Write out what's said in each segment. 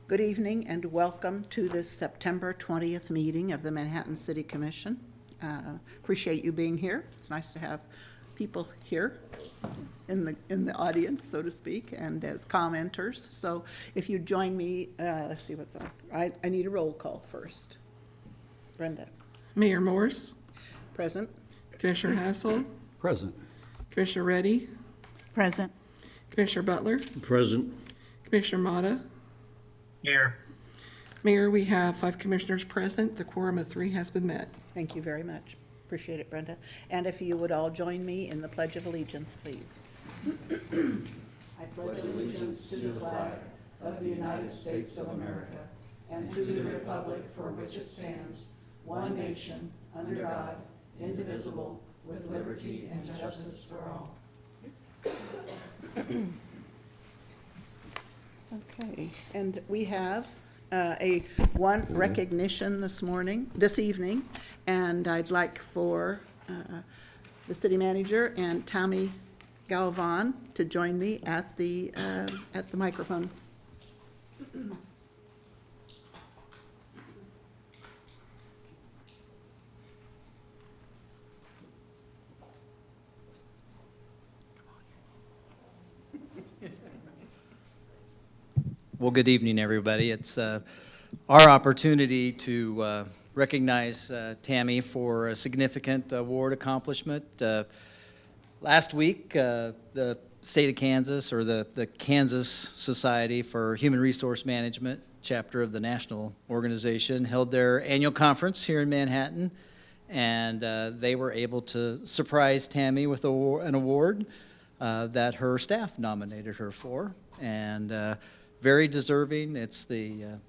Good evening and welcome to this September 20th meeting of the Manhattan City Commission. Appreciate you being here. It's nice to have people here in the audience, so to speak, and as commenters. So if you join me, let's see what's on. I need a roll call first. Brenda. Mayor Morse, Present. Commissioner Hassel, Present. Commissioner Reddy, Present. Commissioner Butler, Present. Commissioner Motta. Here. Mayor, we have 5 commissioners present. The quorum of 3 has been met. Thank you very much. Appreciate it, Brenda. And if you would all join me in the Pledge of Allegiance, please. I pledge allegiance to the flag of the United States of America and to the republic for which it stands, one nation, under God, indivisible, with liberty and justice for all. Okay, and we have one recognition this evening, and I'd like for the city manager and Tammy Galvan to join me at the microphone. Well, good evening, everybody. It's our opportunity to recognize Tammy for a significant award accomplishment. Last week, the state of Kansas, or the Kansas Society for Human Resource Management, chapter of the national organization, held their annual conference here in Manhattan, and they were able to surprise Tammy with an award that her staff nominated her for, and very deserving. It's the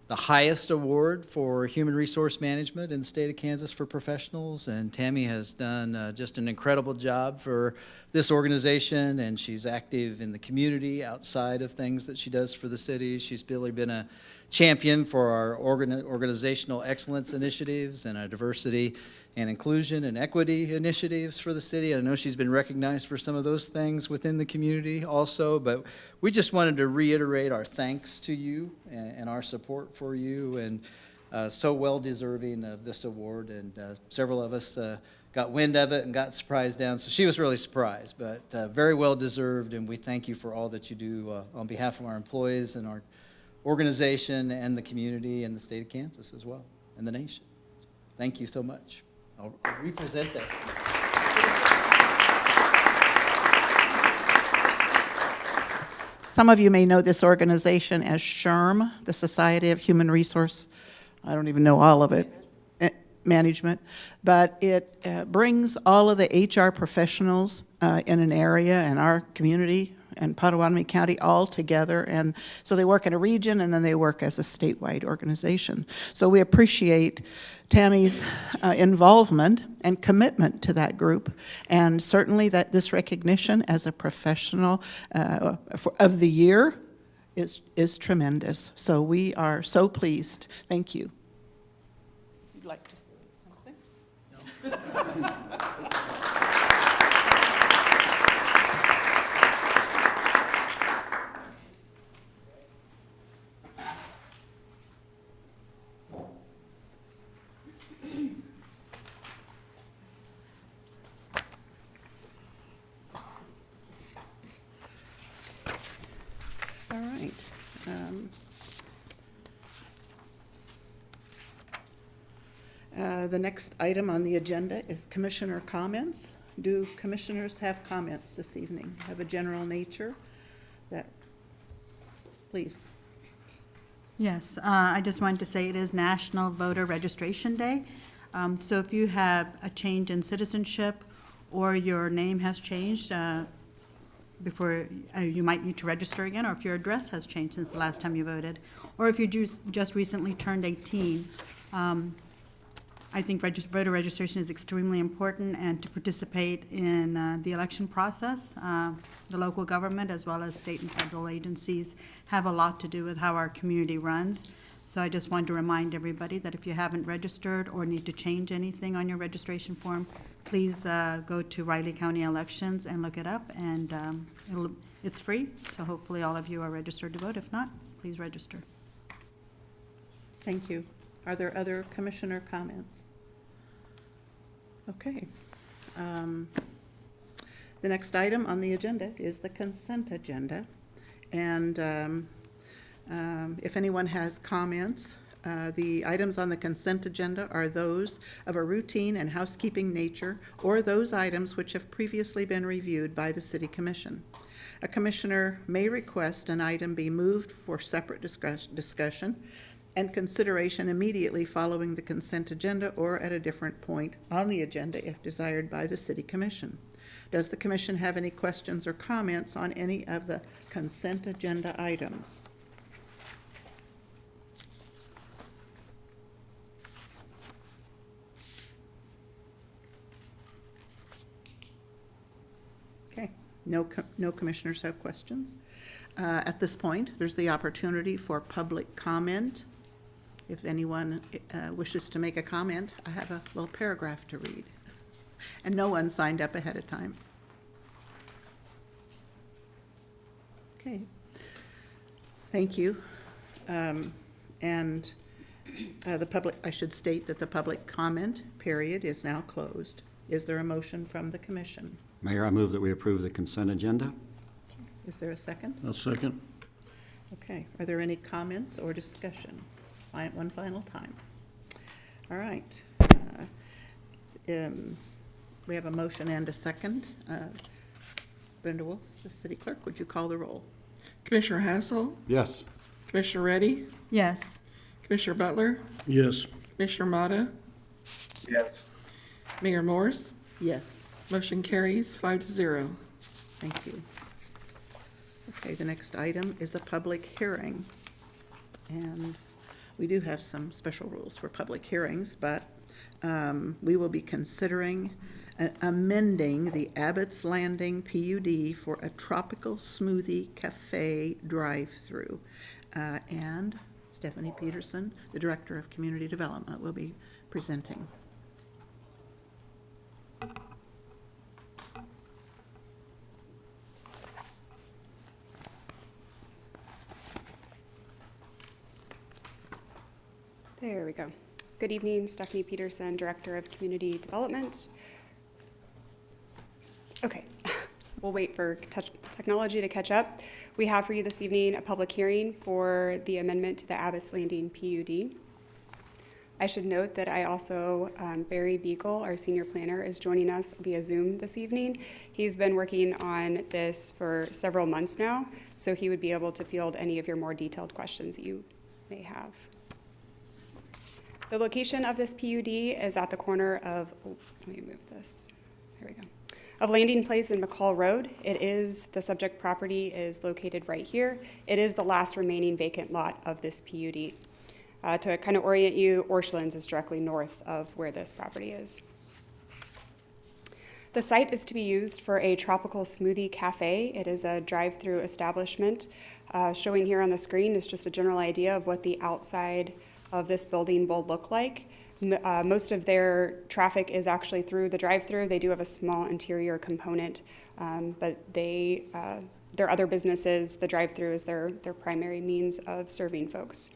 highest award for human resource management in the state of Kansas for professionals, and Tammy has done just an incredible job for this organization, and she's active in the community outside of things that she does for the city. She's really been a champion for our organizational excellence initiatives and our diversity and inclusion and equity initiatives for the city. I know she's been recognized for some of those things within the community also, but we just wanted to reiterate our thanks to you and our support for you, and so well deserving of this award. And several of us got wind of it and got surprised down, so she was really surprised, but very well deserved, and we thank you for all that you do on behalf of our employees and our organization and the community and the state of Kansas as well, and the nation. Thank you so much. I'll represent that. Some of you may know this organization as SHRM, the Society of Human Resource, I don't even know all of it, management, but it brings all of the HR professionals in an area in our community and Potawatomi County all together, and so they work in a region and then they work as a statewide organization. So we appreciate Tammy's involvement and commitment to that group, and certainly that this recognition as a professional of the year is tremendous. So we are so pleased. Thank you. You'd like to say something? No. All right. The next item on the agenda is commissioner comments. Do commissioners have comments this evening? Have a general nature? Please. Yes, I just wanted to say it is National Voter Registration Day. So if you have a change in citizenship or your name has changed, before you might need to register again, or if your address has changed since the last time you voted, or if you just recently turned 18. I think voter registration is extremely important, and to participate in the election process. The local government as well as state and federal agencies have a lot to do with how our community runs. So I just wanted to remind everybody that if you haven't registered or need to change anything on your registration form, please go to Riley County Elections and look it up, and it's free, so hopefully all of you are registered to vote. If not, please register. Thank you. Are there other commissioner comments? Okay. The next item on the agenda is the consent agenda. And if anyone has comments, the items on the consent agenda are those of a routine and housekeeping nature, or those items which have previously been reviewed by the City Commission. A commissioner may request an item be moved for separate discussion and consideration immediately following the consent agenda or at a different point on the agenda if desired by the City Commission. Does the commission have any questions or comments on any of the consent agenda items? Okay, no commissioners have questions. At this point, there's the opportunity for public comment. If anyone wishes to make a comment, I have a little paragraph to read. And no one signed up ahead of time. Okay. Thank you. And the public, I should state that the public comment period is now closed. Is there a motion from the commission? Mayor, I move that we approve the consent agenda. Is there a second? I'll second. Okay. Are there any comments or discussion? One final time. All right. We have a motion and a second. Brenda Wolf, the city clerk, would you call the roll? Commissioner Hassel, Yes. Commissioner Reddy, Yes. Commissioner Butler, Yes. Commissioner Motta, Yes. Mayor Morse. Yes. Motion carries 5-0. Thank you. Okay, the next item is a public hearing. And we do have some special rules for public hearings, but we will be considering amending the Abbott's Landing PUD for a Tropical Smoothie Café drive-through. And Stephanie Peterson, the Director of Community Development, will be presenting. There we go. Good evening, Stephanie Peterson, Director of Community Development. Okay, we'll wait for technology to catch up. We have for you this evening a public hearing for the amendment to the Abbott's Landing PUD. I should note that I also, Barry Beagle, our senior planner, is joining us via Zoom this evening. He's been working on this for several months now, so he would be able to field any of your more detailed questions that you may have. The location of this PUD is at the corner of, let me move this, there we go, of Landing Place and McCall Road. The subject property is located right here. It is the last remaining vacant lot of this PUD. To kind of orient you, Orchlands is directly north of where this property is. The site is to be used for a Tropical Smoothie Café. It is a drive-through establishment. Showing here on the screen is just a general idea of what the outside of this building will look like. Most of their traffic is actually through the drive-through. They do have a small interior component, but their other businesses, the drive-through is their primary means of serving folks.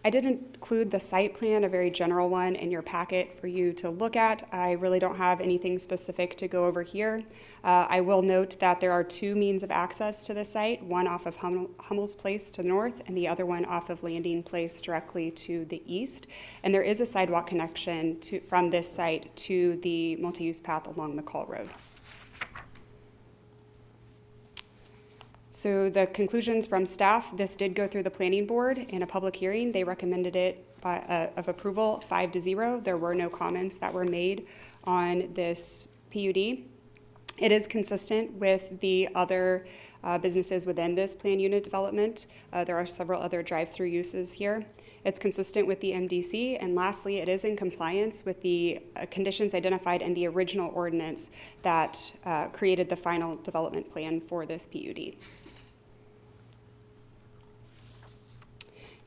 I did include the site plan, a very general one, in your packet for you to look at. I really don't have anything specific to go over here. I will note that there are two means of access to the site, one off of Hummel's Place to the north and the other one off of Landing Place directly to the east. And there is a sidewalk connection from this site to the multi-use path along McCall Road. So the conclusions from staff, this did go through the planning board in a public hearing. They recommended it of approval 5-0. There were no comments that were made on this PUD. It is consistent with the other businesses within this plan unit development. There are several other drive-through uses here. It's consistent with the MDC, and lastly, it is in compliance with the conditions identified in the original ordinance that created the final development plan for this PUD.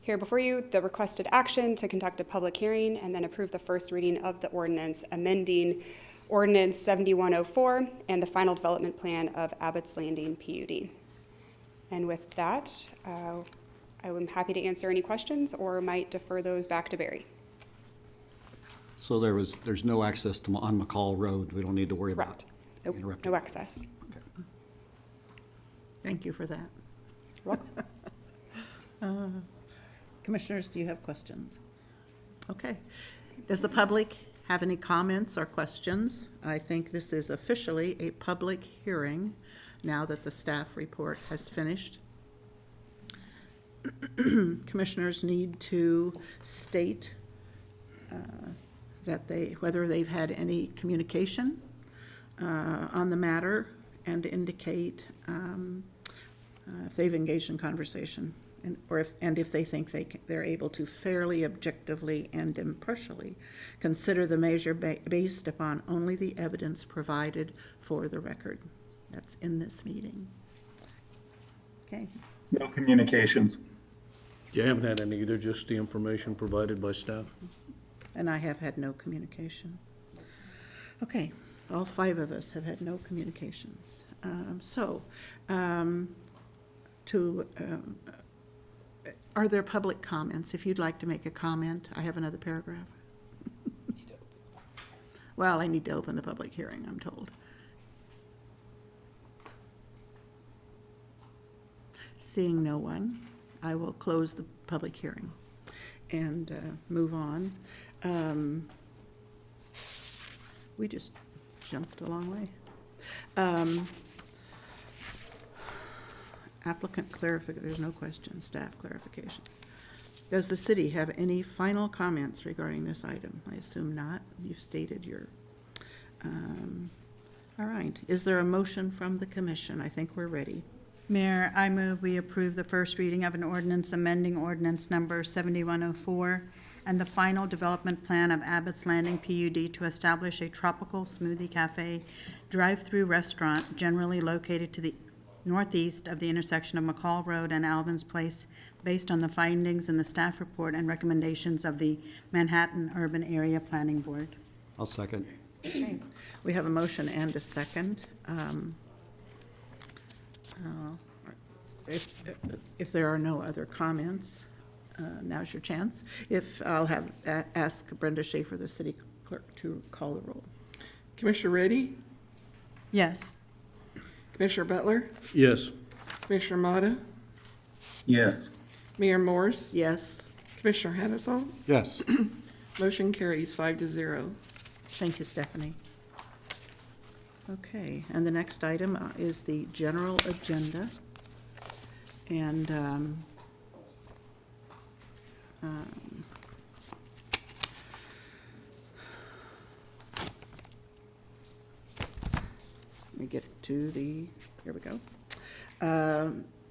Here before you, the requested action to conduct a public hearing and then approve the first reading of the ordinance amending Ordinance 7104 and the final development plan of Abbott's Landing PUD. And with that, I am happy to answer any questions or might defer those back to Barry. So there's no access to, on McCall Road, we don't need to worry about Correct. Nope, interrupting? no access. Thank you for that. You're welcome. Commissioners, do you have questions? Okay. Does the public have any comments or questions? I think this is officially a public hearing now that the staff report has finished. Commissioners need to state whether they've had any communication on the matter and indicate if they've engaged in conversation and if they think they're able to fairly, objectively, and impartially consider the measure based upon only the evidence provided for the record. That's in this meeting. Okay. No communications. You haven't had any either, just the information provided by staff? And I have had no communication. Okay, all 5 of us have had no communications. Are there public comments? If you'd like to make a comment, I have another paragraph. Well, I need to open the public hearing, I'm told. Seeing no one, I will close the public hearing and move on. We just jumped a long way. Applicant clarification, there's no question, staff clarification. Does the city have any final comments regarding this item? I assume not. You've stated your, all right. Is there a motion from the commission? I think we're ready. Mayor, I move we approve the first reading of an ordinance amending ordinance number 7104 and the final development plan of Abbott's Landing PUD to establish a Tropical Smoothie Café drive-through restaurant generally located to the northeast of the intersection of McCall Road and Alvin's Place, based on the findings in the staff report and recommendations of the Manhattan Urban Area Planning Board. I'll second. Okay. We have a motion and a second. If there are no other comments, now's your chance. If I'll ask Brenda Schaefer, the city clerk, to call the roll. Commissioner Reddy, Yes. Commissioner Butler, Yes. Commissioner Motta, Yes. Mayor Morse, Yes, Commissioner Hattasol. Yes. Motion carries 5-0. thank you, Stephanie. Okay, and the next item is the general agenda. And let me get to here we go.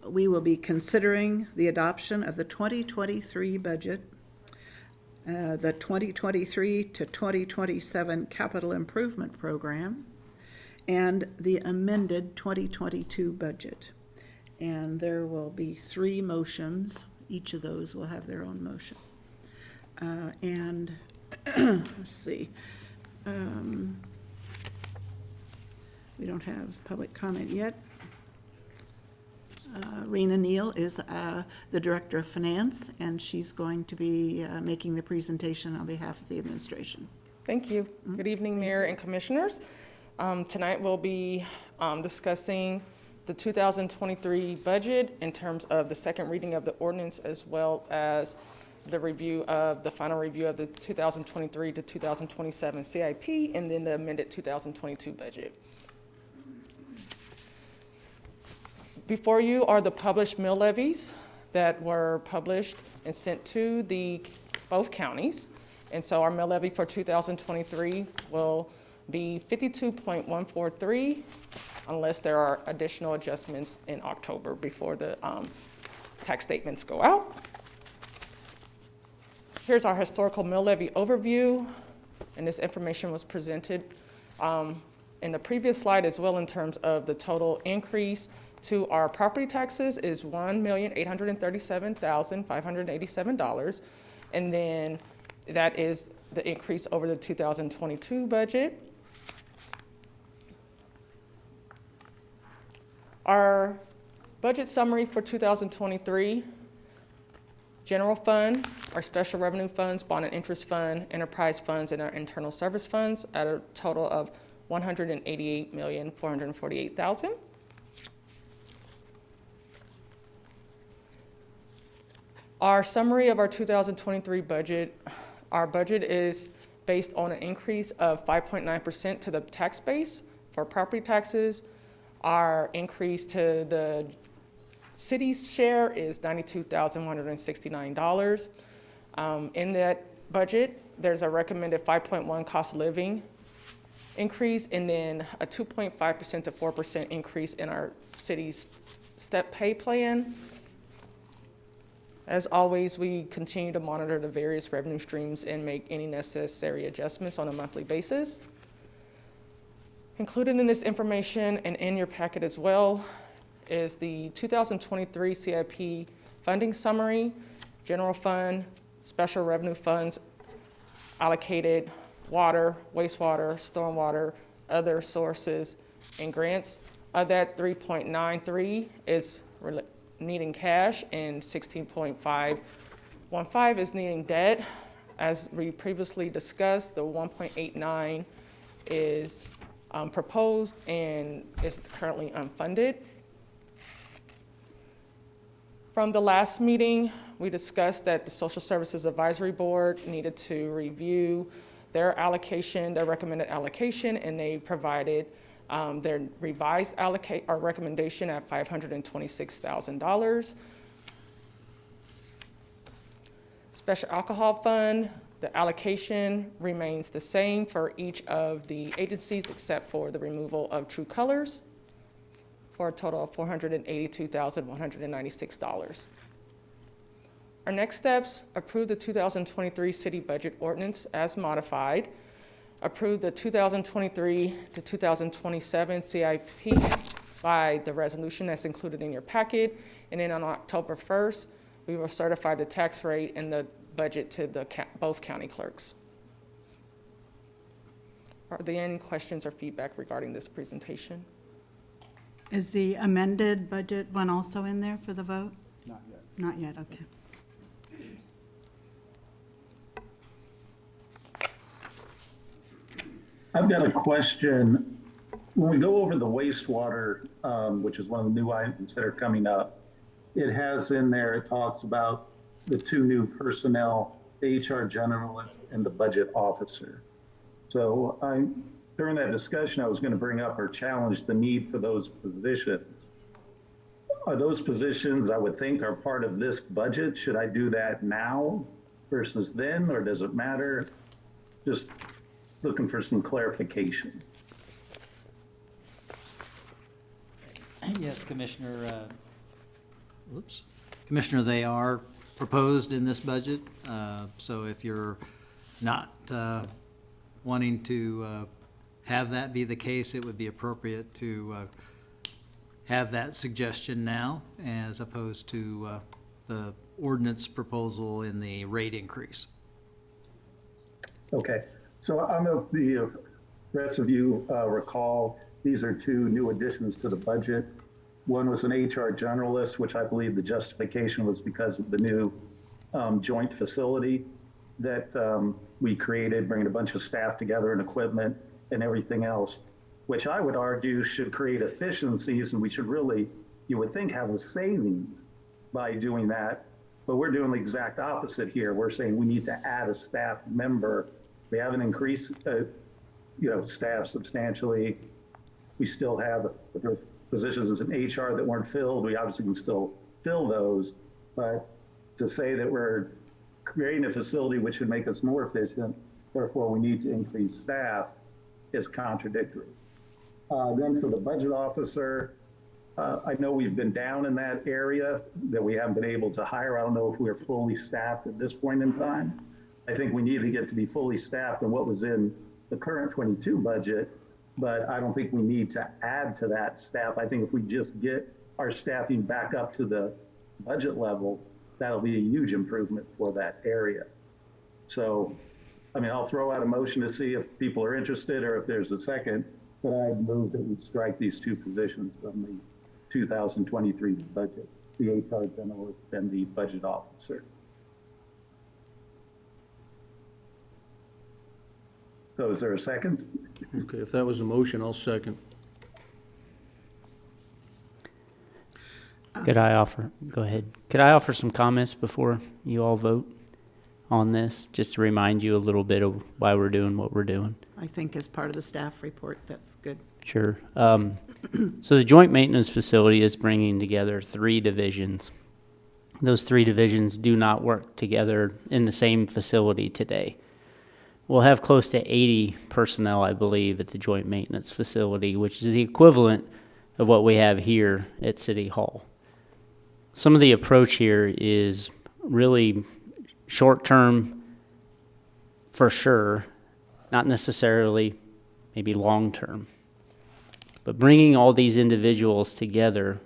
We will be considering the adoption of the 2023 budget, the 2023 to 2027 capital improvement program, and the amended 2022 budget. And there will be 3 motions. Each of those will have their own motion. Let's see. We don't have public comment yet. Rena Neal is the Director of Finance, and she's going to be making the presentation on behalf of the administration. Thank you. Good evening, Mayor and Commissioners. Tonight we'll be discussing the 2023 budget in terms of the second reading of the ordinance, as well as the final review of the 2023 to 2027 CIP, and then the amended 2022 budget. Before you are the published mill levies that were published and sent to both counties. And so our mill levy for 2023 will be 52.143, unless there are additional adjustments in October before the tax statements go out. Here's our historical mill levy overview, and this information was presented in the previous slide as well, in terms of the total increase to our property taxes is $1,837,587, and then that is the increase over the 2022 budget. Our budget summary for 2023 General fund, our special revenue funds, bond and interest fund, enterprise funds, and our internal service funds at a total of $188,448,000. Our summary of our 2023 budget, our budget is based on an increase of 5.9% to the tax base for property taxes. Our increase to the city's share is $92,169. In that budget, there's a recommended 5.1 cost of living increase, and then a 2.5% to 4% increase in our city's step pay plan. As always, we continue to monitor the various revenue streams and make any necessary adjustments on a monthly basis. Included in this information and in your packet as well is the 2023 CIP funding summary, general fund, special revenue funds allocated, water, wastewater, stormwater, other sources, and grants. Of that, 3.93 is needing cash and 16.515 is needing debt. As we previously discussed, the 1.89 is proposed and is currently unfunded. From the last meeting, we discussed that the Social Services Advisory Board needed to review their allocation, their recommended allocation, and they provided their revised recommendation at $526,000. Special Alcohol Fund, the allocation remains the same for each of the agencies except for the removal of True Colors, for a total of $482,196. Our next steps: approve the 2023 city budget ordinance as modified, approve the 2023 to 2027 CIP by the resolution that's included in your packet, and then on October 1st, we will certify the tax rate and the budget to both county clerks. Are there any questions or feedback regarding this presentation? Is the amended budget one also in there for the vote? Not yet. Not yet, okay. I've got a question. When we go over the wastewater, which is one of the new items that are coming up, it has in there, it talks about the two new personnel, the HR generalist and the budget officer. So during that discussion, I was going to bring up or challenge the need for those positions. Are those positions, I would think, are part of this budget? Should I do that now versus then, or does it matter? Just looking for some clarification. Yes, Commissioner, Commissioner, they are proposed in this budget. So if you're not wanting to have that be the case, it would be appropriate to have that suggestion now as opposed to the ordinance proposal in the rate increase. Okay, so I don't know if the rest of you recall, these are two new additions to the budget. One was an HR generalist, which I believe the justification was because of the new joint facility that we created, bringing a bunch of staff together and equipment and everything else, which I would argue should create efficiencies, and we should really, you would think, have a savings by doing that. But we're doing the exact opposite here. We're saying we need to add a staff member. We haven't increased, staff substantially. We still have, if there's positions in HR that weren't filled, we obviously can still fill those. But to say that we're creating a facility which would make us more efficient, therefore we need to increase staff, is contradictory. Then for the budget officer, I know we've been down in that area that we haven't been able to hire. I don't know if we're fully staffed at this point in time. I think we need to get to be fully staffed in what was in the current 22 budget, but I don't think we need to add to that staff. I think if we just get our staffing back up to the budget level, that'll be a huge improvement for that area. So, I'll throw out a motion to see if people are interested or if there's a second, but I'd move that we strike these two positions from the 2023 budget, the HR generalist and the budget officer. So is there a second? Okay, if that was a motion, I'll second. Could I offer, go ahead. Could I offer some comments before you all vote on this? Just to remind you a little bit of why we're doing what we're doing. I think as part of the staff report, that's good. Sure. So the joint maintenance facility is bringing together 3 divisions. Those 3 divisions do not work together in the same facility today. We'll have close to 80 personnel, I believe, at the joint maintenance facility, which is the equivalent of what we have here at City Hall. Some of the approach here is really short-term for sure, not necessarily maybe long-term. But bringing all these individuals together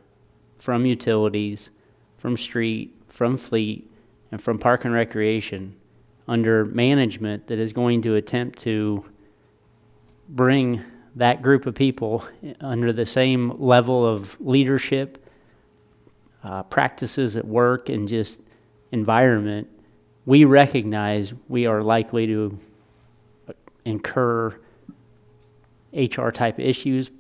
from utilities, from street, from fleet, and from park and recreation under management that is going to attempt to bring that group of people under the same level of leadership, practices at work, and just environment, we recognize we are likely to incur HR type issues.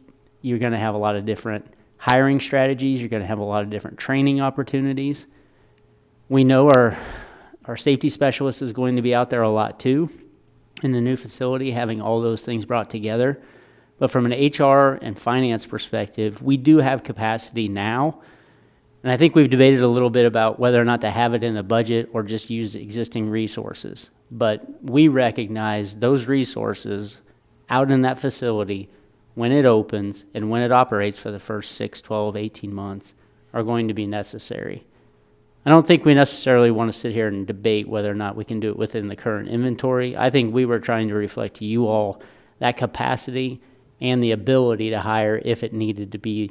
You're going to have a lot of different hiring strategies. You're going to have a lot of different training opportunities. We know our safety specialist is going to be out there a lot too in the new facility, having all those things brought together. But from an HR and finance perspective, we do have capacity now. And I think we've debated a little bit about whether or not to have it in the budget or just use existing resources. But we recognize those resources out in that facility when it opens and when it operates for the first 6, 12, 18 months are going to be necessary. I don't think we necessarily want to sit here and debate whether or not we can do it within the current inventory. I think we were trying to reflect to you all that capacity and the ability to hire if it needed to be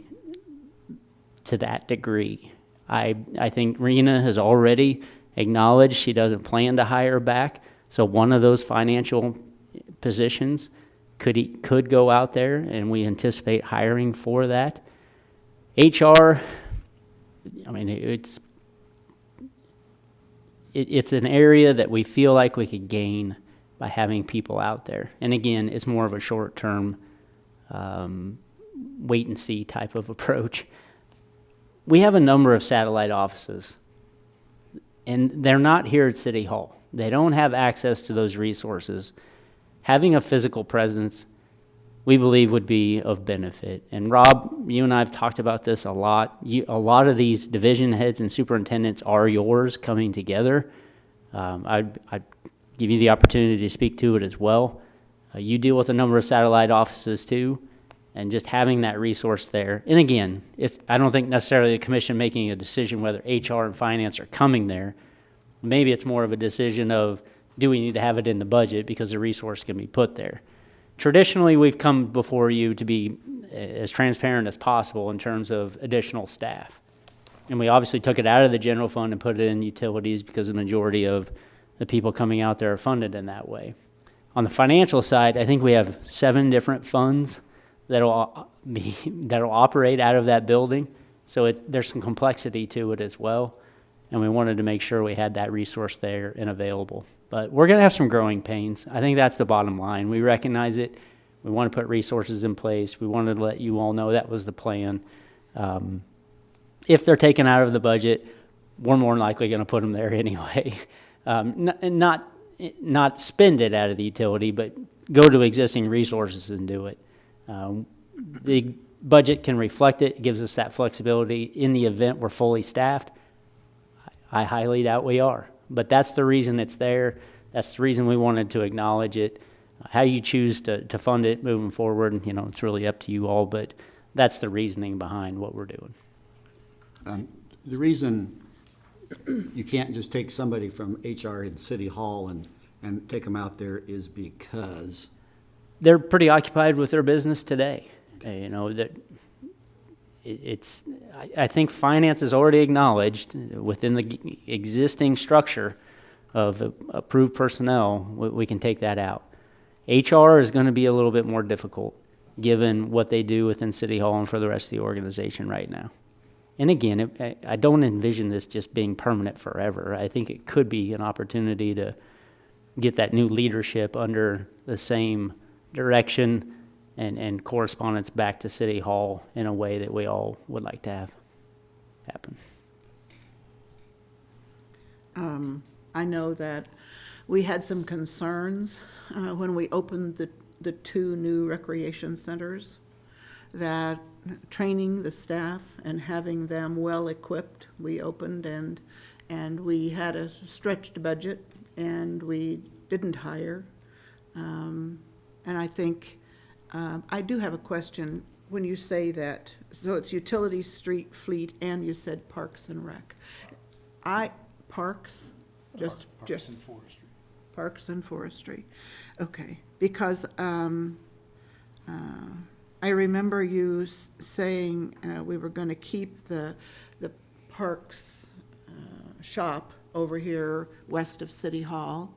to that degree. I think Rena has already acknowledged she doesn't plan to hire back, so one of those financial positions could go out there, and we anticipate hiring for that. HR, I mean, it's an area that we feel like we could gain by having people out there. And again, it's more of a short-term wait-and-see type of approach. We have a number of satellite offices, and they're not here at City Hall. They don't have access to those resources. Having a physical presence, we believe, would be of benefit. And Rob, you and I have talked about this a lot. A lot of these division heads and superintendents are yours coming together. I'd give you the opportunity to speak to it as well. You deal with a number of satellite offices too, and just having that resource there. And again, I don't think necessarily the commission making a decision whether HR and finance are coming there. Maybe it's more of a decision of, do we need to have it in the budget because the resource can be put there? Traditionally, we've come before you to be as transparent as possible in terms of additional staff. And we obviously took it out of the general fund and put it in utilities because the majority of the people coming out there are funded in that way. On the financial side, I think we have 7 different funds that'll operate out of that building. So there's some complexity to it as well. And we wanted to make sure we had that resource there and available. But we're going to have some growing pains. I think that's the bottom line. We recognize it. We want to put resources in place. We wanted to let you all know that was the plan. If they're taken out of the budget, we're more than likely going to put them there anyway. Not spend it out of the utility, but go to existing resources and do it. The budget can reflect it. It gives us that flexibility. In the event we're fully staffed, I highly doubt we are. But that's the reason it's there. That's the reason we wanted to acknowledge it. How you choose to fund it moving forward, it's really up to you all, but that's the reasoning behind what we're doing. The reason you can't just take somebody from HR in City Hall and take them out there is because they're pretty occupied with their business today. I think finance is already acknowledged within the existing structure of approved personnel, we can take that out. HR is going to be a little bit more difficult given what they do within City Hall and for the rest of the organization right now. And again, I don't envision this just being permanent forever. I think it could be an opportunity to get that new leadership under the same direction and correspondence back to City Hall in a way that we all would like to have happen. I know that we had some concerns when we opened the two new recreation centers, that training the staff and having them well-equipped, we opened and we had a stretched budget and we didn't hire. And I think, I do have a question when you say that, so it's utilities, street, fleet, and you said parks and rec. Parks, just. Parks and forestry. Parks and forestry, okay, because I remember you saying we were going to keep the parks shop over here west of City Hall,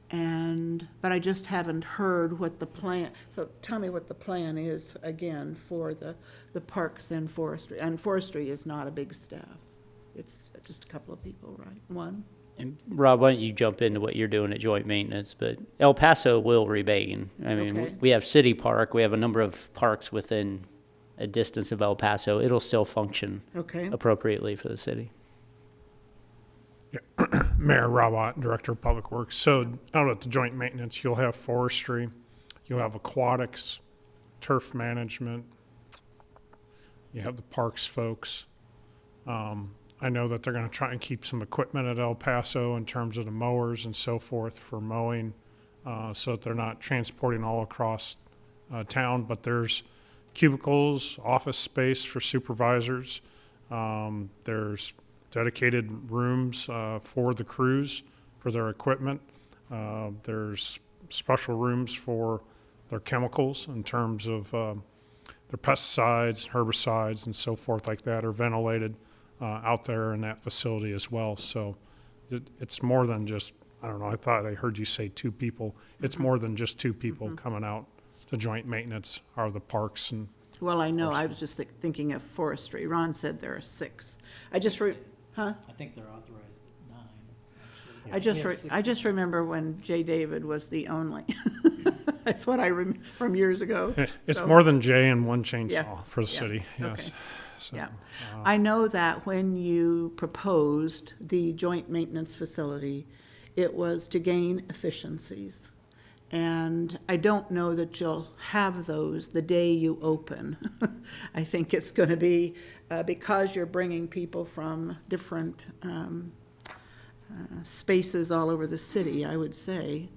but I just haven't heard what the plan, so tell me what the plan is again for the parks and forestry. And forestry is not a big staff, it's just a couple of people, right? One? And Rob, why don't you jump into what you're doing at joint maintenance, but El Paso will remain. I mean, Okay. we have City Park, we have a number of parks within a distance of El Paso. It'll still function Okay, appropriately for the city. Mayor Rob Ott, Director of Public Works. So out at the joint maintenance, you'll have forestry, you'll have aquatics, turf management, you have the parks folks. I know that they're going to try and keep some equipment at El Paso in terms of the mowers and so forth for mowing, so that they're not transporting all across town. But there's cubicles, office space for supervisors. There's dedicated rooms for the crews for their equipment. There's special rooms for their chemicals in terms of their pesticides, herbicides, and so forth like that are ventilated out there in that facility as well. So it's more than just, I don't know, I thought I heard you say two people. It's more than just two people coming out to joint maintenance are the parks and. well, I know, I was just thinking of forestry. Ron said there are 6. I just, huh? I think they're authorized 9, actually. I just remember when Jay David was the only. That's what I remember from years ago. It's So, more than Jay and one chainsaw Yeah, for the yeah, city, yes. okay. So, Yeah. I know that when you proposed the joint maintenance facility, it was to gain efficiencies. And I don't know that you'll have those the day you open. I think it's going to be, because you're bringing people from different spaces all over the city, I would say,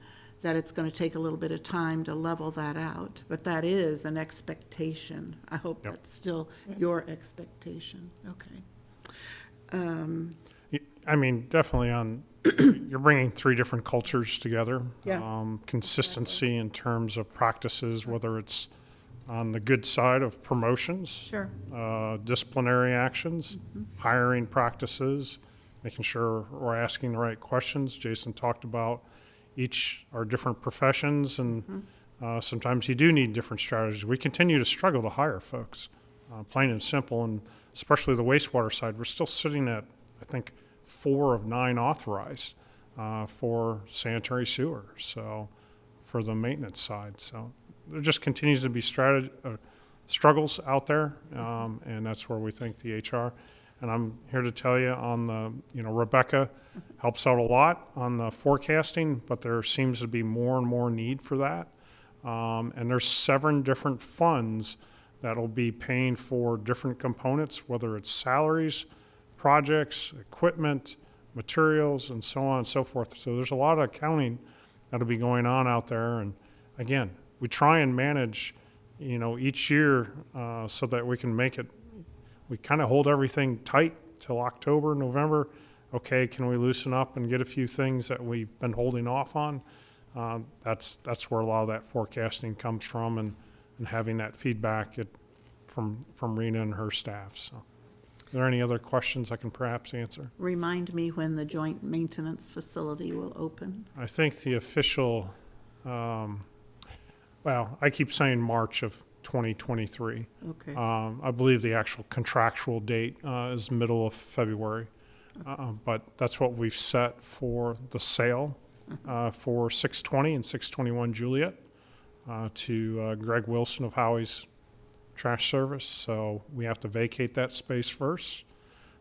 that it's going to take a little bit of time to level that out. But that is an expectation. I hope Yep. that's still your expectation. Okay. I mean, definitely you're bringing 3 different cultures together. Yeah. Consistency in terms of practices, whether it's on the good side of promotions. Sure. Disciplinary actions, hiring practices, making sure we're asking the right questions. Jason talked about each are different professions, and sometimes you do need different strategies. We continue to struggle to hire folks, plain and simple, and especially the wastewater side. We're still sitting at, I think, 4 of 9 authorized for sanitary sewer, so for the maintenance side. So there just continues to be struggles out there, and that's where we think the HR. And I'm here to tell you on the, Rebecca helps out a lot on the forecasting, but there seems to be more and more need for that. And there's 7 different funds that'll be paying for different components, whether it's salaries, projects, equipment, materials, and so on and so forth. So there's a lot of accounting that'll be going on out there. And again, we try and manage, each year so that we can make it. We kind of hold everything tight till October, November. Okay, can we loosen up and get a few things that we've been holding off on? That's where a lot of that forecasting comes from, and having that feedback from Rena and her staff. So, are there any other questions I can perhaps answer? Remind me when the joint maintenance facility will open. I think the official, I keep saying March of 2023. Okay. I believe the actual contractual date is middle of February, but that's what we've set for the sale. for 620 and 621 Juliet to Greg Wilson of Howie's Trash Service. So we have to vacate that space first,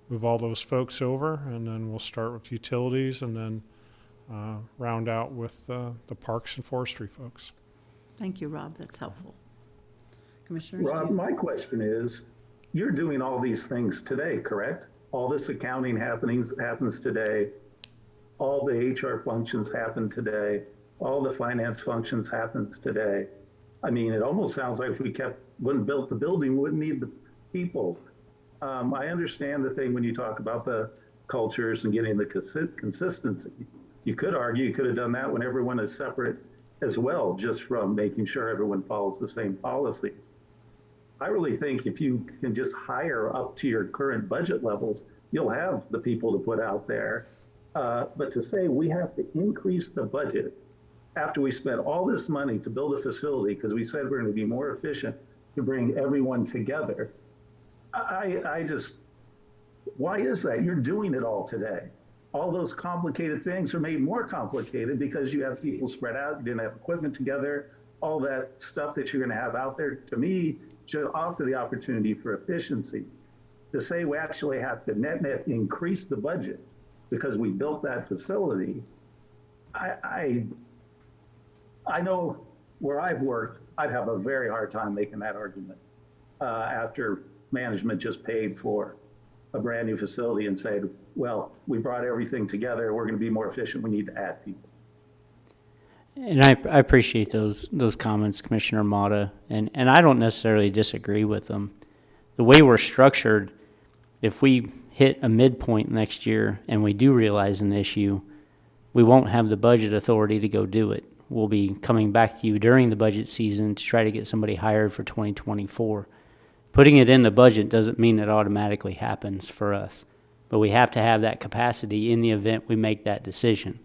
move all those folks over, and then we'll start with utilities and then round out with the parks and forestry folks. Thank you, Rob, that's helpful. Commissioners? Rob, my question is, you're doing all these things today, correct? All this accounting happens today. All the HR functions happen today. All the finance functions happens today. I mean, it almost sounds like if we wouldn't built the building, we wouldn't need the people. I understand the thing when you talk about the cultures and getting the consistency. You could argue you could have done that when everyone is separate as well, just from making sure everyone follows the same policies. I really think if you can just hire up to your current budget levels, you'll have the people to put out there. But to say we have to increase the budget after we spent all this money to build a facility because we said we're going to be more efficient to bring everyone together, I just, why is that? You're doing it all today. All those complicated things are made more complicated because you have people spread out, you didn't have equipment together, all that stuff that you're going to have out there, to me, should offer the opportunity for efficiencies. To say we actually have to net increase the budget because we built that facility, I know where I've worked, I'd have a very hard time making that argument after management just paid for a brand new facility and said, well, we brought everything together, we're going to be more efficient, we need to add people. And I appreciate those comments, Commissioner Mata, and I don't necessarily disagree with them. The way we're structured, if we hit a midpoint next year and we do realize an issue, we won't have the budget authority to go do it. We'll be coming back to you during the budget season to try to get somebody hired for 2024. Putting it in the budget doesn't mean it automatically happens for us, but we have to have that capacity in the event we make that decision.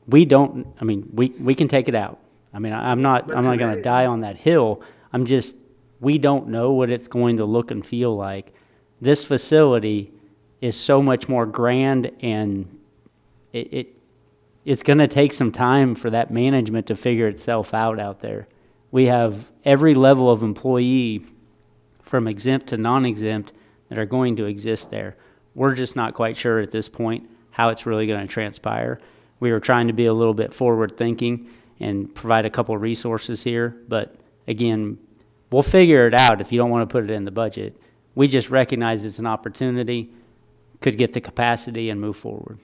We don't, I mean, we can take it out. I mean, I'm not going to die on that hill. We don't know what it's going to look and feel like. This facility is so much more grand, and it's going to take some time for that management to figure itself out there. We have every level of employee from exempt to non-exempt that are going to exist there. We're just not quite sure at this point how it's really going to transpire. We were trying to be a little bit forward-thinking and provide a couple of resources here, but again, we'll figure it out if you don't want to put it in the budget. We just recognize it's an opportunity, could get the capacity and move forward.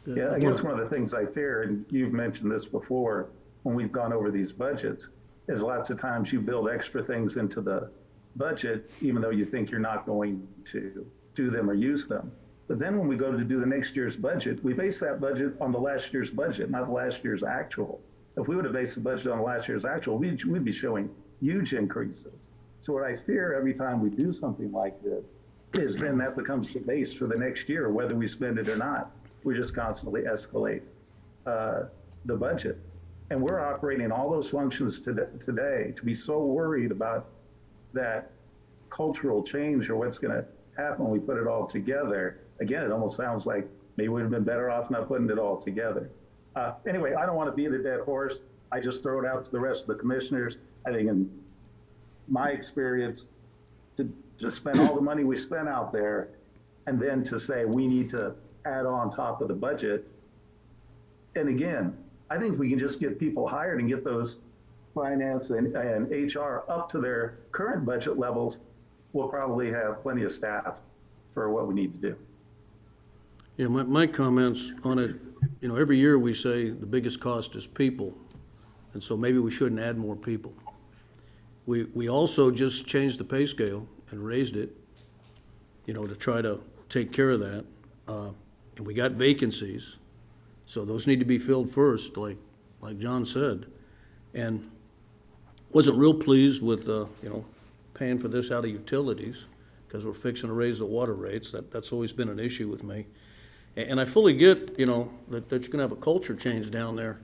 Yeah, I guess one of the things I fear, and you've mentioned this before, when we've gone over these budgets, is lots of times you build extra things into the budget, even though you think you're not going to do them or use them. But then when we go to do the next year's budget, we base that budget on the last year's budget, not last year's actual. If we would have based the budget on last year's actual, we'd be showing huge increases. So what I fear every time we do something like this is then that becomes the base for the next year, whether we spend it or not. We just constantly escalate the budget. And we're operating all those functions today to be so worried about that cultural change or what's going to happen when we put it all together. Again, it almost sounds like maybe we'd have been better off not putting it all together. Anyway, I don't want to beat a dead horse. I just throw it out to the rest of the commissioners. I think in my experience, to spend all the money we spent out there and then to say we need to add on top of the budget. And again, I think if we can just get people hired and get those finance and HR up to their current budget levels, we'll probably have plenty of staff for what we need to do. Yeah, my comments on it, every year we say the biggest cost is people, and so maybe we shouldn't add more people. We also just changed the pay scale and raised it, to try to take care of that. And we got vacancies, so those need to be filled first, like John said. And wasn't real pleased with, paying for this out of utilities, because we're fixing to raise the water rates. That's always been an issue with me. And I fully get, that you're gonna have a culture change down there.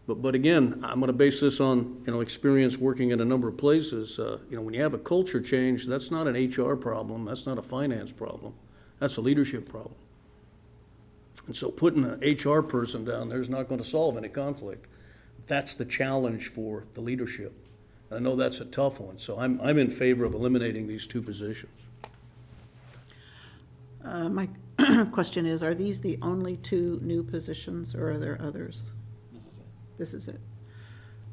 But again, I'm gonna base this on, experience working in a number of places. When you have a culture change, that's not an HR problem, that's not a finance problem, that's a leadership problem. And so putting an HR person down there is not going to solve any conflict. That's the challenge for the leadership. I know that's a tough one, so I'm in favor of eliminating these two positions. My question is, are these the only two new positions, or are there others? This is it. This is it.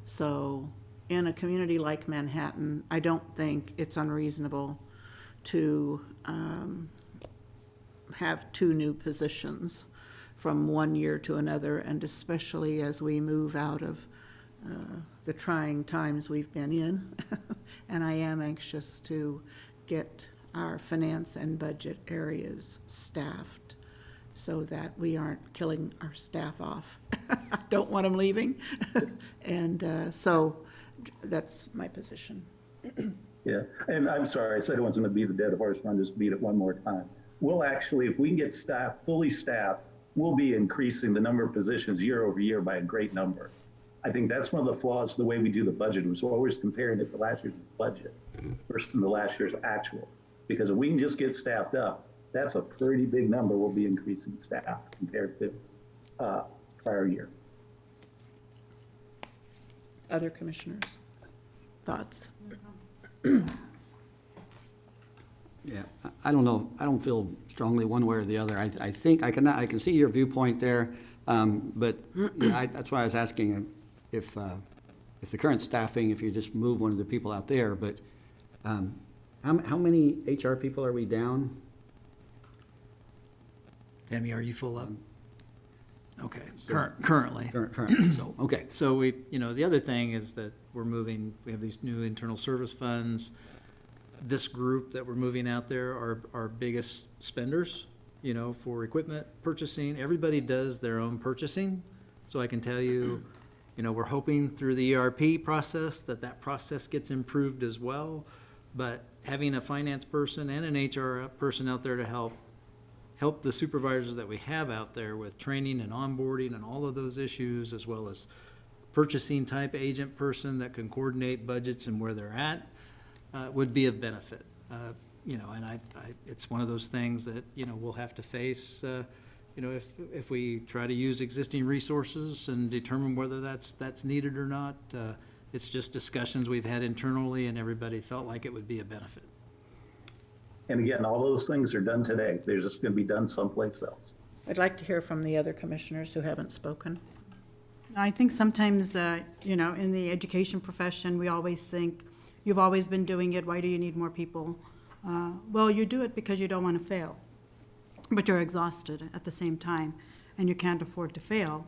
So in a community like Manhattan, I don't think it's unreasonable to have two new positions from one year to another, and especially as we move out of the trying times we've been in. And I am anxious to get our finance and budget areas staffed so that we aren't killing our staff off. I don't want them leaving. And so that's my position. Yeah, and I'm sorry, I said I wasn't going to beat the dead horse, but I'll just beat it one more time. We'll actually, if we can get staff, fully staffed, we'll be increasing the number of positions year over year by a great number. I think that's one of the flaws the way we do the budget. We're always comparing it to last year's budget versus the last year's actual. Because if we can just get staffed up, that's a pretty big number. We'll be increasing staff compared to prior year. Other commissioners, thoughts? Yeah, I don't know, I don't feel strongly one way or the other. I think, I can see your viewpoint there, but you know, that's why I was asking if the current staffing, if you just move one of the people out there, but how many HR people are we down? Tammy, are you full up? Okay, currently. Currently, so, okay. So we, the other thing is that we have these new internal service funds. This group that we're moving out there are our biggest spenders, for equipment purchasing. Everybody does their own purchasing. So I can tell you, we're hoping through the ERP process that process gets improved as well. But having a finance person and an HR person out there to help the supervisors that we have out there with training and onboarding and all of those issues, as well as purchasing type agent person that can coordinate budgets and where they're at, would be of benefit. And it's one of those things that, we'll have to face, if we try to use existing resources and determine whether that's needed or not. It's just discussions we've had internally, and everybody felt like it would be a benefit. And again, all those things are done today. They're just going to be done someplace else. I'd like to hear from the other commissioners who haven't spoken. I think sometimes, in the education profession, we always think, you've always been doing it, why do you need more people? Well, you do it because you don't want to fail, but you're exhausted at the same time, and you can't afford to fail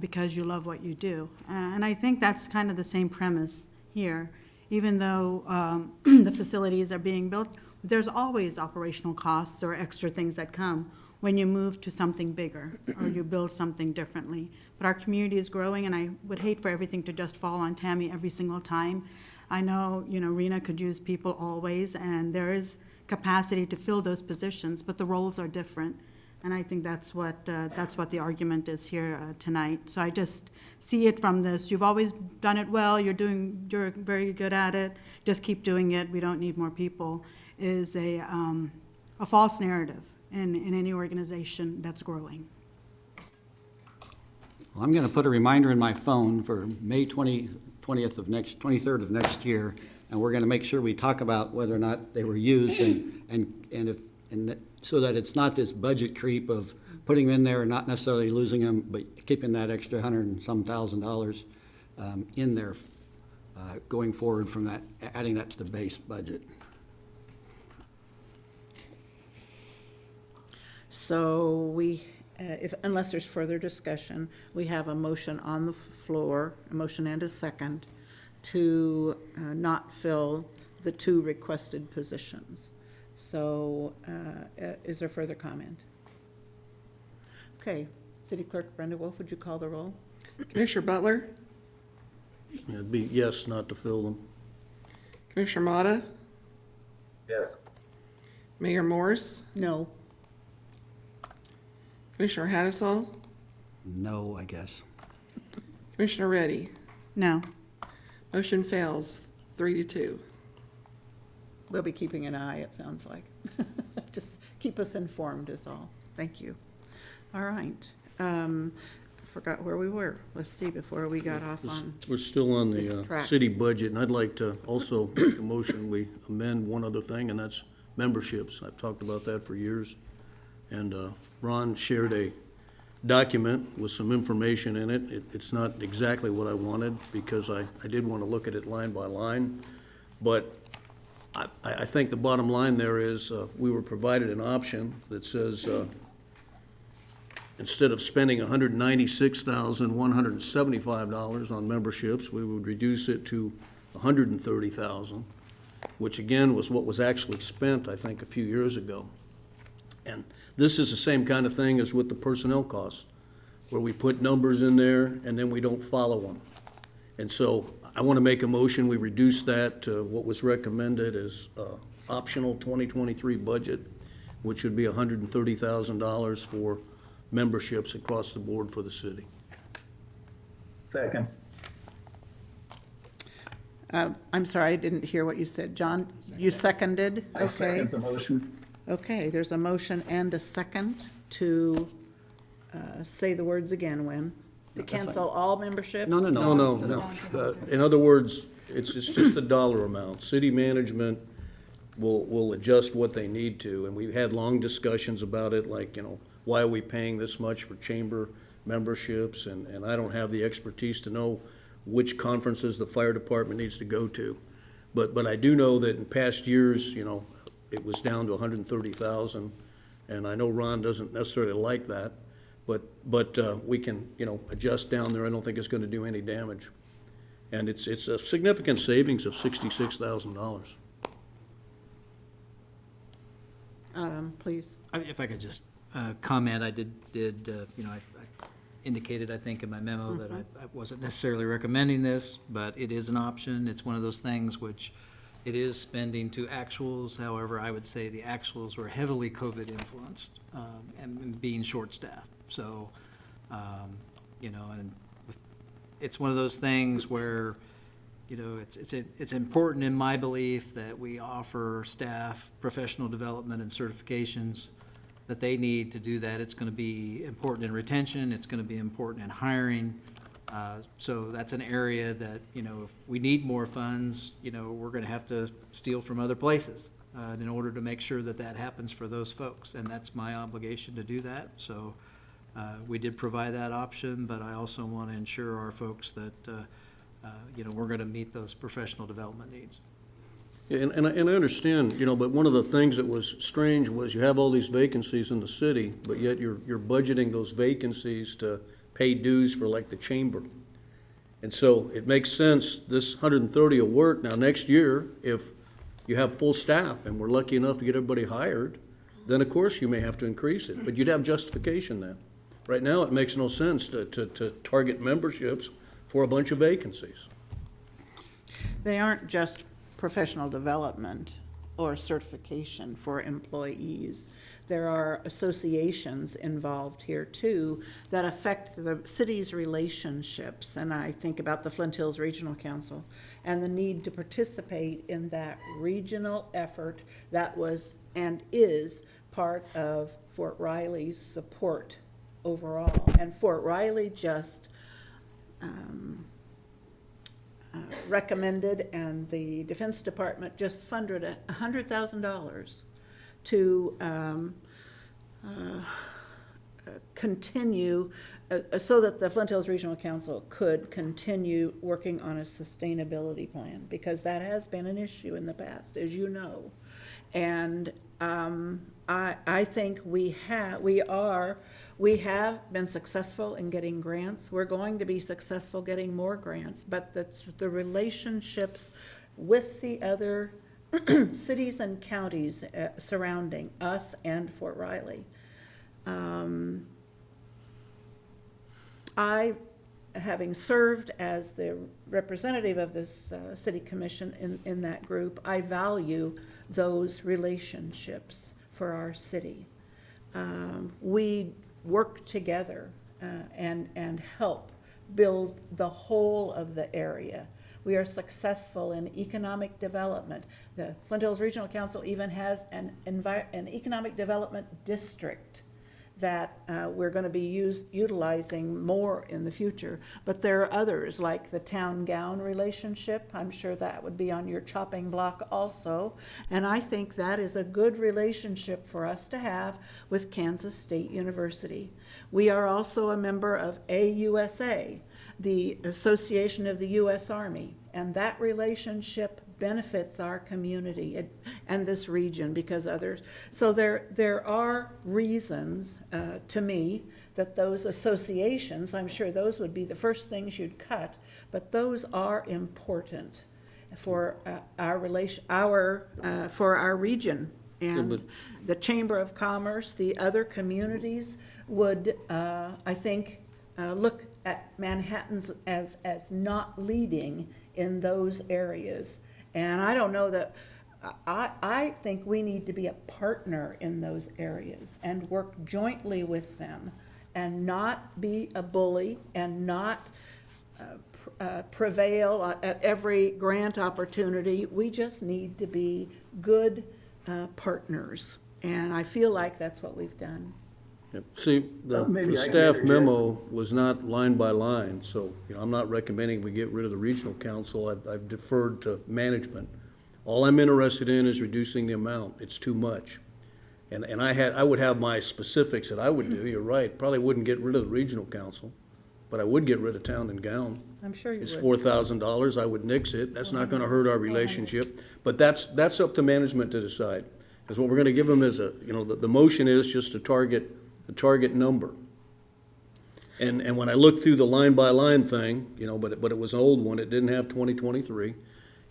because you love what you do. And I think that's kind of the same premise here. Even though the facilities are being built, there's always operational costs or extra things that come when you move to something bigger or you build something differently. But our community is growing, and I would hate for everything to just fall on Tammy every single time. I know, Rena could use people always, and there is capacity to fill those positions, but the roles are different. And I think that's what the argument is here tonight. So I just see it from this. You've always done it well. You're very good at it. Just keep doing it. We don't need more people. Is a false narrative in any organization that's growing. Well, I'm going to put a reminder in my phone for May 23rd of next year, and we're going to make sure we talk about whether or not they were used, so that it's not this budget creep of putting them in there and not necessarily losing them, but keeping that extra $100 and some thousand in there going forward from that, adding that to the base budget. So unless there's further discussion, we have a motion on the floor, a motion and a second, to not fill the two requested positions. So is there further comment? Okay, City Clerk Brenda Wolf, would you call the roll? Commissioner Butler, It'd be yes, not to fill them. Commissioner Motta, Yes. Mayor Morse, No. Commissioner Hattasol, No, I guess. Commissioner Reddy. No. Motion fails 3-2. We'll be keeping an eye, it sounds like. Just keep us informed is all. Thank you. All right. Forgot where we were. Let's see, before we got off on, We're still on this the track. city budget, and I'd like to also make a motion, we amend one other thing, and that's memberships. I've talked about that for years. And Ron shared a document with some information in it. It's not exactly what I wanted, because I did want to look at it line by line. But I think the bottom line there is, we were provided an option that says, instead of spending $196,175 on memberships, we would reduce it to $130,000, which again was what was actually spent, I think, a few years ago. And this is the same kind of thing as with the personnel costs, where we put numbers in there and then we don't follow them. And so I want to make a motion, we reduce that to what was recommended as optional 2023 budget, which would be $130,000 for memberships across the board for the city. Second. I'm sorry, I didn't hear what you said. John, you seconded? I Okay. second the motion. Okay, there's a motion and a second to say the words again, Win. To cancel all memberships? No. No. In other words, it's just a dollar amount. City management will adjust what they need to, and we've had long discussions about it, like, why are we paying this much for chamber memberships? And I don't have the expertise to know which conferences the fire department needs to go to. But I do know that in past years, it was down to 130,000, and I know Ron doesn't necessarily like that, but we can, adjust down there. I don't think it's gonna do any damage. And it's a significant savings of $66,000. Please. If I could just comment, I did, I indicated, I think, in my memo that I wasn't necessarily recommending this, but it is an option. It's one of those things which it is spending to actuals. However, I would say the actuals were heavily COVID influenced and being short-staffed. So, and it's one of those things where, it's important in my belief that we offer staff professional development and certifications that they need to do that. It's going to be important in retention. It's going to be important in hiring. So that's an area that, if we need more funds, we're going to have to steal from other places in order to make sure that that happens for those folks. And that's my obligation to do that. So we did provide that option, but I also want to ensure our folks that, we're going to meet those professional development needs. Yeah, and I understand, but one of the things that was strange was you have all these vacancies in the city, but yet you're budgeting those vacancies to pay dues for like the chamber. And so it makes sense, this 130 will work. Now, next year, if you have full staff and we're lucky enough to get everybody hired, then of course you may have to increase it, but you'd have justification then. Right now, it makes no sense to target memberships for a bunch of vacancies. They aren't just professional development or certification for employees. There are associations involved here too that affect the city's relationships. And I think about the Flint Hills Regional Council and the need to participate in that regional effort that was and is part of Fort Riley's support overall. And Fort Riley just recommended, and the Defense Department just funded $100,000 to continue, so that the Flint Hills Regional Council could continue working on a sustainability plan, because that has been an issue in the past, as you know. And I think we have been successful in getting grants. We're going to be successful getting more grants, but the relationships with the other cities and counties surrounding us and Fort Riley. I, having served as the representative of this city commission in that group, I value those relationships for our city. We work together and help build the whole of the area. We are successful in economic development. The Flint Hills Regional Council even has an economic development district that we're going to be utilizing more in the future. But there are others, like the town-gown relationship. I'm sure that would be on your chopping block also. And I think that is a good relationship for us to have with Kansas State University. We are also a member of AUSA, the Association of the U.S. Army, and that relationship benefits our community and this region because others. So there are reasons, to me, that those associations, I'm sure those would be the first things you'd cut, but those are important for for our region. And the Chamber of Commerce, the other communities would, I think, look at Manhattan's as not leading in those areas. And I don't know that, I think we need to be a partner in those areas and work jointly with them and not be a bully and not prevail at every grant opportunity. We just need to be good partners. And I feel like that's what we've done. Yep. See, Maybe the I can staff interject. memo was not line by line, so, I'm not recommending we get rid of the regional council. I've deferred to management. All I'm interested in is reducing the amount. It's too much. And I would have my specifics that I would do. You're right, probably wouldn't get rid of the regional council, but I would get rid of Town and Gown. I'm sure you would. It's $4,000, I would nix it. That's not gonna hurt our relationship. But that's up to management to decide. Because what we're gonna give them is the motion is just a target number. And when I looked through the line-by-line thing, but it was an old one, it didn't have 2023.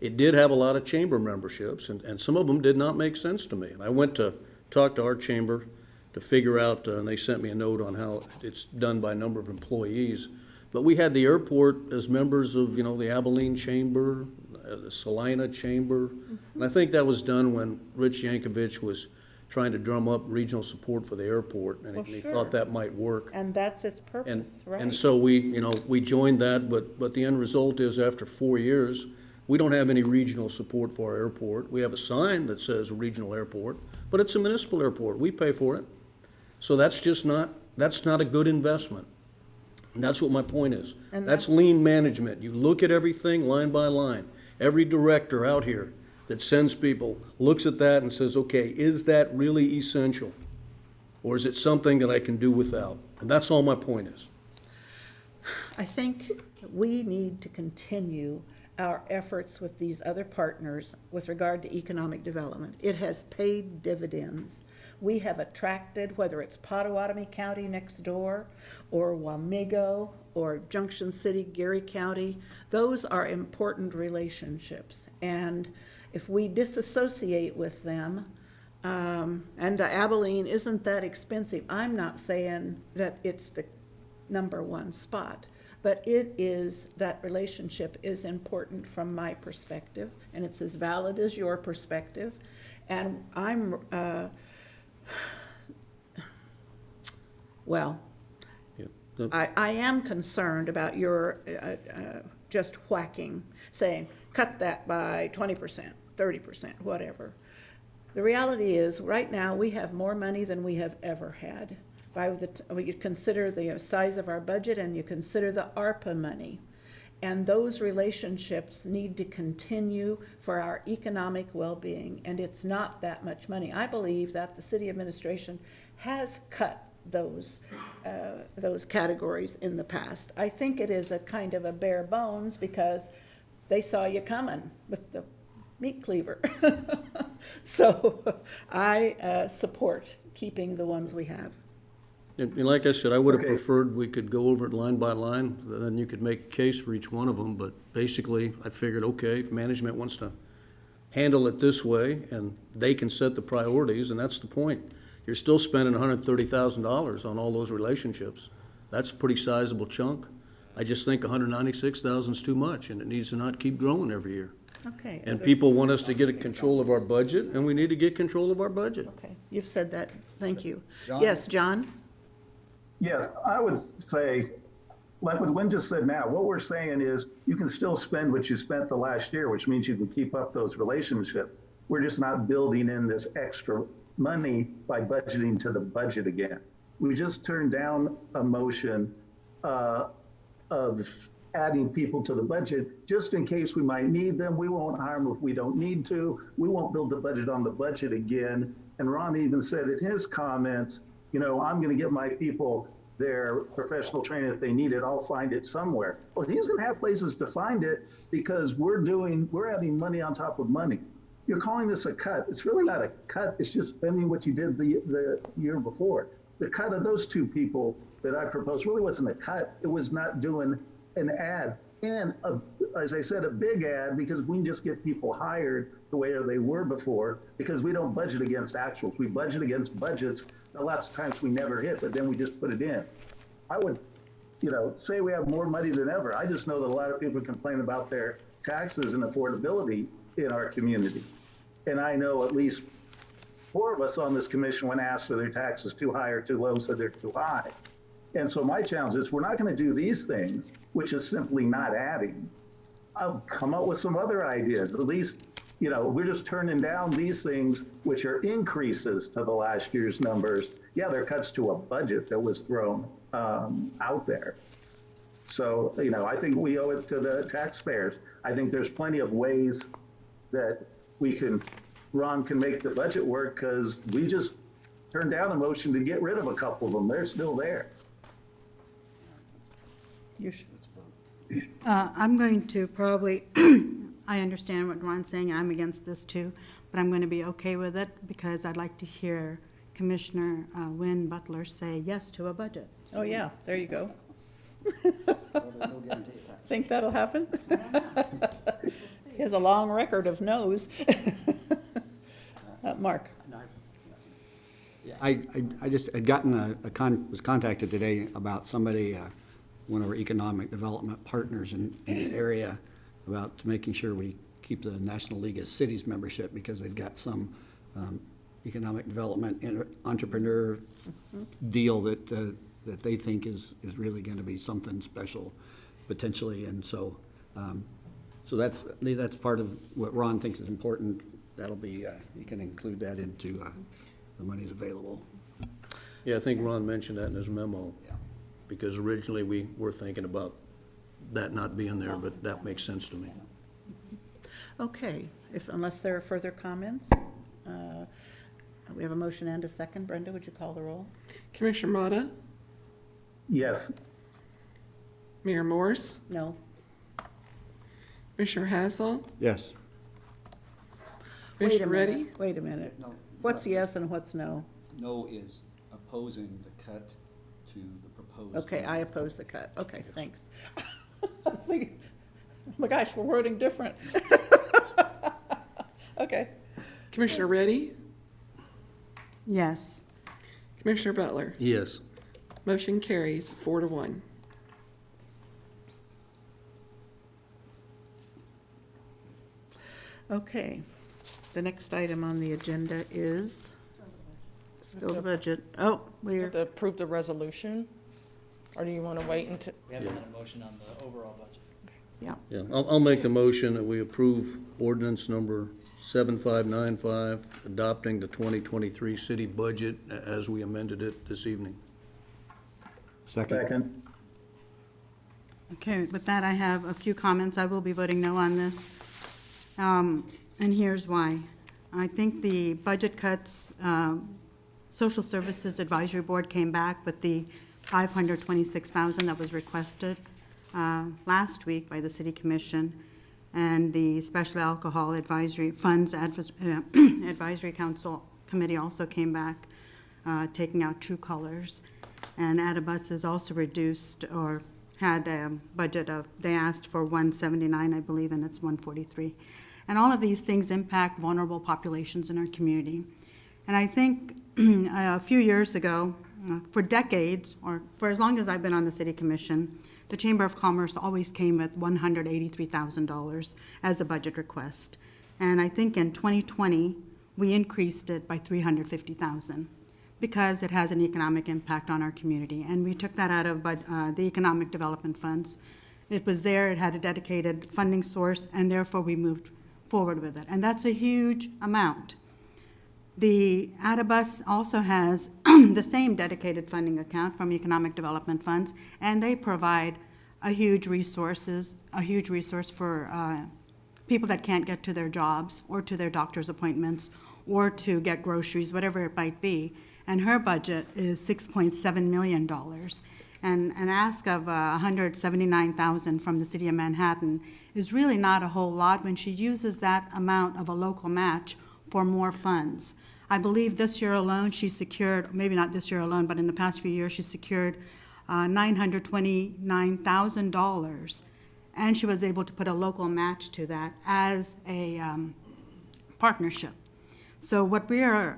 It did have a lot of chamber memberships, and some of them did not make sense to me. And I went to talk to our chamber to figure out, and they sent me a note on how it's done by number of employees. But we had the airport as members of, the Abilene Chamber, the Salina Chamber. And I think that was done when Rich Yankovic was trying to drum up regional support for the airport, and Well, he sure. thought that might work. And that's its And, purpose, right? and so we joined that, but the end result is after 4 years, we don't have any regional support for our airport. We have a sign that says regional airport, but it's a municipal airport. We pay for it. So that's not a good investment. And that's what my point is. And That's lean management. You look at everything line by line. Every director out here that sends people looks at that and says, okay, is that really essential? Or is it something that I can do without? And that's all my point is. I think we need to continue our efforts with these other partners with regard to economic development. It has paid dividends. We have attracted, whether it's Pottawatomie County next door, or Wamego, or Junction City, Geary County, those are important relationships. And if we disassociate with them, and the Abilene isn't that expensive, I'm not saying that it's the number one spot, but it is, that relationship is important from my perspective, and it's as valid as your perspective. And I'm, I am concerned about your just whacking, saying, cut that by 20%, 30%, whatever. The reality is, right now, we have more money than we have ever had. You consider the size of our budget and you consider the ARPA money. And those relationships need to continue for our economic well-being, and it's not that much money. I believe that the city administration has cut those categories in the past. I think it is a kind of a bare bones because they saw you coming with the meat cleaver. So I support keeping the ones we have. And like I said, I would have Okay. preferred we could go over it line by line, then you could make a case for each one of them, but basically, I figured, okay, if management wants to handle it this way, and they can set the priorities, and that's the point. You're still spending $130,000 on all those relationships. That's a pretty sizable chunk. I just think $196,000 is too much, and it needs to not keep growing every year. Okay. And people want us to get control of our budget, and we need to get control of our budget. Okay, you've said that. Thank you. John? Yes, John? Yes, I would say, like what Wynn just said now, what we're saying is you can still spend what you spent the last year, which means you can keep up those relationships. We're just not building in this extra money by budgeting to the budget again. We just turned down a motion of adding people to the budget, just in case we might need them. We won't hire them if we don't need to. We won't build the budget on the budget again. And Ron even said in his comments, you know, I'm going to give my people their professional training if they need it. I'll find it somewhere. Well, he's going to have places to find it because we're adding money on top of money. You're calling this a cut. It's really not a cut. It's just spending what you did the year before. The cut of those two people that I proposed really wasn't a cut. It was not doing an ad, and as I said, a big ad, because we can just get people hired the way they were before, because we don't budget against actuals. We budget against budgets. Now, lots of times we never hit, but then we just put it in. I would, say we have more money than ever. I just know that a lot of people complain about their taxes and affordability in our community. And I know at least 4 of us on this commission, when asked are their taxes too high or too low, said they're too high. And so my challenge is, we're not going to do these things, which is simply not adding. I'll come up with some other ideas. At least, we're just turning down these things, which are increases to the last year's numbers. Yeah, they're cuts to a budget that was thrown out there. So, I think we owe it to the taxpayers. I think there's plenty of ways that Ron can make the budget work, because we just turned down a motion to get rid of a couple of them. They're still there. You should. I'm going to probably, I understand what Ron's saying, I'm against this too, but I'm going to be okay with it because I'd like to hear Commissioner Wynn Butler say yes to a budget. Oh, yeah, there you go. Think that'll happen? He has a long record of no's. Mark? I just had gotten was contacted today about somebody, one of our economic development partners in the area, about making sure we keep the National League of Cities membership, because they've got some economic development and entrepreneur deal that they think is really going to be something special potentially. And so that's part of what Ron thinks is important. That'll be, you can include that into the monies available. Yeah, I think Ron mentioned that in his memo. Yeah. Because originally we were thinking about that not being there, but that makes sense to me. Okay, unless there are further comments, we have a motion and a second. Brenda, would you call the roll? Commissioner Motta, Yes. Mayor Morse, No. Commissioner Hassel, Yes. Commissioner Reddy. Wait a minute. No. What's yes and what's no? No is opposing the cut to the proposed. Okay, I oppose the cut. Okay, thanks. I was thinking, oh my gosh, we're wording different. Okay. Commissioner Reddy, Yes. Commissioner Butler. Yes. Motion carries 4-1. Okay, the next item on the agenda is still the budget. Oh, We have we're, to approve the resolution, or do you want to wait until? We haven't had a motion on the overall budget. yeah, Yeah, I'll make the motion that we approve ordinance number 7595, adopting the 2023 city budget as we amended it this evening. Second. Okay, with that, I have a few comments. I will be voting no on this. And here's why. I think the budget cuts, Social Services Advisory Board came back with the $526,000 that was requested last week by the City Commission, and the Special Alcohol Advisory Funds Advisory Council Committee also came back, taking out True Colors. And Abbott has also reduced, or had a budget of, they asked for 179, I believe, and it's 143. And all of these things impact vulnerable populations in our community. And I think a few years ago, for decades, or for as long as I've been on the City Commission, the Chamber of Commerce always came with $183,000 as a budget request. And I think in 2020, we increased it by $350,000 because it has an economic impact on our community. And we took that out of the economic development funds. It was there, it had a dedicated funding source, and therefore we moved forward with it. And that's a huge amount. The Addabus also has the same dedicated funding account from economic development funds, and they provide a huge resource for people that can't get to their jobs or to their doctor's appointments or to get groceries, whatever it might be. And her budget is $6.7 million. And an ask of $179,000 from the city of Manhattan is really not a whole lot when she uses that amount of a local match for more funds. I believe this year alone, she secured, maybe not this year alone, but in the past few years, she secured $929,000. And she was able to put a local match to that as a partnership. So what we are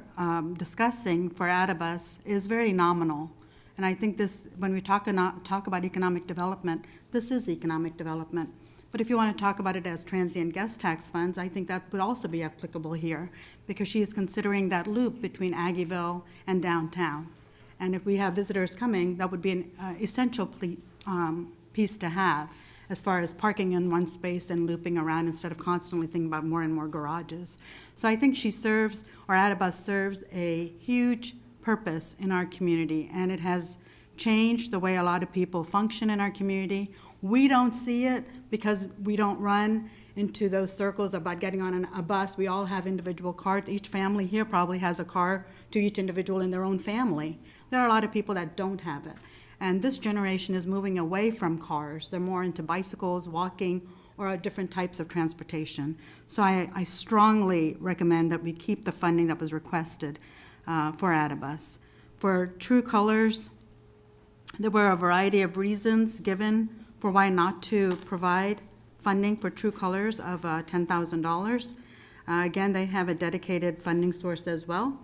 discussing for Adibus is very nominal. And I think this, when we talk about economic development, this is economic development. But if you want to talk about it as transient guest tax funds, I think that would also be applicable here, because she is considering that loop between Aggieville and downtown. And if we have visitors coming, that would be an essential piece to have, as far as parking in one space and looping around instead of constantly thinking about more and more garages. So I think she serves, or Adibus serves, a huge purpose in our community, and it has changed the way a lot of people function in our community. We don't see it because we don't run into those circles about getting on a bus. We all have individual cars. Each family here probably has a car to each individual in their own family. There are a lot of people that don't have it. And this generation is moving away from cars. They're more into bicycles, walking, or different types of transportation. So I strongly recommend that we keep the funding that was requested for Adibus. For True Colors, there were a variety of reasons given for why not to provide funding for True Colors of $10,000. Again, they have a dedicated funding source as well.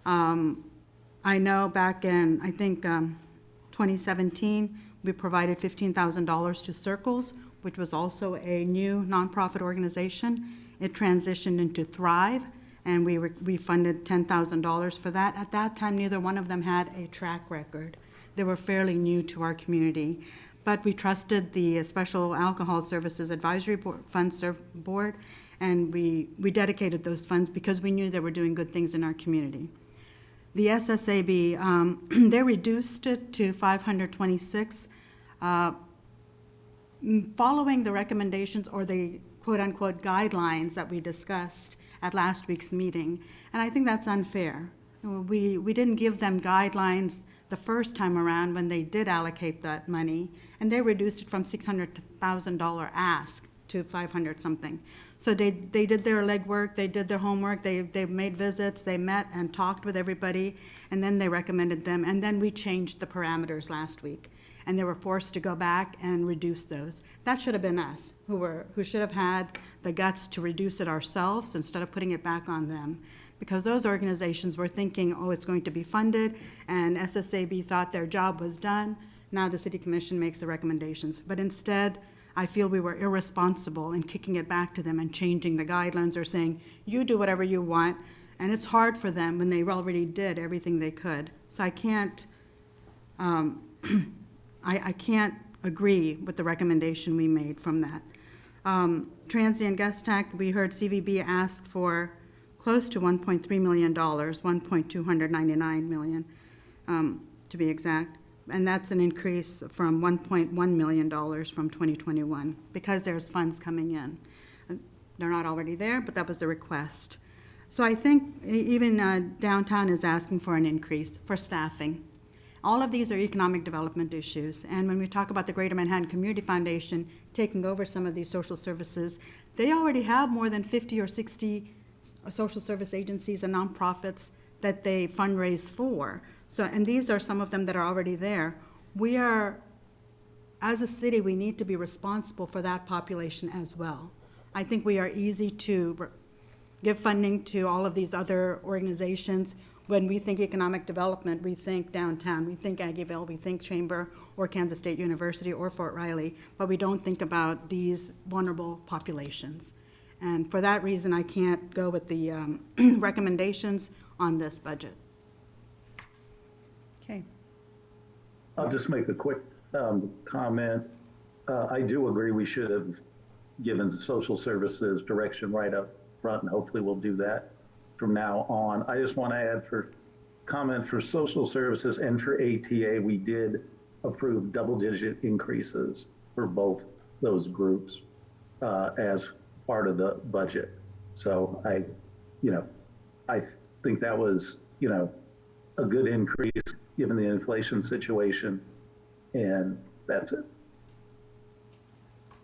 I know back in, I think, 2017, we provided $15,000 to Circles, which was also a new nonprofit organization. It transitioned into Thrive, and we funded $10,000 for that. At that time, neither one of them had a track record. They were fairly new to our community. But we trusted the Special Alcohol Services Advisory Board, and we dedicated those funds because we knew they were doing good things in our community. The SSAB, they reduced it to 526, following the recommendations or the quote-unquote guidelines that we discussed at last week's meeting. And I think that's unfair. We didn't give them guidelines the first time around when they did allocate that money, and they reduced it from $600,000 ask to 500 something. So they did their legwork, they did their homework, they made visits, they met and talked with everybody, and then they recommended them, and then we changed the parameters last week, and they were forced to go back and reduce those. That should have been us, who should have had the guts to reduce it ourselves instead of putting it back on them. Because those organizations were thinking, oh, it's going to be funded, and SSAB thought their job was done. Now the City Commission makes the recommendations. But instead, I feel we were irresponsible in kicking it back to them and changing the guidelines or saying, you do whatever you want, and it's hard for them when they already did everything they could. So I can't, I can't agree with the recommendation we made from that. Transient guest tax, we heard CVB ask for close to $1.3 million, $1.299 million to be exact. And that's an increase from $1.1 million from 2021 because there's funds coming in. They're not already there, but that was the request. So I think even downtown is asking for an increase for staffing. All of these are economic development issues. And when we talk about the Greater Manhattan Community Foundation taking over some of these social services, they already have more than 50 or 60 social service agencies and nonprofits that they fundraise for. So, and these are some of them that are already there. We are, as a city, we need to be responsible for that population as well. I think we are easy to give funding to all of these other organizations. When we think economic development, we think downtown, we think Aggieville, we think Chamber or Kansas State University or Fort Riley, but we don't think about these vulnerable populations. And for that reason, I can't go with the recommendations on this budget. Okay. I'll just make a quick comment. I do agree we should have given social services direction right up front, and hopefully we'll do that from now on. I just want to add for comment for social services and for ATA, we did approve double-digit increases for both those groups as part of the budget. So I think that was, a good increase given the inflation situation, and that's it.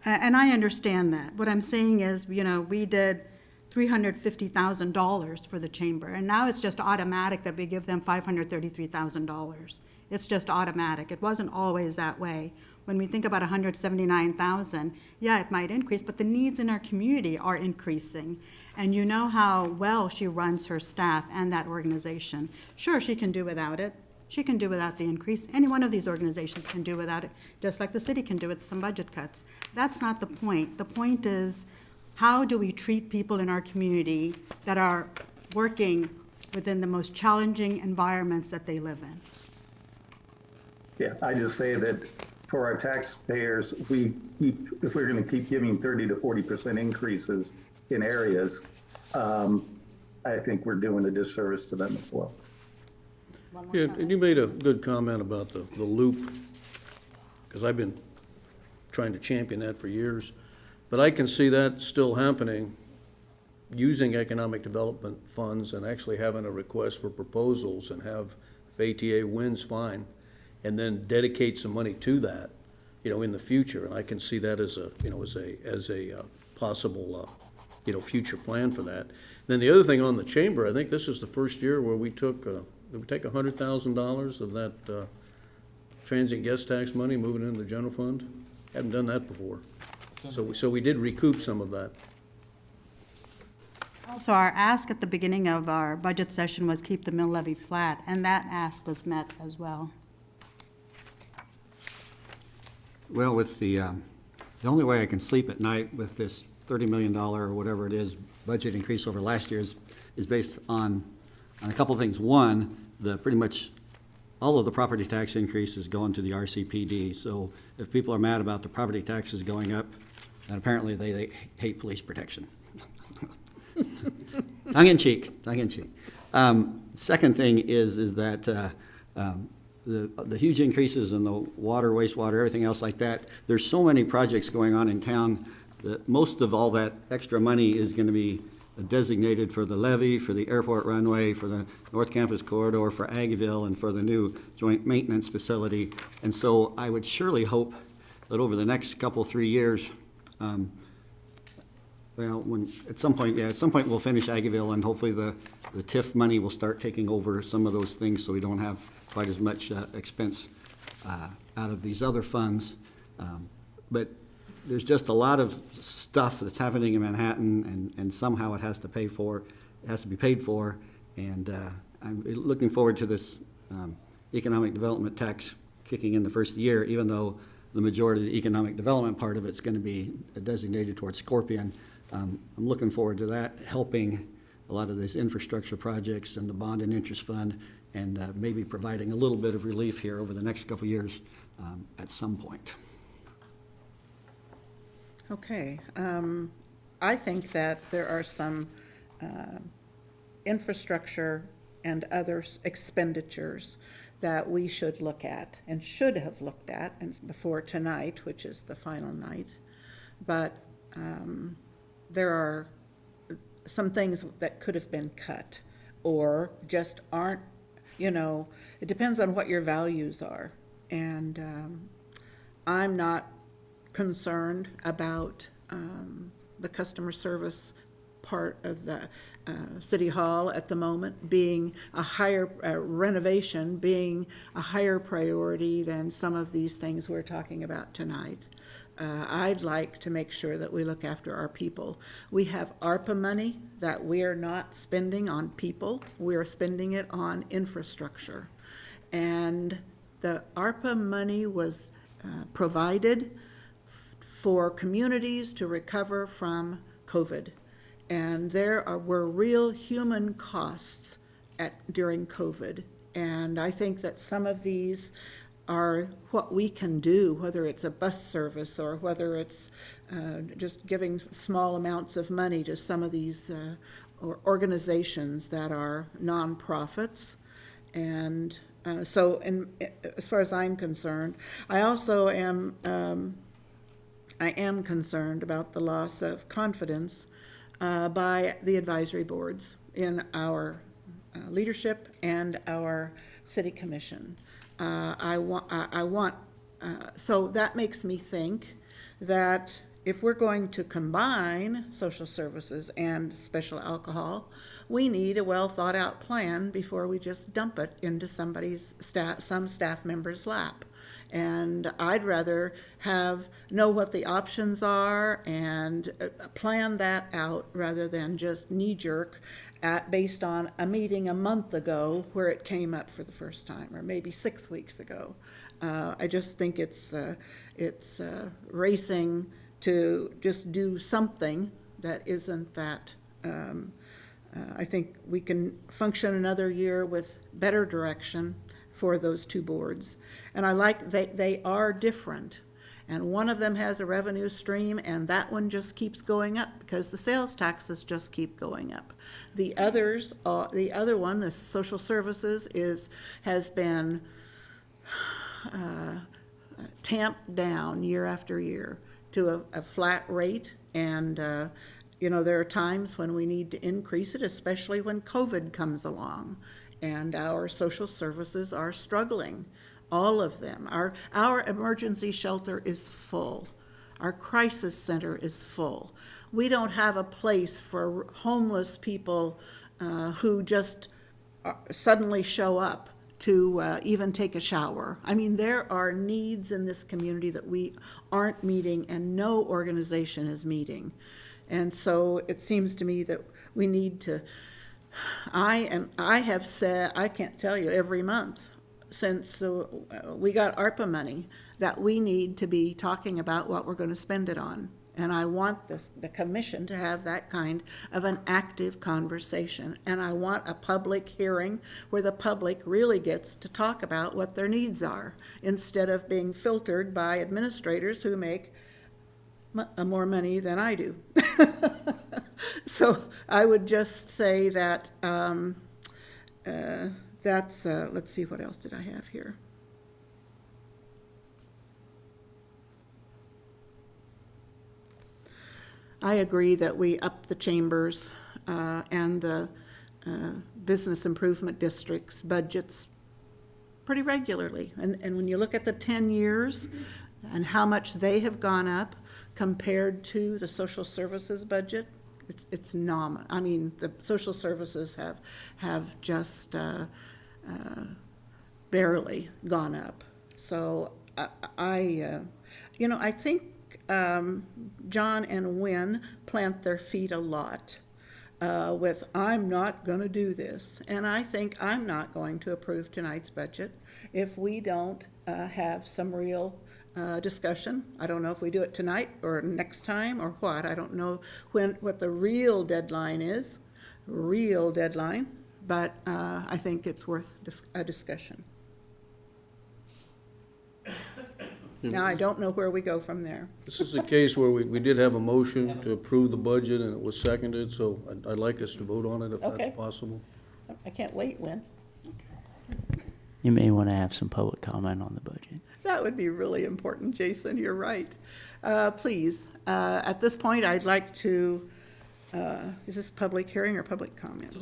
And I understand that. What I'm saying is, we did $350,000 for the chamber, and now it's just automatic that we give them $533,000. It's just automatic. It wasn't always that way. When we think about $179,000, yeah, it might increase, but the needs in our community are increasing. And you know how well she runs her staff and that organization. Sure, she can do without it. She can do without the increase. Any one of these organizations can do without it, just like the city can do with some budget cuts. That's not the point. The point is, how do we treat people in our community that are working within the most challenging environments that they live in? Yeah, I just say that for our taxpayers, if we're going to keep giving 30 to 40% increases in areas, I think we're doing a disservice to them as well. Yeah, and you made a good comment about the loop, because I've been trying to champion that for years. But I can see that still happening, using economic development funds and actually having a request for proposals and have, if ATA wins, fine, and then dedicate some money to that, in the future. And I can see that as a possible, future plan for that. Then the other thing on the chamber, I think this is the first year where we took, did we take $100,000 of that transient guest tax money, moving it into the general fund? Hadn't done that before. So we did recoup some of that. Also, our ask at the beginning of our budget session was keep the mill levy flat, and that ask was met as well. Well, with the only way I can sleep at night with this $30 million or whatever it is budget increase over last year's is based on a couple of things. One, pretty much all of the property tax increase is going to the RCPD. So if people are mad about the property taxes going up, then apparently they hate police protection. Tongue in cheek. Second thing is that the huge increases in the water, wastewater, everything else like that, there's so many projects going on in town that most of all that extra money is going to be designated for the levee, for the airport runway, for the North Campus corridor, for Aggieville, and for the new joint maintenance facility. And so I would surely hope that over the next couple, 3 years, at some point we'll finish Aggieville, and hopefully the TIF money will start taking over some of those things, so we don't have quite as much expense out of these other funds. But there's just a lot of stuff that's happening in Manhattan, and somehow it has to be paid for. And I'm looking forward to this economic development tax kicking in the first year, even though the majority of the economic development part of it's going to be designated towards Scorpion. I'm looking forward to that helping a lot of these infrastructure projects and the bond and interest fund, and maybe providing a little bit of relief here over the next couple of years at some point. Okay. I think that there are some infrastructure and other expenditures that we should look at and should have looked at before tonight, which is the final night. But there are some things that could have been cut or just aren't, it depends on what your values are. And I'm not concerned about the customer service part of the City Hall at the moment being a higher renovation, being a higher priority than some of these things we're talking about tonight. I'd like to make sure that we look after our people. We have ARPA money that we're not spending on people. We're spending it on infrastructure. And the ARPA money was provided for communities to recover from COVID. And there were real human costs during COVID. And I think that some of these are what we can do, whether it's a bus service or whether it's just giving small amounts of money to some of these organizations that are nonprofits. And so, as far as I'm concerned, I also am, I am concerned about the loss of confidence by the advisory boards in our leadership and our city commission. So that makes me think that if we're going to combine social services and special alcohol, we need a well-thought-out plan before we just dump it into some staff member's lap. And I'd rather know what the options are and plan that out rather than just knee-jerk based on a meeting a month ago where it came up for the first time, or maybe 6 weeks ago. I just think it's racing to just do something that isn't that. I think we can function another year with better direction for those two boards. And I like they are different. And one of them has a revenue stream, and that one just keeps going up because the sales taxes just keep going up. The other one, the social services, has been tamped down year after year to a flat rate. And, there are times when we need to increase it, especially when COVID comes along. And our social services are struggling, all of them. Our emergency shelter is full. Our crisis center is full. We don't have a place for homeless people who just suddenly show up to even take a shower. I mean, there are needs in this community that we aren't meeting and no organization is meeting. And so it seems to me that we need to, I have said, I can't tell you, every month since we got ARPA money, that we need to be talking about what we're going to spend it on. And I want the commission to have that kind of an active conversation. And I want a public hearing where the public really gets to talk about what their needs are, instead of being filtered by administrators who make more money than I do. So I would just say that that's, let's see, what else did I have here? I agree that we up the chambers and the business improvement districts' budgets pretty regularly. And when you look at the 10 years and how much they have gone up compared to the social services budget, it's nominal. I mean, the social services have just barely gone up. So I think John and Wynn plant their feet a lot with, I'm not going to do this. And I think I'm not going to approve tonight's budget if we don't have some real discussion. I don't know if we do it tonight or next time or what. I don't know what the real deadline is, but I think it's worth a discussion. Now, I don't know where we go from there. This is a case where we did have a motion to approve the budget, and it was seconded, so I'd like us to vote on it if Okay. that's possible. I can't wait, Wynn. You may want to have some public comment on the budget. That would be really important, Jason, you're right. Please, at this point, I'd like to, is this public hearing or public comment?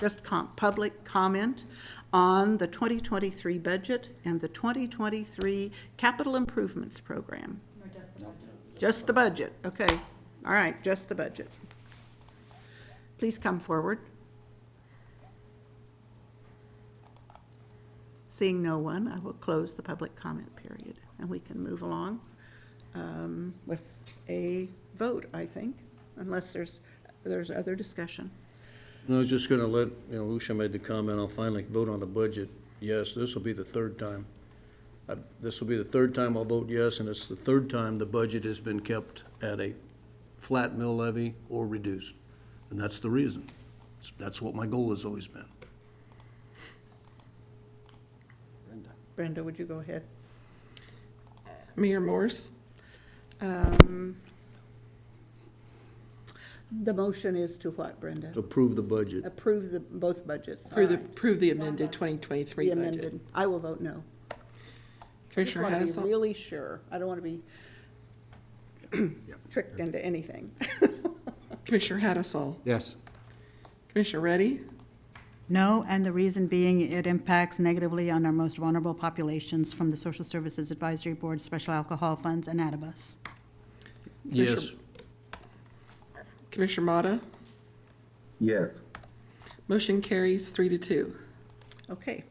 Just public comment on the 2023 budget and the 2023 capital improvements program. Or just the budget? Just the budget, okay. All right, just the budget. Please come forward. Seeing no one, I will close the public comment period, and we can move along with a vote, I think, unless there's other discussion. I was just gonna let, Lucia made the comment, I'll finally vote on the budget. Yes, this will be the third time. This will be the third time I'll vote yes, and it's the third time the budget has been kept at a flat mill levy or reduced. And that's the reason. That's what my goal has always been. Brenda, would you go ahead? Mayor Morse, The motion is to what, Brenda? To approve the budget. Approve both budgets. All Approve the, right. approve the amended 2023 The budget. amended. I will vote no. Just Commissioner want to be Hassel? really sure. I don't want to be tricked into anything. Commissioner Hattasol? Yes. Commissioner Reddy? No, and the reason being it impacts negatively on our most vulnerable populations from the Social Services Advisory Board, Special Alcohol Funds, and Adibus. Yes. Commissioner Motta? Yes. Motion carries 3-2. Okay.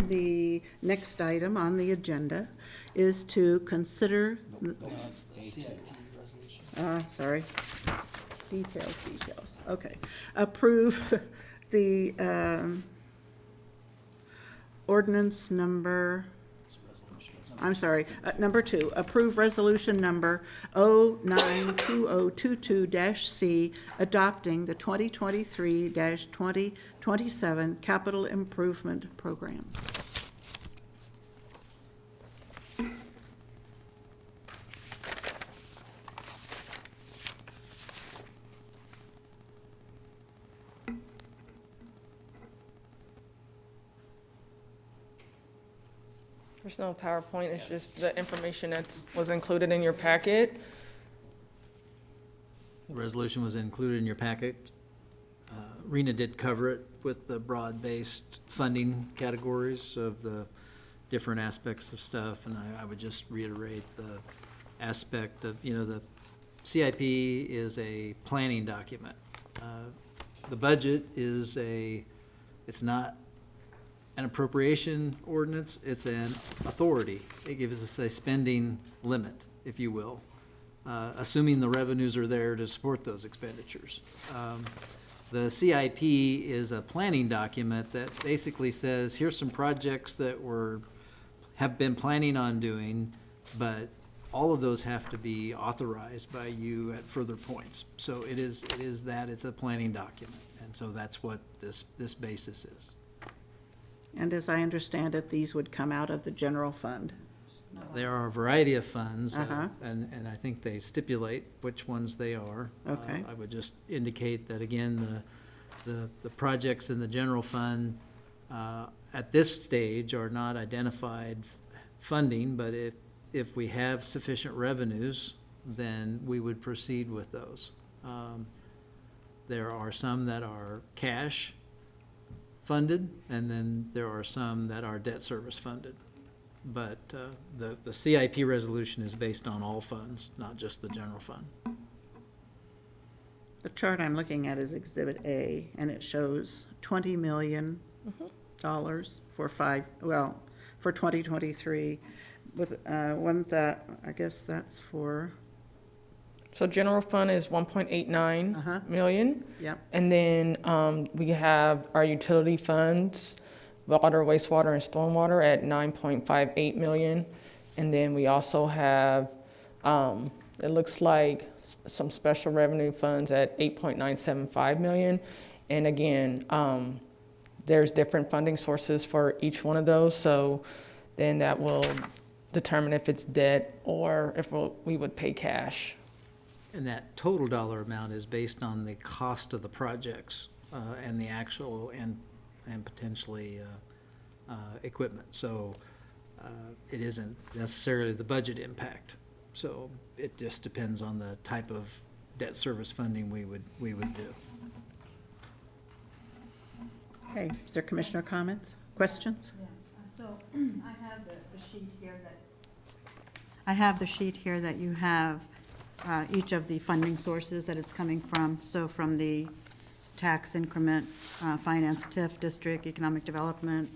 The next item on the agenda is to consider. Sorry. Details. Okay. Approve the ordinance number, number 2. Approve resolution number 092022-C, adopting the 2023-2027 capital improvement program. There's no PowerPoint, it's just the information that was included in your packet. The resolution was included in your packet. Rena did cover it with the broad-based funding categories of the different aspects of stuff, and I would just reiterate the aspect of, the CIP is a planning document. The budget is it's not an appropriation ordinance, it's an authority. It gives us a spending limit, if you will, assuming the revenues are there to support those expenditures. The CIP is a planning document that basically says, here's some projects that have been planning on doing, but all of those have to be authorized by you at further points. So it's a planning document, and so that's what this basis is. And as I understand it, these would come out of the general fund. There are a variety of funds, Uh-huh. and I think they stipulate which ones they are. Okay. I would just indicate that, again, the projects in the general fund at this stage are not identified funding, but if we have sufficient revenues, then we would proceed with those. There are some that are cash funded, and then there are some that are debt service funded. But the CIP resolution is based on all funds, not just the general fund. The chart I'm looking at is Exhibit A, and it shows $20 million for 2023, with one that, I guess that's for, So general fund is 1.89 million. yep, And then we have our utility funds, water, wastewater, and stormwater at 9.58 million. And then we also have, it looks like some special revenue funds at 8.975 million. And again, there's different funding sources for each one of those. So then that will determine if it's debt or if we would pay cash. And that total dollar amount is based on the cost of the projects and the actual and potentially equipment. So it isn't necessarily the budget impact. So it just depends on the type of debt service funding we would do. okay. Is there commissioner comments, questions? So I have the sheet here that you have each of the funding sources that it's coming from. So from the tax increment, finance, TIF, district, economic development,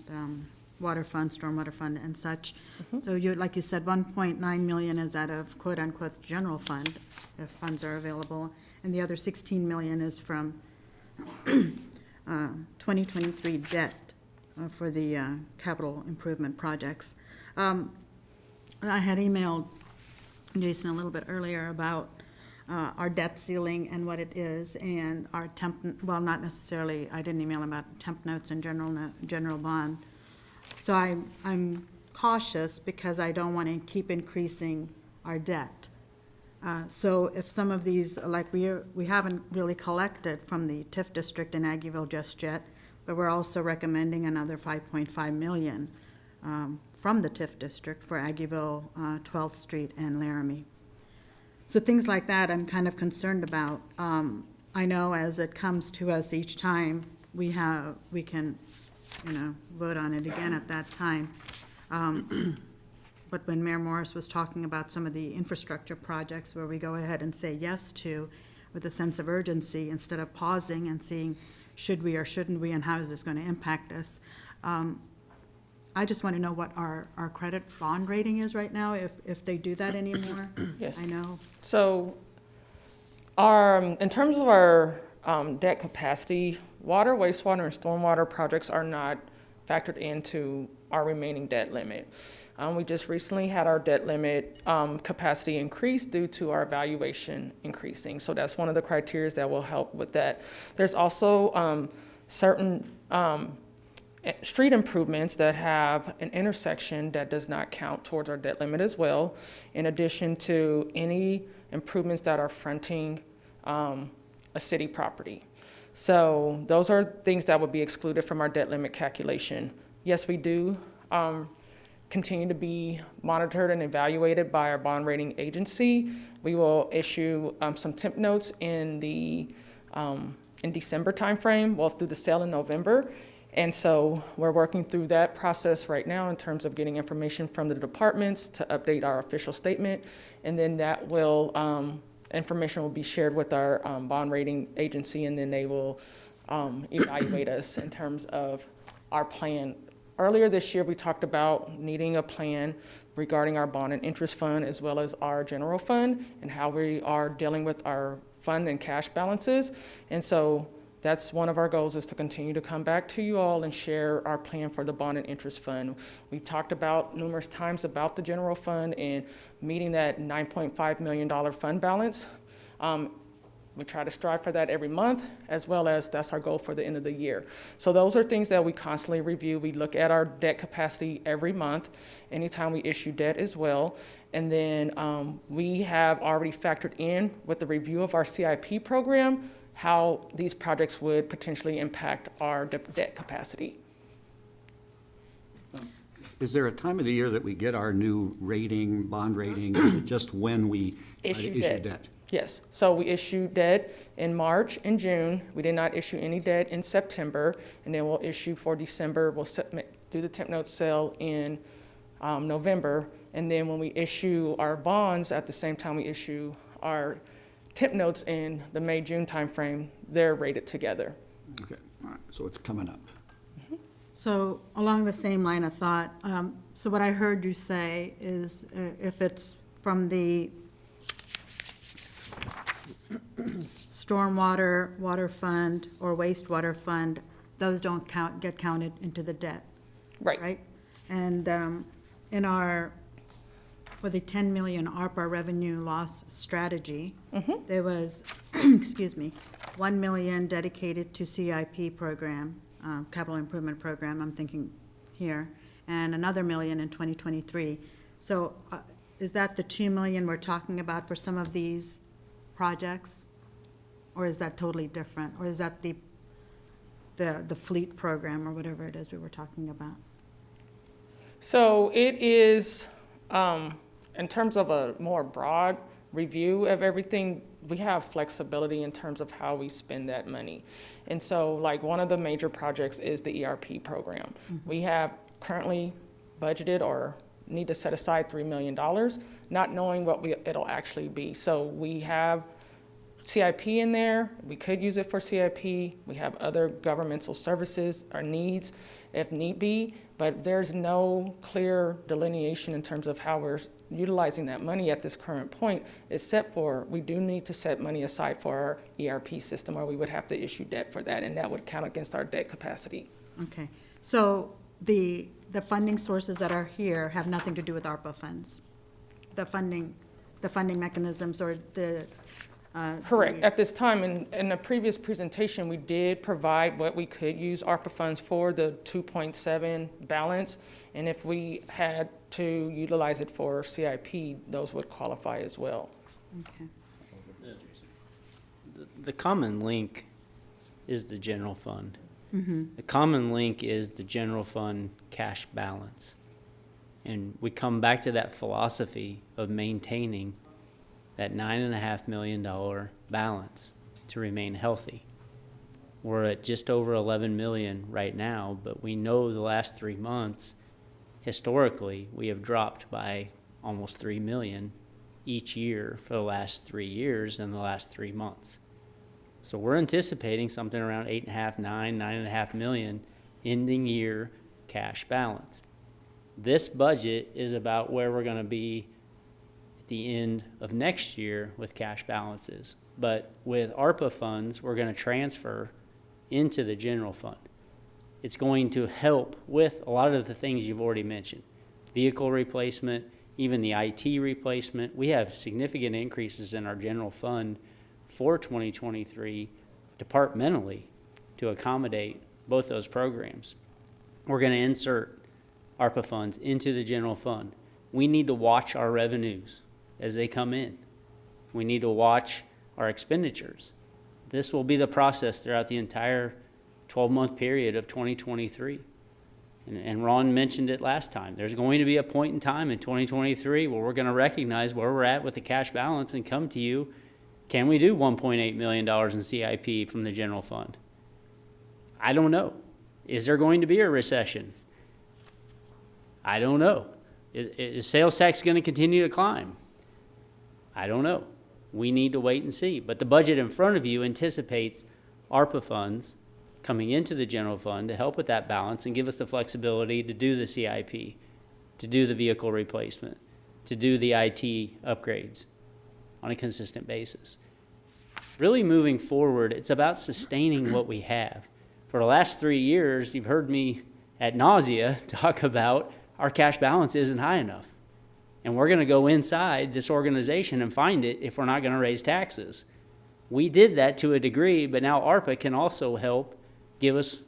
water fund, stormwater fund, and such. So you, like you said, 1.9 million is out of quote-unquote general fund, if funds are available, and the other 16 million is from 2023 debt for the capital improvement projects. I had emailed Jason a little bit earlier about our debt ceiling and what it is, and our well, not necessarily, I didn't email him about temp notes and general bond. So I'm cautious because I don't want to keep increasing our debt. So if some of these, like we haven't really collected from the TIF district in Aggieville just yet, but we're also recommending another 5.5 million from the TIF district for Aggieville, 12th Street and Laramie. So things like that I'm kind of concerned about. I know as it comes to us each time, we can, vote on it again at that time. But when Mayor Morris was talking about some of the infrastructure projects where we go ahead and say yes to with a sense of urgency instead of pausing and seeing should we or shouldn't we and how is this going to impact us, I just want to know what our credit bond rating is right now, if they do that anymore. Yes. I know. So in terms of our debt capacity, water, wastewater, and stormwater projects are not factored into our remaining debt limit. We just recently had our debt limit capacity increase due to our valuation increasing. So that's one of the criteria that will help with that. There's also certain street improvements that have an intersection that does not count towards our debt limit as well, in addition to any improvements that are fronting a city property. So those are things that would be excluded from our debt limit calculation. Yes, we do continue to be monitored and evaluated by our bond rating agency. We will issue some temp notes in December timeframe. We'll do the sale in November. And so we're working through that process right now in terms of getting information from the departments to update our official statement. And then that will, information will be shared with our bond rating agency, and then they will evaluate us in terms of our plan. Earlier this year, we talked about needing a plan regarding our bond and interest fund as well as our general fund and how we are dealing with our fund and cash balances. And so that's one of our goals, is to continue to come back to you all and share our plan for the bond and interest fund. We've talked about numerous times about the general fund and meeting that $9.5 million fund balance. We try to strive for that every month, as well as that's our goal for the end of the year. So those are things that we constantly review. We look at our debt capacity every month, anytime we issue debt as well. And then we have already factored in with the review of our CIP program how these projects would potentially impact our debt capacity. Is there a time of the year that we get our new rating, bond rating? Is it just when we try to issue debt? Yes, so we issued debt in March and June. We did not issue any debt in September, and then we'll issue for December. We'll do the temp note sale in November, and then when we issue our bonds at the same time we issue our temp notes in the May-June timeframe, they're rated together. Okay, all right, so it's coming up. So along the same line of thought, so what I heard you say is if it's from the stormwater, water fund, or wastewater fund, those don't get counted into the debt. Right? And in for the 10 million ARPA revenue loss strategy, there was, excuse me, 1 million dedicated to CIP program, capital improvement program, I'm thinking here, and another million in 2023. So is that the 2 million we're talking about for some of these projects? Or is that totally different? Or is that the fleet program or whatever it is we were talking about? So it is, in terms of a more broad review of everything, we have flexibility in terms of how we spend that money. And so like one of the major projects is the ERP program. We have currently budgeted or need to set aside $3 million, not knowing what it'll actually be. So we have CIP in there. We could use it for CIP. We have other governmental services or needs if need be, but there's no clear delineation in terms of how we're utilizing that money at this current point, except for we do need to set money aside for our ERP system, or we would have to issue debt for that, and that would count against our debt capacity. Okay, so the funding sources that are here have nothing to do with ARPA funds? The funding mechanisms or the Correct. At this time, in a previous presentation, we did provide what we could use ARPA funds for, the 2.7 balance, and if we had to utilize it for CIP, those would qualify as well. Okay. The common link is the general fund. The common link is the general fund cash balance. And we come back to that philosophy of maintaining that $9.5 million balance to remain healthy. We're at just over 11 million right now, but we know the last 3 months, historically, we have dropped by almost 3 million each year for the last 3 years and the last 3 months. So we're anticipating something around 8.5, 9.5 million ending year cash balance. This budget is about where we're going to be at the end of next year with cash balances. But with ARPA funds, we're going to transfer into the general fund. It's going to help with a lot of the things you've already mentioned. Vehicle replacement, even the IT replacement. We have significant increases in our general fund for 2023 departmentally to accommodate both those programs. We're going to insert ARPA funds into the general fund. We need to watch our revenues as they come in. We need to watch our expenditures. This will be the process throughout the entire 12-month period of 2023. And Ron mentioned it last time. There's going to be a point in time in 2023 where we're going to recognize where we're at with the cash balance and come to you. Can we do $1.8 million in CIP from the general fund? I don't know. Is there going to be a recession? I don't know. Is sales tax going to continue to climb? I don't know. We need to wait and see. But the budget in front of you anticipates ARPA funds coming into the general fund to help with that balance and give us the flexibility to do the CIP, to do the vehicle replacement, to do the IT upgrades on a consistent basis. Really moving forward, it's about sustaining what we have. For the last 3 years, you've heard me ad nausea talk about our cash balance isn't high enough. And we're going to go inside this organization and find it if we're not going to raise taxes. We did that to a degree, but now ARPA can also help give us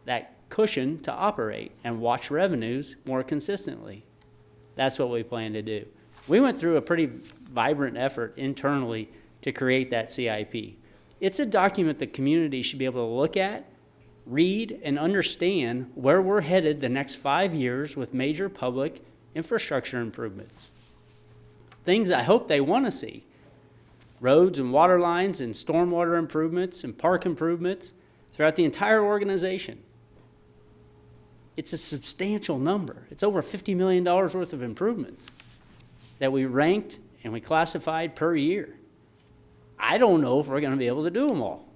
that cushion to operate and watch revenues more consistently. That's what we plan to do. We went through a pretty vibrant effort internally to create that CIP. It's a document the community should be able to look at, read, and understand where we're headed the next 5 years with major public infrastructure improvements. Things I hope they want to see. Roads and water lines and stormwater improvements and park improvements throughout the entire organization. It's a substantial number. It's over $50 million worth of improvements that we ranked and we classified per year. I don't know if we're going to be able to do them all.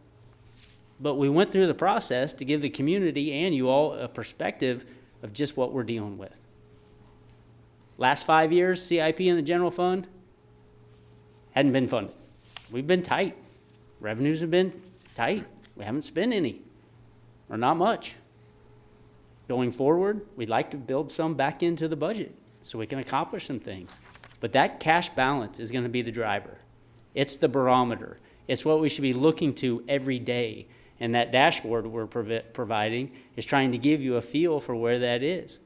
But we went through the process to give the community and you all a perspective of just what we're dealing with. Last 5 years, CIP in the general fund hadn't been funded. We've been tight. Revenues have been tight. We haven't spent any, or not much. Going forward, we'd like to build some back into the budget so we can accomplish some things. But that cash balance is going to be the driver. It's the barometer. It's what we should be looking to every day. And that dashboard we're providing is trying to give you a feel for where that is.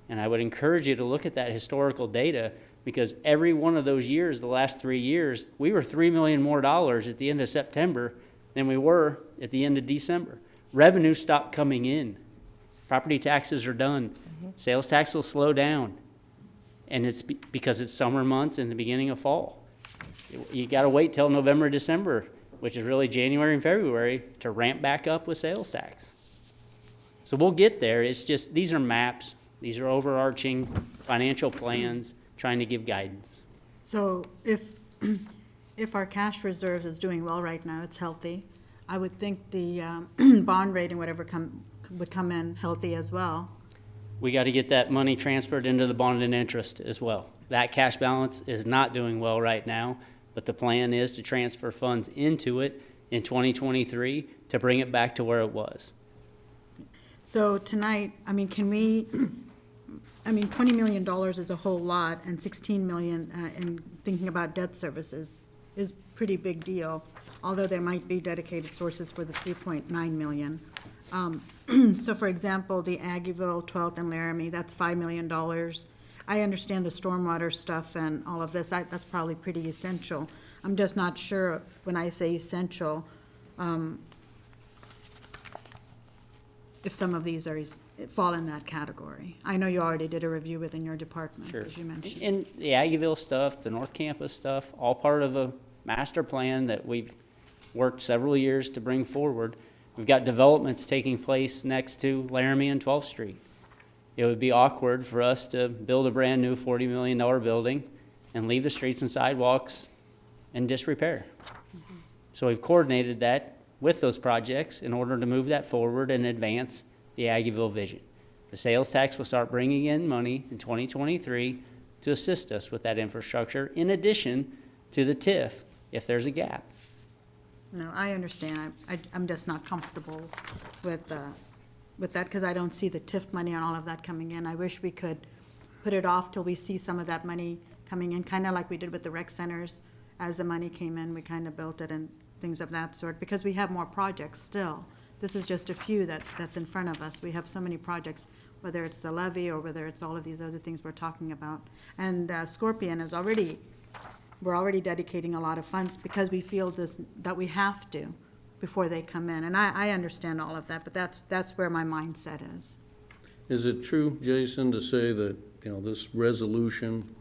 And I would encourage you to look at that historical data because every one of those years, the last 3 years, we were $3 million more at the end of September than we were at the end of December. Revenue stopped coming in. Property taxes are done. Sales tax will slow down. And it's because it's summer months and the beginning of fall. You got to wait till November, December, which is really January and February, to ramp back up with sales tax. So we'll get there. It's just, these are maps. These are overarching financial plans trying to give guidance. So if our cash reserves is doing well right now, it's healthy, I would think the bond rating, whatever would come in healthy as well. We got to get that money transferred into the bond and interest as well. That cash balance is not doing well right now, but the plan is to transfer funds into it in 2023 to bring it back to where it was. So tonight, $20 million is a whole lot, and 16 million in thinking about debt services is pretty big deal, although there might be dedicated sources for the 3.9 million. So for example, the Aggieville, 12th, and Laramie, that's $5 million. I understand the stormwater stuff and all of this, that's probably pretty essential. I'm just not sure when I say essential, if some of these fall in that category. I know you already did a review within your department, Sure. as you mentioned. And the Aggieville stuff, the North Campus stuff, all part of a master plan that we've worked several years to bring forward. We've got developments taking place next to Laramie and 12th Street. It would be awkward for us to build a brand-new $40 million building and leave the streets and sidewalks in disrepair. So we've coordinated that with those projects in order to move that forward and advance the Aggieville vision. The sales tax will start bringing in money in 2023 to assist us with that infrastructure, in addition to the TIF, if there's a gap. No, I understand. I'm just not comfortable with that, because I don't see the TIF money and all of that coming in. I wish we could put it off till we see some of that money coming in, kind of like we did with the rec centers. As the money came in, we kind of built it and things of that sort, because we have more projects still. This is just a few that's in front of us. We have so many projects, whether it's the levy or whether it's all of these other things we're talking about. And Scorpion is we're already dedicating a lot of funds because we feel that we have to before they come in. And I understand all of that, but that's where my mindset is. Is it true, Jason, to say that, this resolution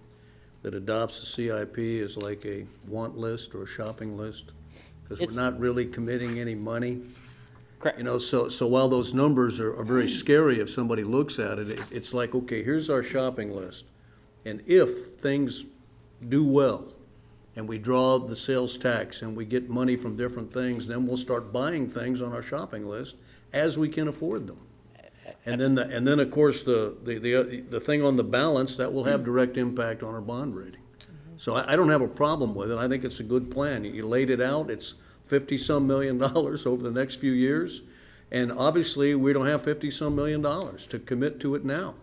that adopts the CIP is like a want list or a shopping list? Because It's- we're not really committing any money? Correct. So while those numbers are very scary if somebody looks at it, it's like, okay, here's our shopping list. And if things do well, and we draw the sales tax, and we get money from different things, then we'll start buying things on our shopping list as we can afford them. And then, of course, the thing on the balance, that will have direct impact on our bond rating. So I don't have a problem with it. I think it's a good plan. You laid it out. It's $50-some million over the next few years. And obviously, we don't have $50-some million to commit to it now.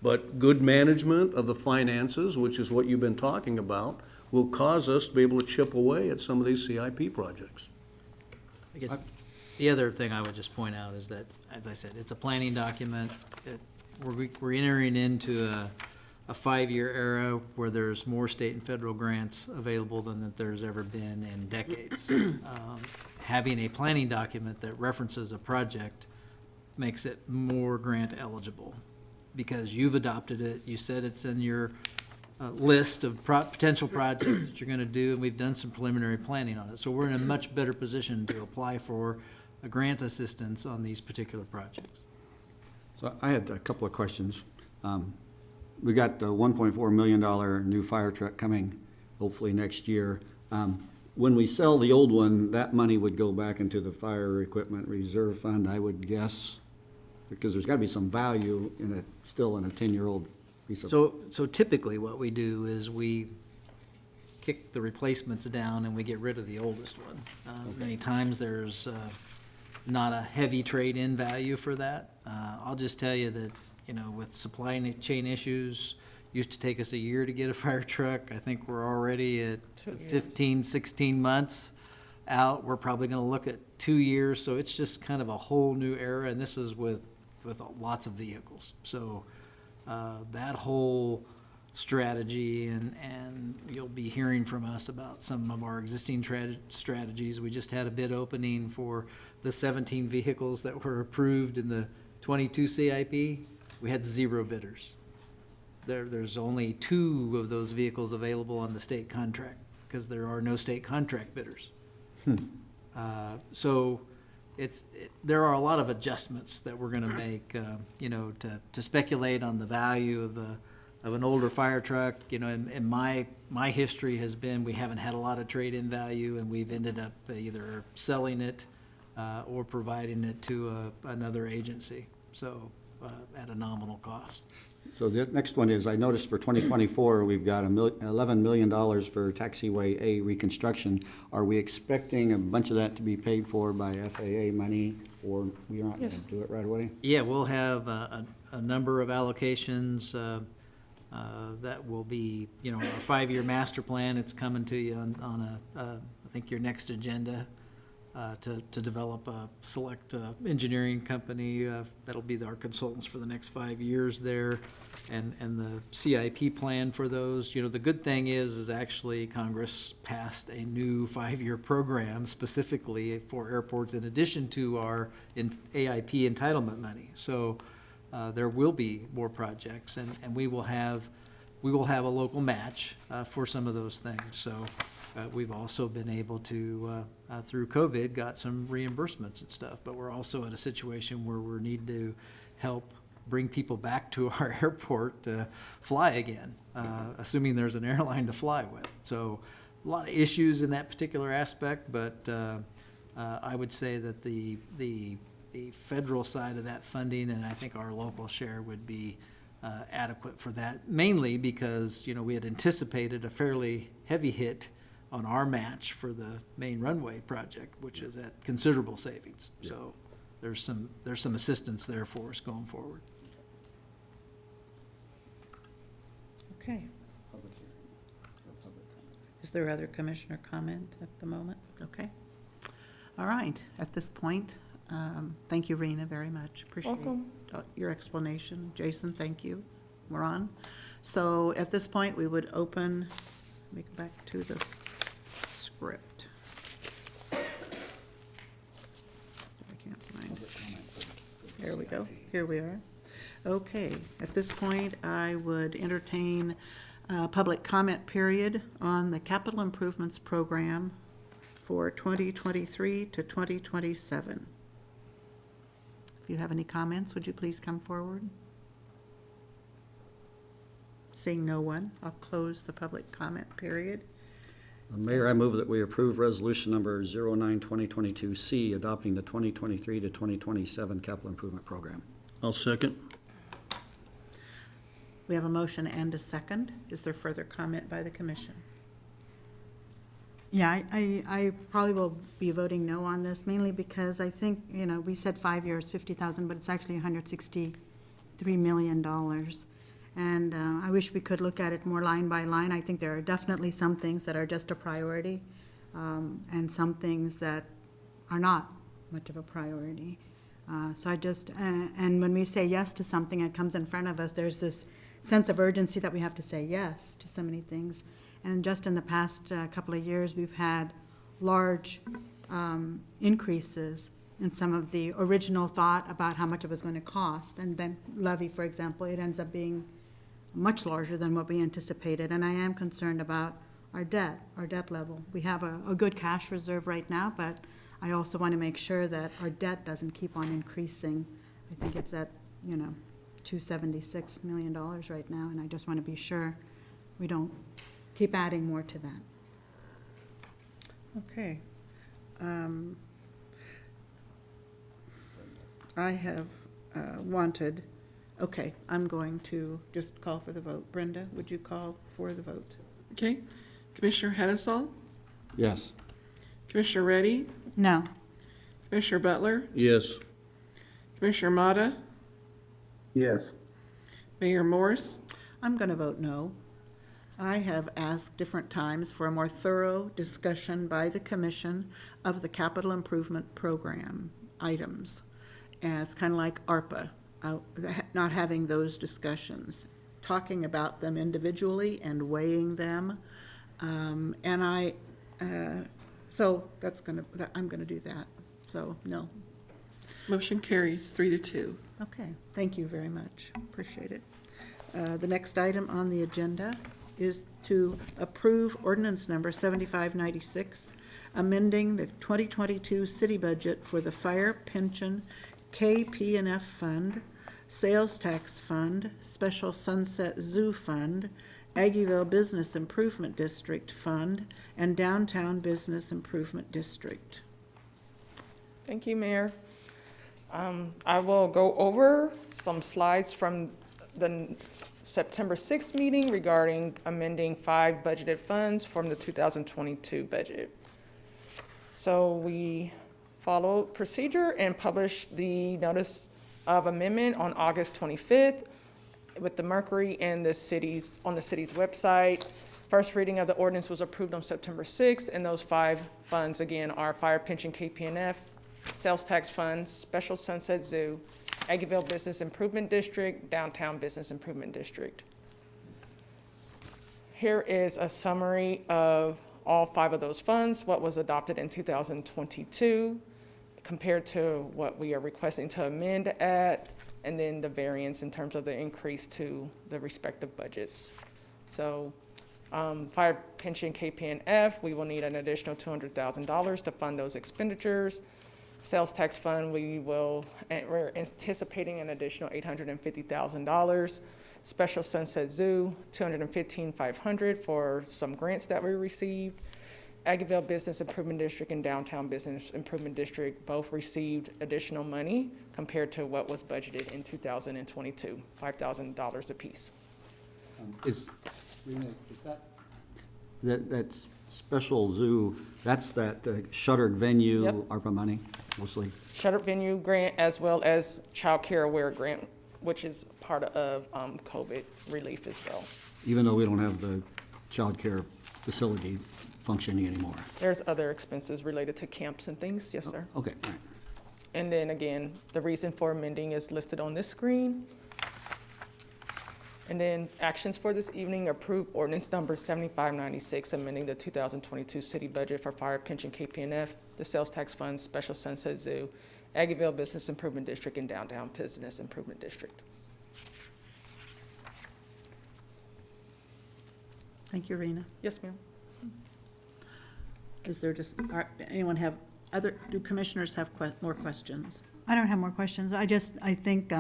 But good management of the finances, which is what you've been talking about, will cause us to be able to chip away at some of these CIP projects. I guess the other thing I would just point out is that, as I said, it's a planning document. We're entering into a 5-year era where there's more state and federal grants available than that there's ever been in decades. Having a planning document that references a project makes it more grant eligible because you've adopted it. You said it's in your list of potential projects that you're going to do, and we've done some preliminary planning on it. So we're in a much better position to apply for a grant assistance on these particular projects. So I had a couple of questions. We got the $1.4 million new fire truck coming hopefully next year. When we sell the old one, that money would go back into the fire equipment reserve fund, I would guess, because there's got to be some value in it, still in a 10-year-old piece of. So typically what we do is we kick the replacements down and we get rid of the oldest one. Many times there's not a heavy trade-in value for that. I'll just tell you that, with supply chain issues, used to take us a year to get a fire truck. I think we're already at 15, 16 months out. We're probably going to look at 2 years. So it's just kind of a whole new era, and this is with lots of vehicles. So that whole strategy, and you'll be hearing from us about some of our existing strategies. We just had a bid opening for the 17 vehicles that were approved in the 22 CIP. We had 0 bidders. There's only 2 of those vehicles available on the state contract because there are no state contract bidders. So there are a lot of adjustments that we're going to make, to speculate on the value of an older fire truck. And my history has been we haven't had a lot of trade-in value, and we've ended up either selling it or providing it to another agency. So at a nominal cost. So the next one is, I noticed for 2024, we've got $11 million for taxiway A reconstruction. Are we expecting a bunch of that to be paid for by FAA money, or we aren't going to do it right away? Yeah, we'll have a number of allocations that will be, our 5-year master plan. It's coming to you on I think your next agenda. to develop a select engineering company that'll be our consultants for the next 5 years there, and the CIP plan for those. You know, the good thing is actually Congress passed a new 5-year program specifically for airports in addition to our AIP entitlement money. So there will be more projects, and we will have a local match for some of those things. So we've also been able to, through COVID, got some reimbursements and stuff, but we're also in a situation where we need to help bring people back to our airport to fly again, assuming there's an airline to fly with. So a lot of issues in that particular aspect, but I would say that the federal side of that funding, and I think our local share would be adequate for that, mainly because, you know, we had anticipated a fairly heavy hit on our match for the main runway project, which is at considerable savings. So there's some assistance there for us going forward. Okay. Is there other commissioner comment at the moment? Okay. All right, at this point, thank you, Rena, very much. Appreciate Welcome. your explanation. Jason, thank you. We're on. So at this point, we would open, let me go back to the script. I can't find it. There we go. Here we are. Okay, at this point, I would entertain a public comment period on the capital improvements program for 2023 to 2027. If you have any comments, would you please come forward? Seeing no one, I'll close the public comment period. Mayor, I move that we approve resolution number 09-2022C, adopting the 2023 to 2027 capital improvement program. I'll second. We have a motion and a second. Is there further comment by the commission? Yeah, I probably will be voting no on this, mainly because I think, you know, we said 5 years, 50,000, but it's actually $163 million. And I wish we could look at it more line by line. I think there are definitely some things that are just a priority, and some things that are not much of a priority. So I just, and when we say yes to something that comes in front of us, there's this sense of urgency that we have to say yes to so many things. And just in the past couple of years, we've had large increases in some of the original thought about how much it was going to cost. And then levy, for example, it ends up being much larger than what we anticipated. And I am concerned about our debt level. We have a good cash reserve right now, but I also want to make sure that our debt doesn't keep on increasing. I think it's at, you know, $276 million right now, and I just want to be sure we don't keep adding more to that. Okay. I have wanted, okay, I'm going to just call for the vote. Brenda, would you call for the vote? Okay. Commissioner Hedisall, Yes. Commissioner Reddy, No. Commissioner Butler, Yes. Commissioner Motta, Yes. Mayor Morse. I'm going to vote no. I have asked different times for a more thorough discussion by the commission of the capital improvement program items. And it's kind of like ARPA, not having those discussions, talking about them individually and weighing them. So I'm going to do that. So, no. Motion carries 3-2. Okay, thank you very much. Appreciate it. The next item on the agenda is to approve ordinance number 7596, amending the 2022 city budget for the Fire Pension KP&F Fund, Sales Tax Fund, Special Sunset Zoo Fund, Aggieville Business Improvement District Fund, and Downtown Business Improvement District. Thank you, Mayor. I will go over some slides from the September 6th meeting regarding amending 5 budgeted funds from the 2022 budget. So we followed procedure and published the notice of amendment on August 25th. with the Mercury and the city's, on the city's website. First reading of the ordinance was approved on September 6th, and those 5 funds, again, are Fire Pension KPNF, Sales Tax Funds, Special Sunset Zoo, Aggieville Business Improvement District, Downtown Business Improvement District. Here is a summary of all 5 of those funds, what was adopted in 2022 compared to what we are requesting to amend at, and then the variance in terms of the increase to the respective budgets. So Fire Pension KPNF, we will need an additional $200,000 to fund those expenditures. Sales Tax Fund, we're anticipating an additional $850,000. Special Sunset Zoo, $215,500 for some grants that we received. Aggieville Business Improvement District and Downtown Business Improvement District both received additional money compared to what was budgeted in 2022, $5,000 apiece. Is that special zoo, that's that shuttered venue, Yep. ARPA money mostly? Shuttered venue grant as well as child care aware grant, which is part of COVID relief as well. Even though we don't have the child care facility functioning anymore? There's other expenses related to camps and things, yes, sir. Okay, all right. And then again, the reason for amending is listed on this screen. And then actions for this evening: approve ordinance number 7596, amending the 2022 city budget for Fire Pension KPNF, the Sales Tax Fund, Special Sunset Zoo, Aggieville Business Improvement District, and Downtown Business Improvement District. Thank you, Rena. Yes, ma'am. Is there just, do commissioners have more questions? I don't have more questions. I think,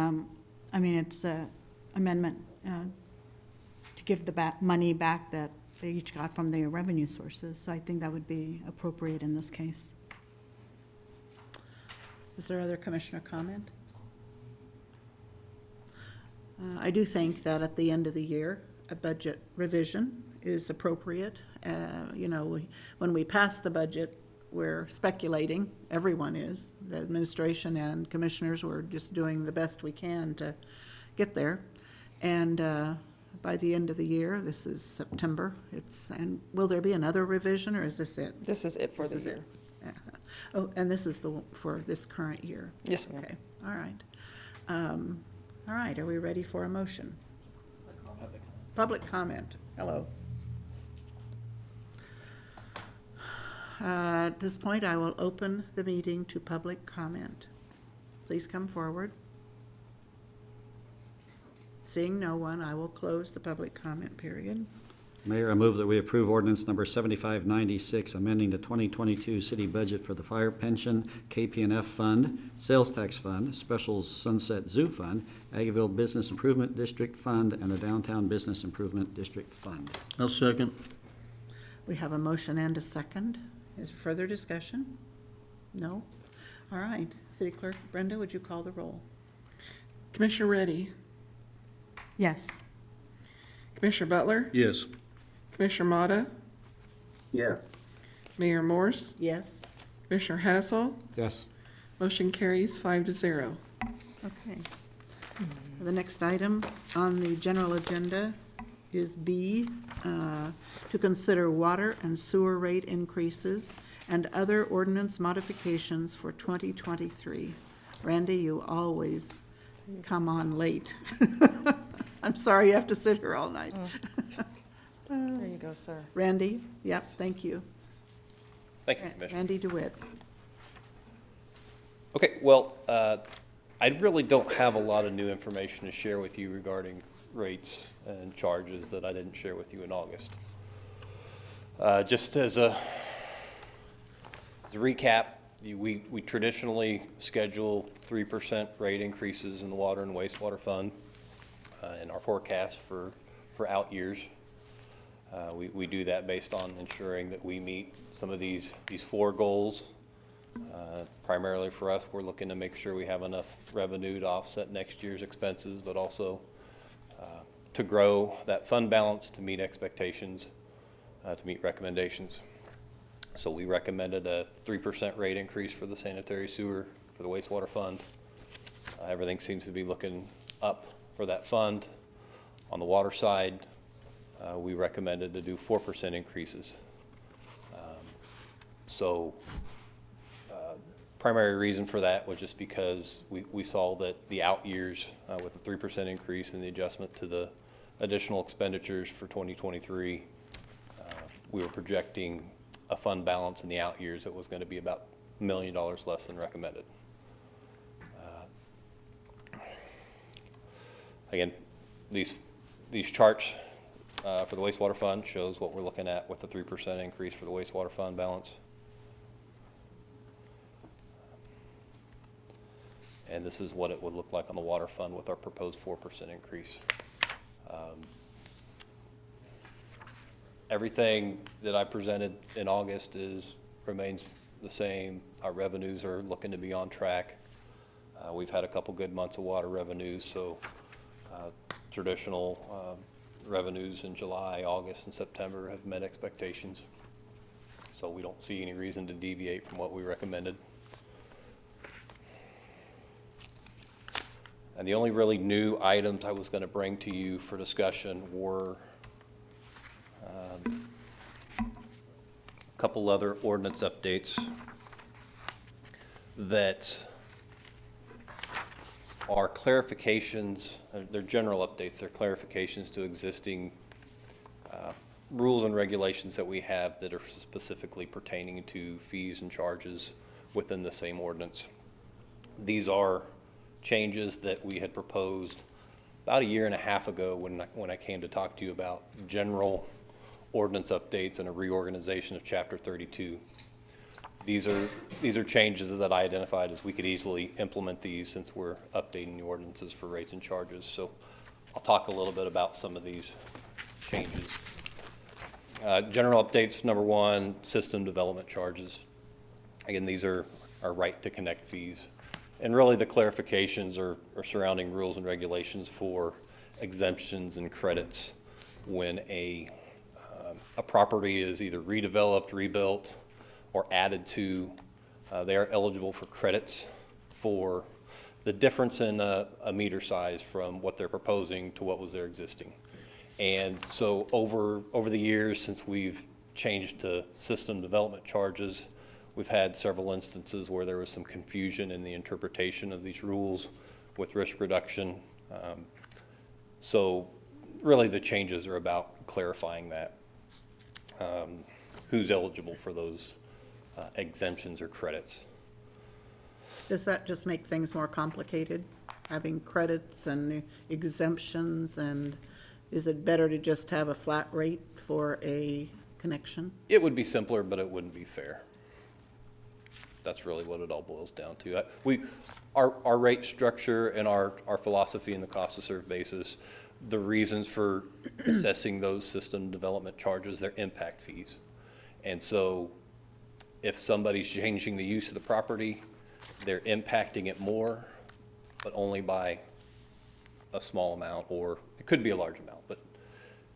it's an amendment to give the money back that they each got from their revenue sources. So I think that would be appropriate in this case. Is there other commissioner comment? I do think that at the end of the year, a budget revision is appropriate. When we pass the budget, we're speculating, everyone is, the administration and commissioners, we're just doing the best we can to get there. And by the end of the year, this is September, and will there be another revision, or is this it? This is it for This the is year. it. Oh, and this is for this current year? Yes, ma'am. Okay, all right. All right, are we ready for a motion? Public comment, hello. At this point, I will open the meeting to public comment. Please come forward. Seeing no one, I will close the public comment period. Mayor, I move that we approve ordinance number 7596, amending the 2022 city budget for the Fire Pension KPNF Fund, Sales Tax Fund, Special Sunset Zoo Fund, Aggieville Business Improvement District Fund, and the Downtown Business Improvement District Fund. I'll second. We have a motion and a second. Is there further discussion? No? All right. City Clerk Brenda, would you call the roll? Commissioner Reddy, Yes. Commissioner Butler, Yes. Commissioner Motta, Yes. Mayor Morse, Yes? Commissioner Hassel. Yes. Motion carries 5-0. Okay. The next item on the general agenda is B, to consider water and sewer rate increases and other ordinance modifications for 2023. Randy, you always come on late. I'm sorry you have to sit here all night. There you go, sir. Randy? Yep, thank you. Thank you, Commissioner. Randy DeWitt. Okay, well, I really don't have a lot of new information to share with you regarding rates and charges that I didn't share with you in August. Just as a recap, we traditionally schedule 3% rate increases in the water and wastewater fund in our forecast for out years. We do that based on ensuring that we meet some of these 4 goals. Primarily for us, we're looking to make sure we have enough revenue to offset next year's expenses, but also to grow that fund balance to meet expectations, to meet recommendations. So we recommended a 3% rate increase for the sanitary sewer, for the wastewater fund. Everything seems to be looking up for that fund. On the water side, we recommended to do 4% increases. So primary reason for that was just because we saw that the out years with the 3% increase and the adjustment to the additional expenditures for 2023, we were projecting a fund balance in the out years that was going to be about $1 million less than recommended. Again, these charts for the wastewater fund shows what we're looking at with the 3% increase for the wastewater fund balance. And this is what it would look like on the water fund with our proposed 4% increase. Everything that I presented in August remains the same. Our revenues are looking to be on track. We've had a couple good months of water revenues, so traditional revenues in July, August, and September have met expectations. So we don't see any reason to deviate from what we recommended. And the only really new items I was going to bring to you for discussion were a couple other ordinance updates that are clarifications. They're general updates. They're clarifications to existing rules and regulations that we have that are specifically pertaining to fees and charges within the same ordinance. These are changes that we had proposed about 1.5 years ago when I came to talk to you about general ordinance updates and a reorganization of Chapter 32. These are changes that I identified as we could easily implement these since we're updating the ordinances for rates and charges. So I'll talk a little bit about some of these changes. General updates, number one, system development charges. Again, these are our right to connect fees. And really the clarifications are surrounding rules and regulations for exemptions and credits when a property is either redeveloped, rebuilt, or added to. They are eligible for credits for the difference in a meter size from what they're proposing to what was there existing. And so over the years since we've changed to system development charges, we've had several instances where there was some confusion in the interpretation of these rules with risk reduction. So really the changes are about clarifying that, who's eligible for those exemptions or credits. Does that just make things more complicated, having credits and exemptions? And is it better to just have a flat rate for a connection? It would be simpler, but it wouldn't be fair. That's really what it all boils down to. Our rate structure and our philosophy in the cost to serve basis, the reasons for assessing those system development charges, they're impact fees. And so if somebody's changing the use of the property, they're impacting it more, but only by a small amount, or it could be a large amount, but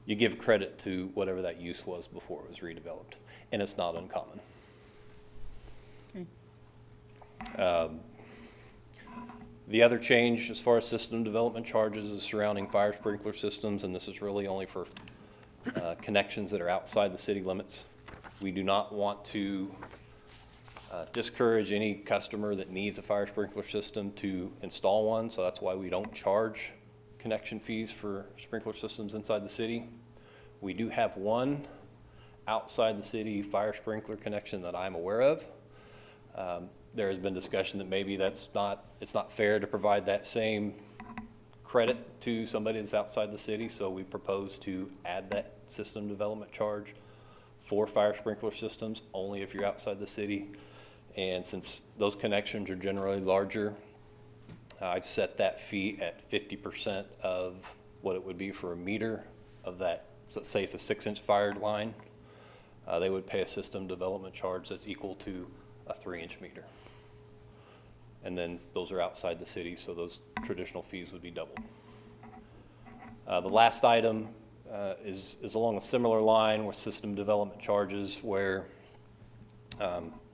you give credit to whatever that use was before it was redeveloped, and it's not uncommon. The other change as far as system development charges is surrounding fire sprinkler systems, and this is really only for connections that are outside the city limits. We do not want to discourage any customer that needs a fire sprinkler system to install one, so that's why we don't charge connection fees for sprinkler systems inside the city. We do have one outside the city fire sprinkler connection that I'm aware of. There has been discussion that maybe it's not fair to provide that same credit to somebody that's outside the city, so we propose to add that system development charge for fire sprinkler systems only if you're outside the city. And since those connections are generally larger, I've set that fee at 50% of what it would be for a meter of that. So let's say it's a 6-inch fired line. They would pay a system development charge that's equal to a 3-inch meter. And then those are outside the city, so those traditional fees would be doubled. The last item is along a similar line with system development charges, where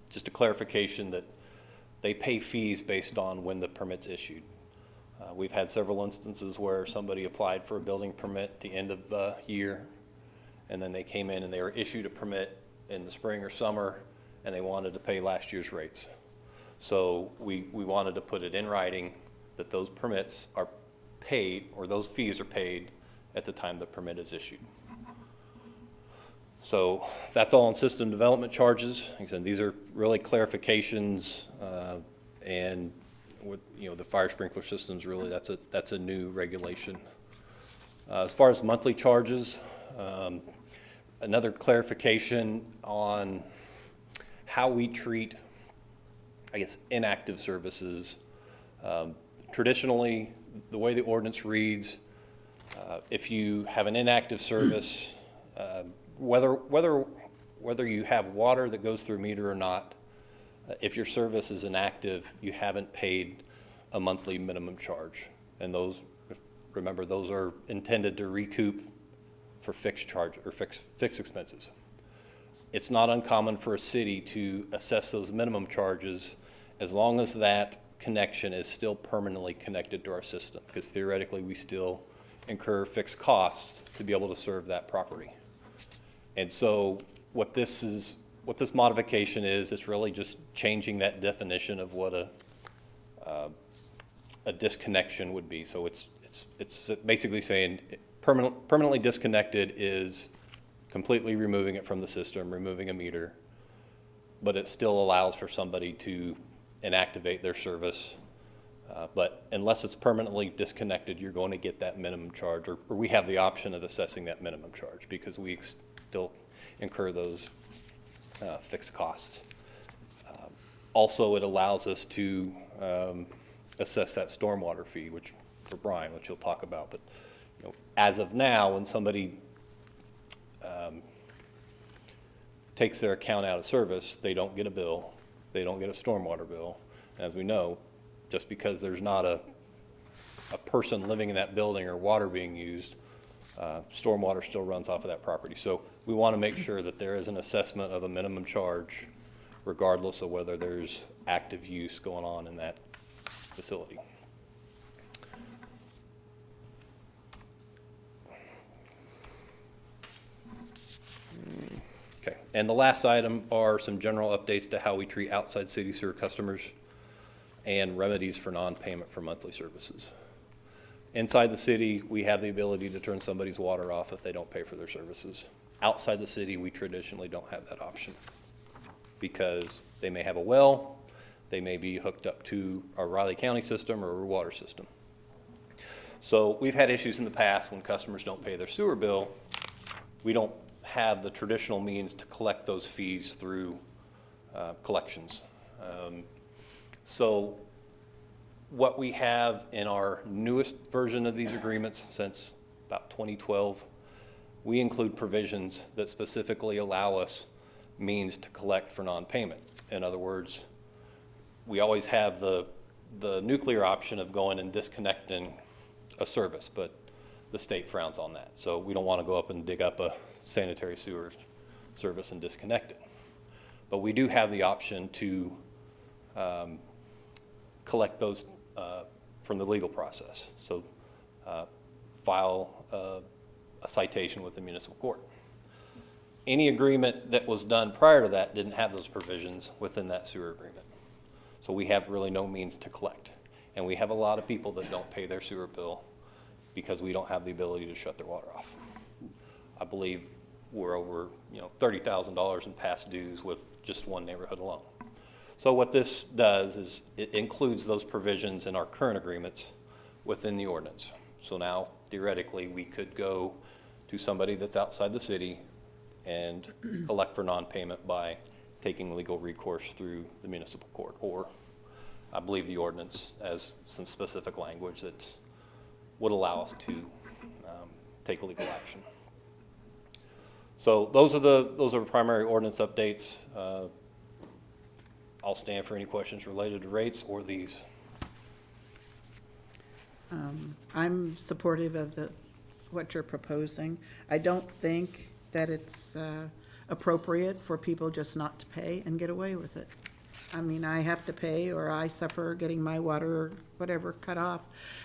just a clarification that they pay fees based on when the permit's issued. We've had several instances where somebody applied for a building permit at the end of the year, and then they came in and they were issued a permit in the spring or summer, and they wanted to pay last year's rates. So we wanted to put it in writing that those permits are paid, or those fees are paid at the time the permit is issued. So that's all on system development charges. Like I said, these are really clarifications, and with, the fire sprinkler systems, really, that's a new regulation. As far as monthly charges, another clarification on how we treat, I guess, inactive services. Traditionally, the way the ordinance reads, if you have an inactive service, whether you have water that goes through a meter or not, if your service is inactive, you haven't paid a monthly minimum charge. And those, remember, those are intended to recoup for fixed charge or fixed expenses. It's not uncommon for a city to assess those minimum charges as long as that connection is still permanently connected to our system, because theoretically we still incur fixed costs to be able to serve that property. And so what this modification is, it's really just changing that definition of what a disconnection would be. So it's basically saying permanently disconnected is completely removing it from the system, removing a meter, but it still allows for somebody to inactivate their service. But unless it's permanently disconnected, you're going to get that minimum charge, or we have the option of assessing that minimum charge because we still incur those fixed costs. Also, it allows us to assess that stormwater fee, which for Brian, which you'll talk about. But as of now, when somebody takes their account out of service, they don't get a bill. They don't get a stormwater bill. And as we know, just because there's not a person living in that building or water being used, stormwater still runs off of that property. So we want to make sure that there is an assessment of a minimum charge regardless of whether there's active use going on in that facility. Okay, and the last item are some general updates to how we treat outside city sewer customers and remedies for non-payment for monthly services. Inside the city, we have the ability to turn somebody's water off if they don't pay for their services. Outside the city, we traditionally don't have that option because they may have a well, they may be hooked up to our Riley County system or our water system. So we've had issues in the past when customers don't pay their sewer bill. We don't have the traditional means to collect those fees through collections. So what we have in our newest version of these agreements since about 2012, we include provisions that specifically allow us means to collect for non-payment. In other words, we always have the nuclear option of going and disconnecting a service, but the state frowns on that. So we don't want to go up and dig up a sanitary sewer service and disconnect it. But we do have the option to collect those from the legal process. So file a citation with the municipal court. Any agreement that was done prior to that didn't have those provisions within that sewer agreement. So we have really no means to collect. And we have a lot of people that don't pay their sewer bill because we don't have the ability to shut their water off. I believe we're over $30,000 in past dues with just one neighborhood alone. So what this does is it includes those provisions in our current agreements within the ordinance. So now theoretically we could go to somebody that's outside the city and collect for non-payment by taking legal recourse through the municipal court, or I believe the ordinance has some specific language that would allow us to take legal action. So those are the primary ordinance updates. I'll stand for any questions related to rates or these. I'm supportive of what you're proposing. I don't think that it's appropriate for people just not to pay and get away with it. I mean, I have to pay, or I suffer getting my water or whatever cut off.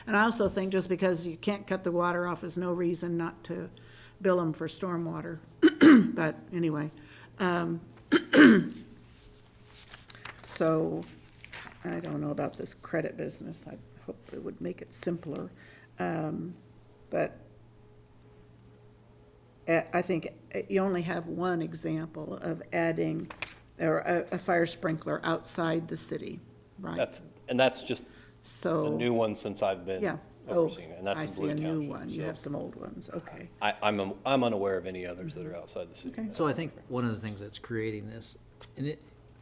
And I also think just because you can't cut the water off is no reason not to bill them for stormwater. But anyway, so I don't know about this credit business. I hope it would make it simpler. But I think you only have one example of adding or a fire sprinkler outside the city, right? That's just a So, new one since I've been yeah. Oh, overseeing it, and that's I in see Blue a new Township, one. You so have some old ones, okay. I'm unaware of any others that are outside the city. Okay. So I think one of the things that's creating this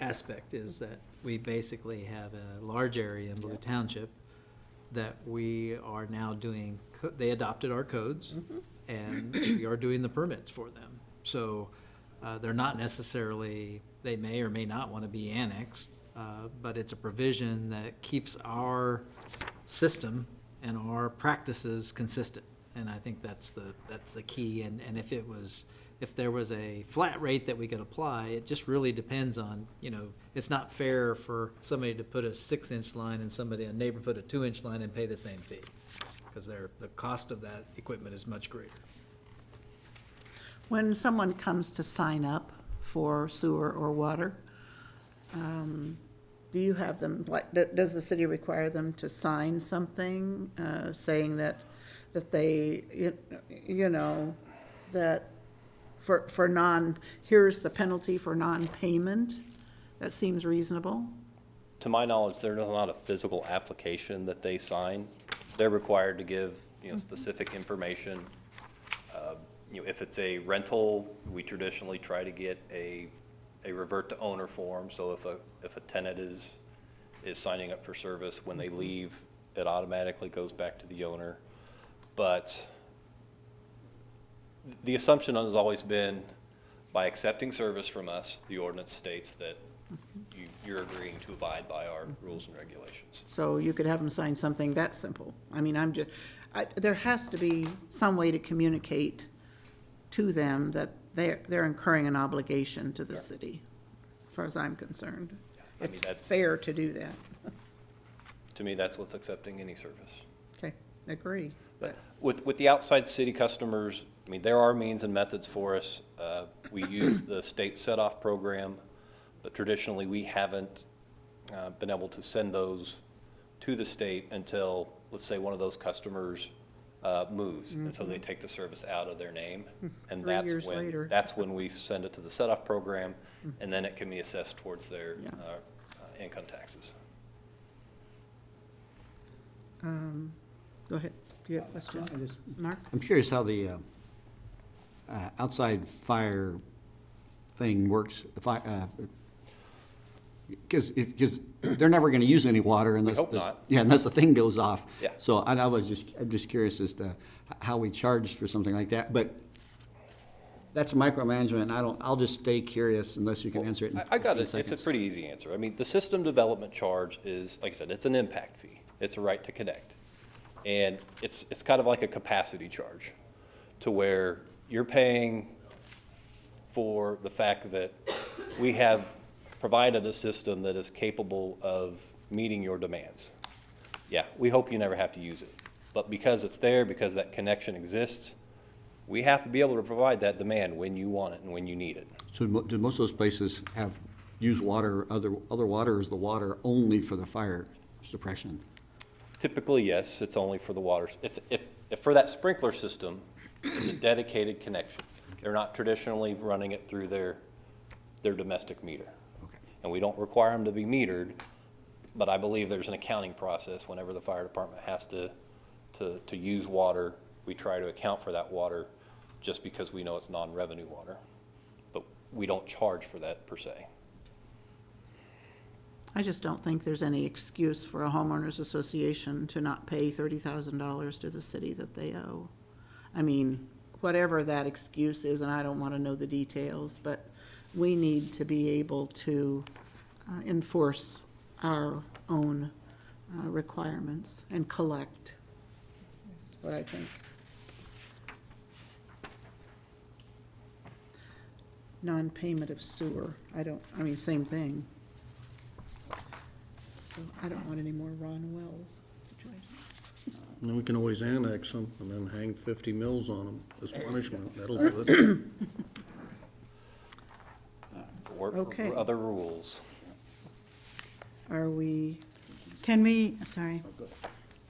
aspect is that we basically have a large area in Blue Township that we are now doing, they adopted our codes, and we are doing the permits for them. So they're not necessarily, they may or may not want to be annexed, but it's a provision that keeps our system and our practices consistent. And I think that's the key. And if there was a flat rate that we could apply, it just really depends on, it's not fair for somebody to put a 6-inch line and a neighbor put a 2-inch line and pay the same fee, because the cost of that equipment is much greater. When someone comes to sign up for sewer or water, do you have them, does the city require them to sign something saying that they, that here's the penalty for non-payment? That seems reasonable. To my knowledge, there's not a physical application that they sign. They're required to give, specific information. If it's a rental, we traditionally try to get a revert to owner form. So if a tenant is signing up for service, when they leave, it automatically goes back to the owner. But the assumption has always been, by accepting service from us, the ordinance states that you're agreeing to abide by our rules and regulations. So you could have them sign something that simple. I mean, there has to be some way to communicate to them that they're incurring an obligation to the city, as far as I'm concerned. I It's mean, fair to do that. To me, that's with accepting any service. Okay, agree. But with the outside city customers, I mean, there are means and methods for us. We use the state set-off program, but traditionally, we haven't been able to send those to the state until, let's say, one of those customers moves, and so they take the service out of their name. And 3 years later. that's when we send it to the set-off program, and then it can be assessed towards their income taxes. Go ahead. Do you have a question? Mark? I'm curious how the outside fire thing works. Because they're never going to use any water unless hope not. Yeah, unless the thing goes off. Yeah. So I'm just curious as to how we charge for something like that. But that's micromanagement. I'll just stay curious unless you can answer it. I got it. 15 It's a seconds. pretty easy answer. I mean, the system development charge is, like I said, it's an impact fee. It's a right to connect. And it's kind of like a capacity charge, to where you're paying for the fact that we have provided a system that is capable of meeting your demands. Yeah, we hope you never have to use it. But because it's there, because that connection exists, we have to be able to provide that demand when you want it and when you need it. So do most of those places use water, other water, or is the water only for the fire suppression? Typically, yes, it's only for the waters. If for that sprinkler system, it's a dedicated connection. They're not traditionally running it through their domestic meter. Okay. And we don't require them to be metered, but I believe there's an accounting process whenever the fire department has to use water. We try to account for that water just because we know it's non-revenue water. But we don't charge for that per se. I just don't think there's any excuse for a homeowners association to not pay $30,000 to the city that they owe. I mean, whatever that excuse is, and I don't want to know the details, but we need to be able to enforce our own requirements and collect, is what I think. Non-payment of sewer, same thing. I don't want any more Ron Wells situations. And then we can always annex them and then hang 50 mills on them as punishment. That'll do it. Okay. Other rules. Are we, Can we, sorry,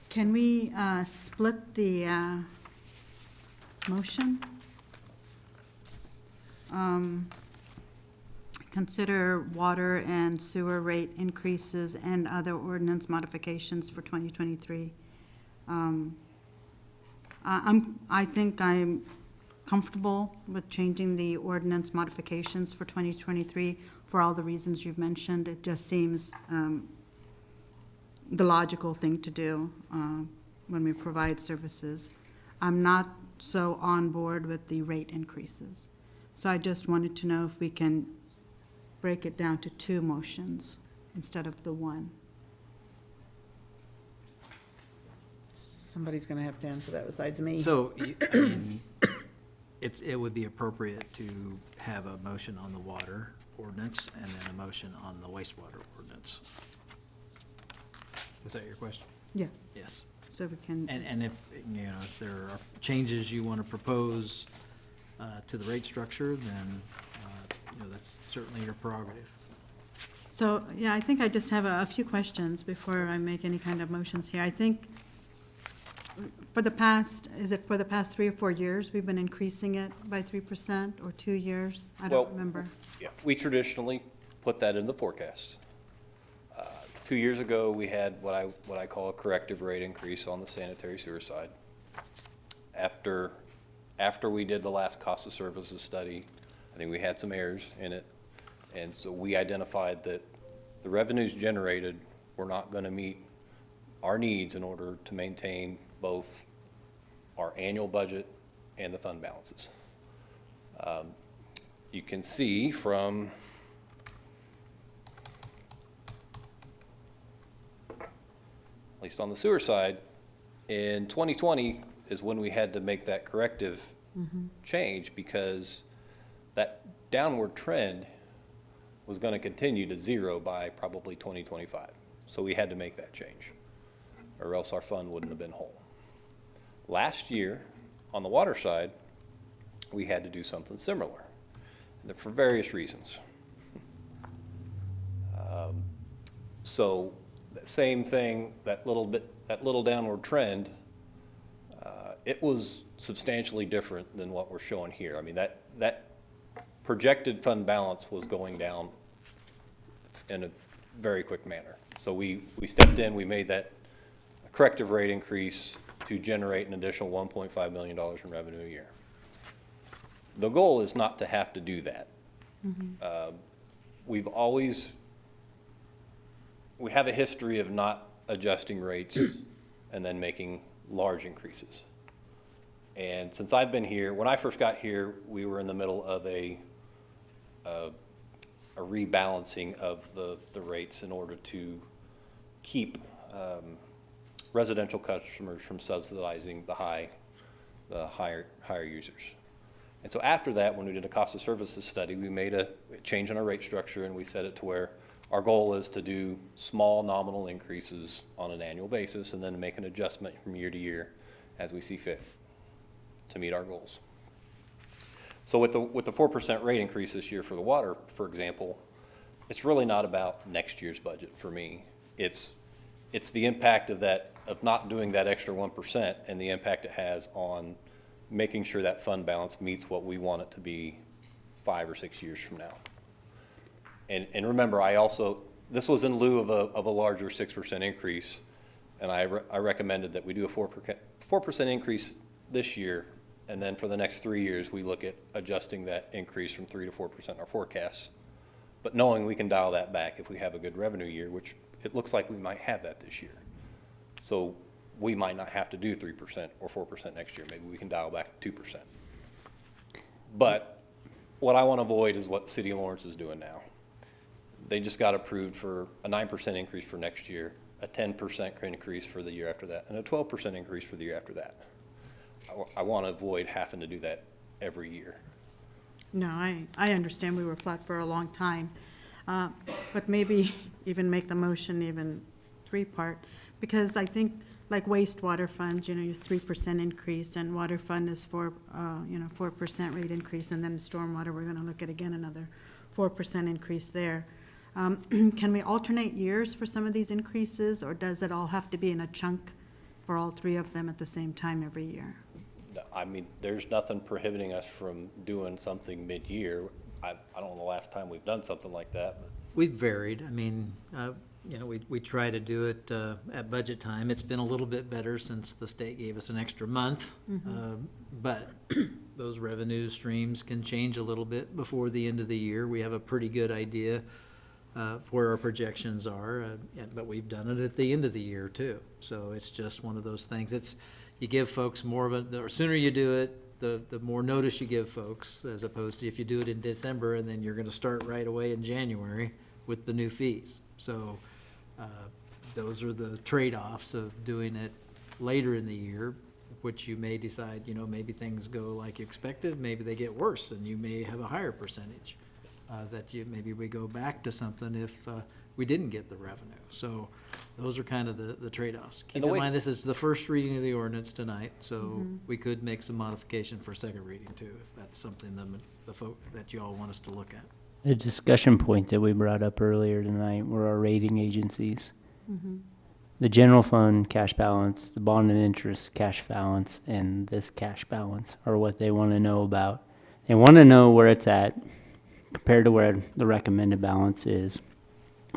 can we split the motion? Consider water and sewer rate increases and other ordinance modifications for 2023. I think I'm comfortable with changing the ordinance modifications for 2023 for all the reasons you've mentioned. It just seems the logical thing to do when we provide services. I'm not so on board with the rate increases. So I just wanted to know if we can break it down to 2 motions instead of the 1. somebody's going to have to answer that besides me. So, I mean, it would be appropriate to have a motion on the water ordinance and then a motion on the wastewater ordinance. Is that your question? Yeah, Yes. so we can, And if, you know, if there are changes you want to propose to the rate structure, then, you know, that's certainly your prerogative. so, yeah, I think I just have a few questions before I make any kind of motions here. I think for the past, is it for the past 3 or 4 years, we've been increasing it by 3%, or 2 years? I Well, don't remember. Yeah, we traditionally put that in the forecast. 2 years ago, we had what I call a corrective rate increase on the sanitary sewer side. After we did the last cost of services study, I think we had some errors in it. And so we identified that the revenues generated were not going to meet our needs in order to maintain both our annual budget and the fund balances. You can see from at least on the sewer side, in 2020 is when we had to make that corrective change, because that downward trend was going to continue to zero by probably 2025. So we had to make that change, or else our fund wouldn't have been whole. Last year, on the water side, we had to do something similar, for various reasons. So that same thing, that little downward trend, it was substantially different than what we're showing here. I mean, that projected fund balance was going down in a very quick manner. So we stepped in, we made that corrective rate increase to generate an additional $1.5 million in revenue a year. The goal is not to have to do that. We have a history of not adjusting rates and then making large increases. And since I've been here, when I first got here, we were in the middle of a rebalancing of the rates in order to keep residential customers from subsidizing the higher users. And so after that, when we did a cost of services study, we made a change in our rate structure, and we set it to where our goal is to do small nominal increases on an annual basis and then make an adjustment from year to year as we see fit to meet our goals. So with the 4% rate increase this year for the water, for example, it's really not about next year's budget for me. It's the impact of not doing that extra 1% and the impact it has on making sure that fund balance meets what we want it to be 5 or 6 years from now. And remember, this was in lieu of a larger 6% increase, and I recommended that we do a 4% increase this year, and then for the next 3 years, we look at adjusting that increase from 3 to 4% in our forecasts, but knowing we can dial that back if we have a good revenue year, which it looks like we might have that this year. So we might not have to do 3% or 4% next year. Maybe we can dial back to 2%. But what I want to avoid is what City of Lawrence is doing now. They just got approved for a 9% increase for next year, a 10% increase for the year after that, and a 12% increase for the year after that. I want to avoid having to do that every year. No, I understand we were flat for a long time, but maybe even make the motion even three-part, because I think, like wastewater funds, your 3% increase, and water fund is 4% rate increase, and then stormwater, we're gonna look at again another 4% increase there. Can we alternate years for some of these increases, or does it all have to be in a chunk for all three of them at the same time every year? I mean, there's nothing prohibiting us from doing something mid-year. I don't know the last time we've done something like that, but We've varied. I mean, we try to do it at budget time. It's been a little bit better since the state gave us an extra month. But those revenue streams can change a little bit before the end of the year. We have a pretty good idea where our projections are, but we've done it at the end of the year too. So it's just one of those things. You give folks more of the sooner you do it, the more notice you give folks, as opposed to if you do it in December and then you're gonna start right away in January with the new fees. So those are the trade-offs of doing it later in the year, which you may decide, maybe things go like you expected, maybe they get worse, and you may have a higher percentage. Maybe we go back to something if we didn't get the revenue. So those are kind of the trade-offs. Keep in mind, this is the first reading of the ordinance tonight, so we could make some modification for second reading too, if that's something that you all want us to look at. The discussion point that we brought up earlier tonight were our rating agencies. The general fund cash balance, the bond and interest cash balance, and this cash balance are what they want to know about. They want to know where it's at compared to where the recommended balance is.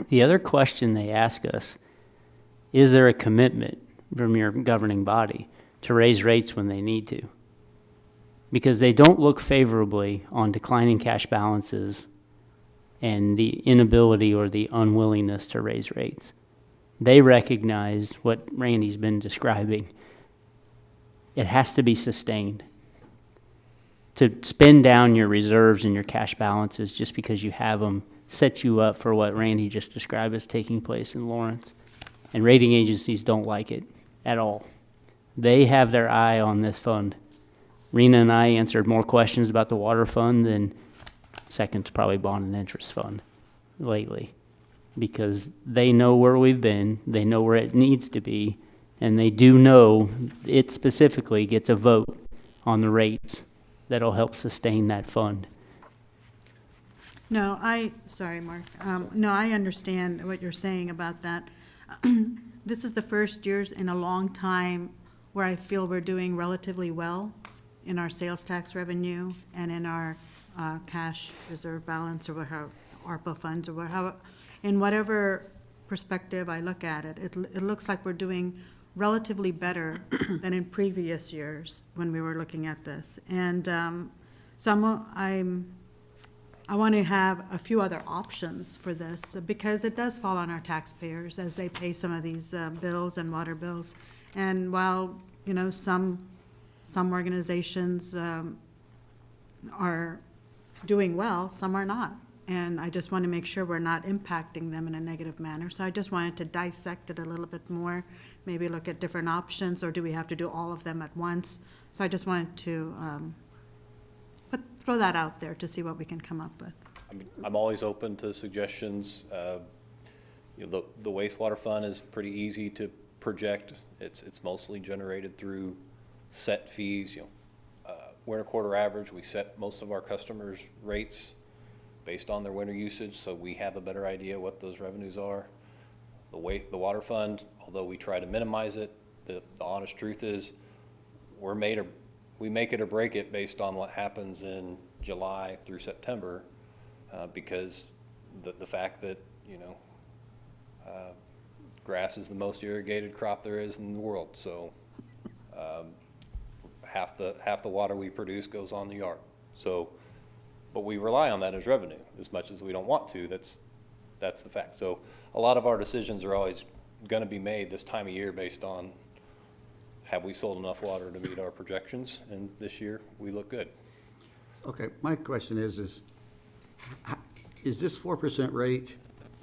The other question they ask us, is there a commitment from your governing body to raise rates when they need to? Because they don't look favorably on declining cash balances and the inability or the unwillingness to raise rates. They recognize what Randy's been describing. It has to be sustained. To spend down your reserves and your cash balances just because you have them sets you up for what Randy just described as taking place in Lawrence. And rating agencies don't like it at all. They have their eye on this fund. Rena and I answered more questions about the water fund than second to probably bond and interest fund lately, because they know where we've been, they know where it needs to be, and they do know it specifically gets a vote on the rates that'll help sustain that fund. No, sorry, Mark. No, I understand what you're saying about that. This is the first years in a long time where I feel we're doing relatively well in our sales tax revenue and in our cash reserve balance, or how ARPA funds, or how, in whatever perspective I look at it, it looks like we're doing relatively better than in previous years when we were looking at this. And so I want to have a few other options for this, because it does fall on our taxpayers as they pay some of these bills and water bills. And while, some organizations are doing well, some are not. And I just want to make sure we're not impacting them in a negative manner. So I just wanted to dissect it a little bit more, maybe look at different options, or do we have to do all of them at once? So I just wanted to throw that out there to see what we can come up with. I mean, I'm always open to suggestions. The wastewater fund is pretty easy to project. It's mostly generated through set fees. Winter quarter average, we set most of our customers' rates based on their winter usage, so we have a better idea what those revenues are. The water fund, although we try to minimize it, the honest truth is we make it or break it based on what happens in July through September, because the fact that grass is the most irrigated crop there is in the world, so half the water we produce goes on the yard. So, but we rely on that as revenue as much as we don't want to. That's the fact. So a lot of our decisions are always going to be made this time of year based on, have we sold enough water to meet our projections? And this year we look good. Okay, my question is this 4% rate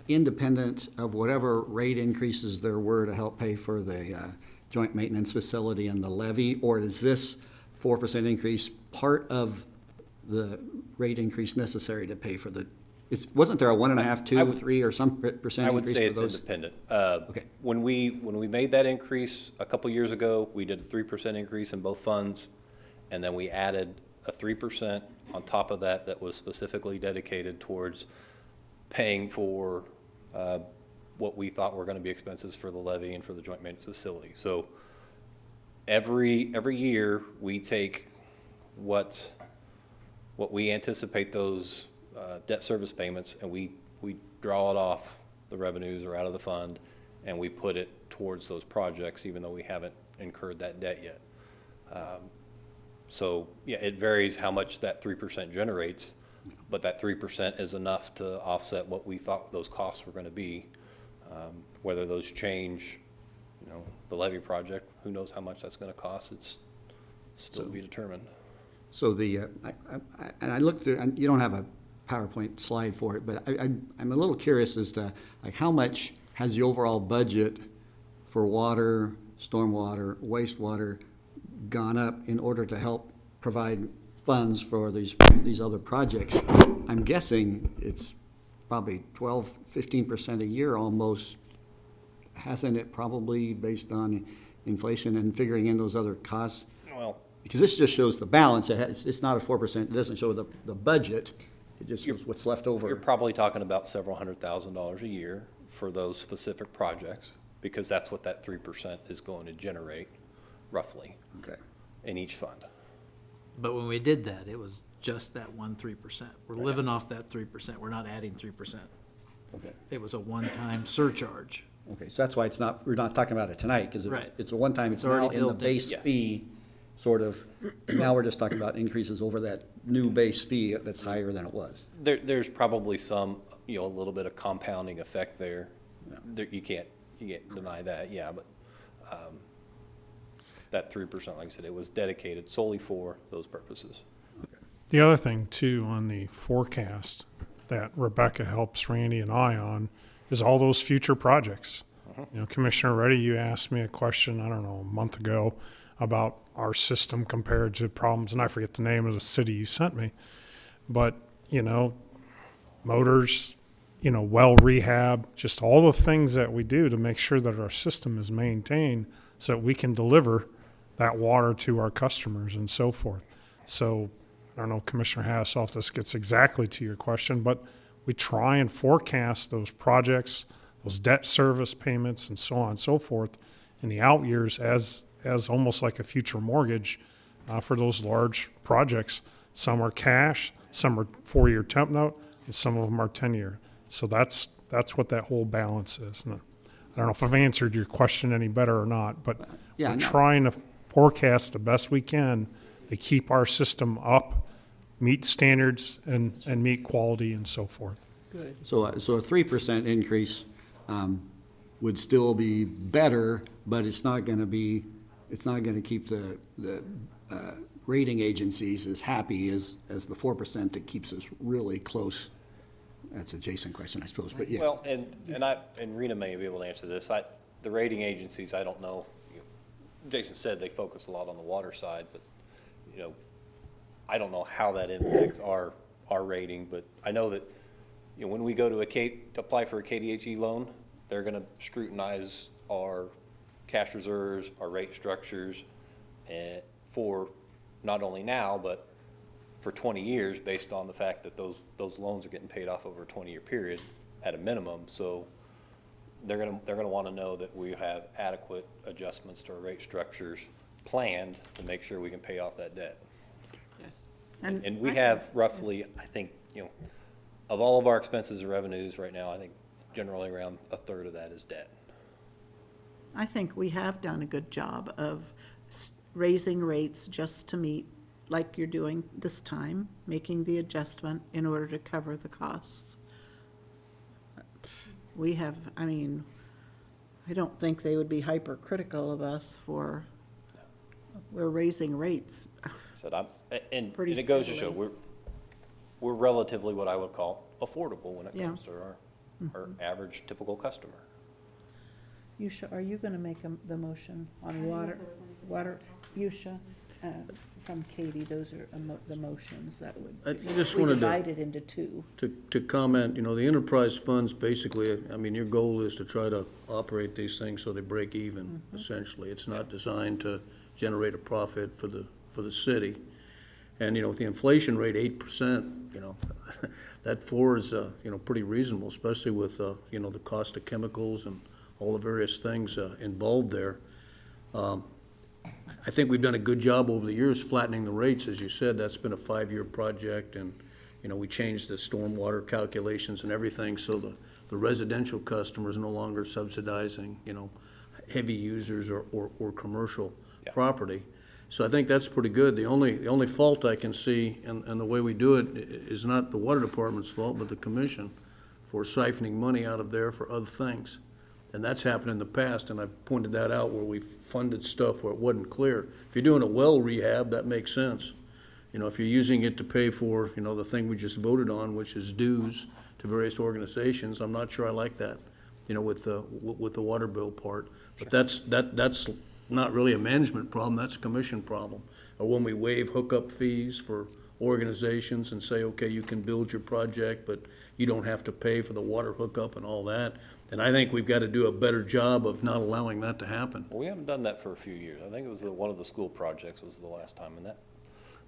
independent of whatever rate increases there were to help pay for the joint maintenance facility and the levy, or is this 4% increase part of the rate increase necessary to pay for the Wasn't there a 1.5, 2, would- 3, or some percent I would increase say for it's those? independent. Okay. When we made that increase a couple years ago, we did a 3% increase in both funds, and then we added a 3% on top of that that was specifically dedicated towards paying for what we thought were going to be expenses for the levy and for the joint maintenance facility. So every year, we take what we anticipate those debt service payments, and we draw it off the revenues or out of the fund, and we put it towards those projects, even though we haven't incurred that debt yet. So, yeah, it varies how much that 3% generates, but that 3% is enough to offset what we thought those costs were going to be. Whether those change, the levy project, who knows how much that's going to cost? It's still to be determined. So and I looked through, and you don't have a PowerPoint slide for it, but I'm a little curious as to, like, how much has the overall budget for water, stormwater, wastewater gone up in order to help provide funds for these other projects? I'm guessing it's probably 12, 15% a year almost. Hasn't it, probably, based on inflation and figuring in those other costs? Well, Because this just shows the balance. It's not a 4%. It doesn't show the budget. It just shows what's left over. you're probably talking about several $100,000 a year for those specific projects, because that's what that 3% is going to generate, roughly, Okay. in each fund. But when we did that, it was just that 3%. We're living off that 3%. We're not adding 3%. Okay. It was a one-time surcharge. Okay, so that's why we're not talking about it tonight, because Right. it's a one-time, it's It's already now in the built in. base Yeah. fee, sort of. Now we're just talking about increases over that new base fee that's higher than it was. There's probably some, a little bit of compounding effect there. You can't deny that, yeah, but that 3%, like I said, it was dedicated solely for those purposes. The other thing too, on the forecast that Rebecca helps Randy and I on, is all those future projects. Commissioner Reddy, you asked me a question, I don't know, a month ago, about our system compared to problems, and I forget the name of the city you sent me. But, motors, well rehab, just all the things that we do to make sure that our system is maintained so that we can deliver that water to our customers and so forth. So, I don't know, Commissioner Hasselhoff, this gets exactly to your question, but we try and forecast those projects, those debt service payments, and so on and so forth in the out years as almost like a future mortgage for those large projects. Some are cash, some are 4-year temp note, and some of them are 10-year. So that's what that whole balance is. And I don't know if I've answered your question any better or not, but Yeah, we're no. trying to forecast the best we can to keep our system up, meet standards, and meet quality and so forth. So a 3% increase would still be better, but it's not going to keep the rating agencies as happy as the 4% that keeps us really close. That's a Jason question, I suppose, but yeah. Well, and Rena may be able to answer this. The rating agencies, I don't know. Jason said they focus a lot on the water side, but, I don't know how that impacts our rating, but I know that, when we go to apply for a KDHE loan, they're going to scrutinize our cash reserves, our rate structures, and for not only now, but for 20 years, based on the fact that those loans are getting paid off over a 20-year period at a minimum. So they're going to want to know that we have adequate adjustments to our rate structures planned to make sure we can pay off that debt. And we have roughly, I think, of all of our expenses and revenues right now, I think generally around a third of that is debt. I think we have done a good job of raising rates just to meet, like you're doing this time, making the adjustment in order to cover the costs. We have, I don't think they would be hypercritical of us for, we're raising rates. So and Pretty it goes to show steadily. we're relatively what I would call affordable when it Yeah. comes to our average typical customer. Yusha, are you gonna make the motion on water? Yusha, from Katie, those are the motions that would, I just we wanted to- divide it into two. To comment, the enterprise funds, basically, your goal is to try to operate these things so they break even, essentially. It's not designed to generate a profit for the city. And, with the inflation rate, 8%, that four is, pretty reasonable, especially with, the cost of chemicals and all the various things involved there. I think we've done a good job over the years flattening the rates. As you said, that's been a 5-year project, and, we changed the stormwater calculations and everything, so the residential customers are no longer subsidizing, heavy users or commercial property. So I think that's pretty good. The only fault I can see, and the way we do it, is not the water department's fault, but the commission for siphoning money out of there for other things. And that's happened in the past, and I've pointed that out where we funded stuff where it wasn't clear. If you're doing a well rehab, that makes sense. If you're using it to pay for, the thing we just voted on, which is dues to various organizations, I'm not sure I like that, with the water bill part. But that's not really a management problem, that's a commission problem. Or when we waive hookup fees for organizations and say, okay, you can build your project, but you don't have to pay for the water hookup and all that. And I think we've got to do a better job of not allowing that to happen. Well, we haven't done that for a few years. I think it was one of the school projects was the last time in that.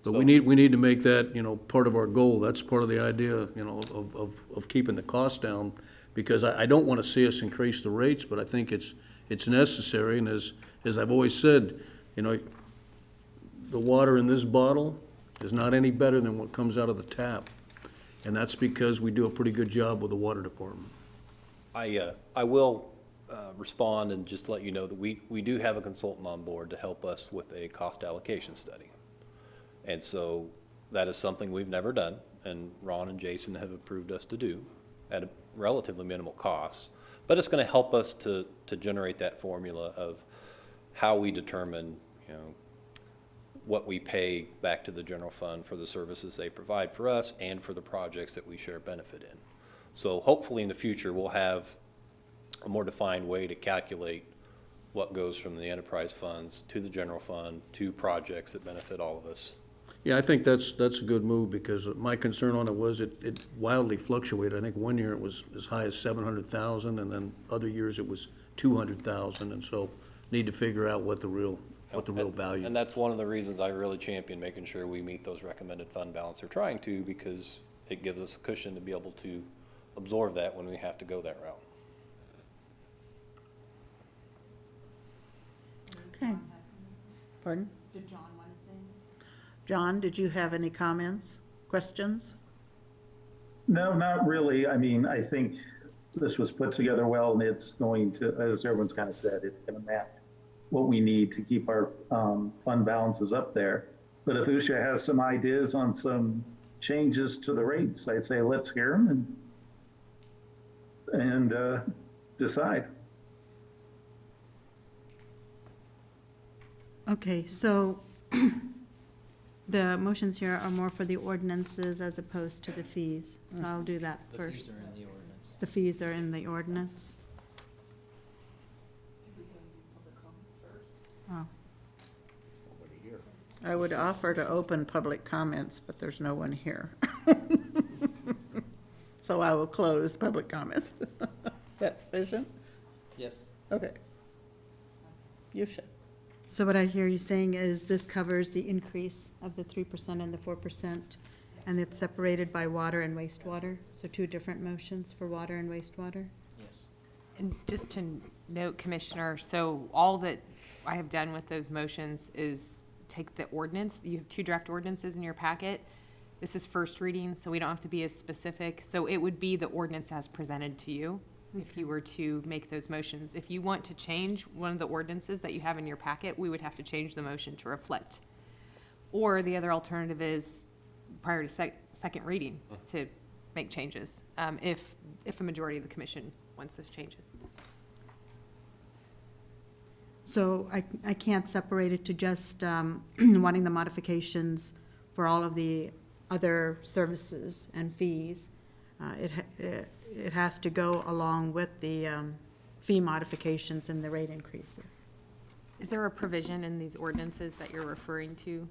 But So- we need to make that, part of our goal. That's part of the idea, of keeping the cost down. Because I don't want to see us increase the rates, but I think it's necessary. And as I've always said, the water in this bottle is not any better than what comes out of the tap. And that's because we do a pretty good job with the water department. I will respond and just let you know that we do have a consultant on board to help us with a cost allocation study. And so that is something we've never done, and Ron and Jason have approved us to do at a relatively minimal cost. But it's going to help us to generate that formula of how we determine, what we pay back to the general fund for the services they provide for us and for the projects that we share benefit in. So hopefully in the future, we'll have a more defined way to calculate what goes from the enterprise funds to the general fund to projects that benefit all of us. Yeah, I think that's a good move, because my concern on it was it wildly fluctuated. I think one year it was as high as 700,000, and then other years it was 200,000, and so need to figure out what the real value is. And that's one of the reasons I really champion making sure we meet those recommended fund balance. We're trying to, because it gives us a cushion to be able to absorb that when we have to go that route. Okay. Pardon? Did John want to say? John, did you have any comments, questions? No, not really. I mean, I think this was put together well, and it's going to, as everyone's kind of said, it's going to map what we need to keep our fund balances up there. But if Usha has some ideas on some changes to the rates, I say let's hear them and decide. Okay, so the motions here are more for the ordinances as opposed to the fees. So I'll do that The first. fees are in the ordinance. The fees are in the ordinance. Oh, I would offer to open public comments, but there's no one here. So I will close public comments. Is that sufficient? Yes. Okay. You should. so what I hear you saying is this covers the increase of the 3% and the 4%, and it's separated by water and wastewater? So two different motions for water and wastewater? Yes. And just to note, Commissioner, so all that I have done with those motions is take the ordinance. You have two draft ordinances in your packet. This is first reading, so we don't have to be as specific. So it would be the ordinance as presented to you if you were to make those motions. If you want to change one of the ordinances that you have in your packet, we would have to change the motion to reflect. Or the other alternative is prior to second reading to make changes, if a majority of the commission wants those changes. So I can't separate it to just wanting the modifications for all of the other services and fees. It has to go along with the fee modifications and the rate increases. Is there a provision in these ordinances that you're referring to,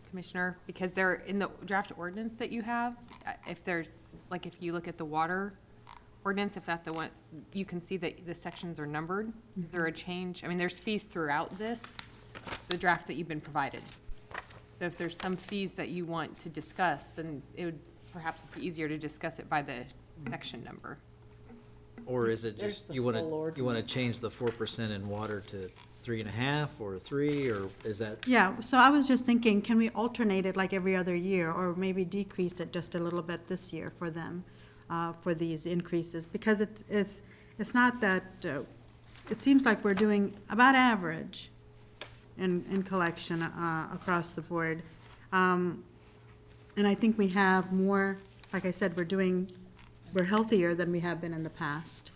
Commissioner? Because they're in the draft ordinance that you have, if there's, like, if you look at the water ordinance, if that's the one, you can see that the sections are numbered. Is there a change? I mean, there's fees throughout this, the draft that you've been provided. So if there's some fees that you want to discuss, then it would perhaps be easier to discuss it by the section number. Or is it just, you want to change the 4% in water to 3.5 or 3, or is that? Yeah, so I was just thinking, can we alternate it like every other year, or maybe decrease it just a little bit this year for them, for these increases? Because it's not that, it seems like we're doing about average in collection across the board. And I think we have more, like I said, we're healthier than we have been in the past.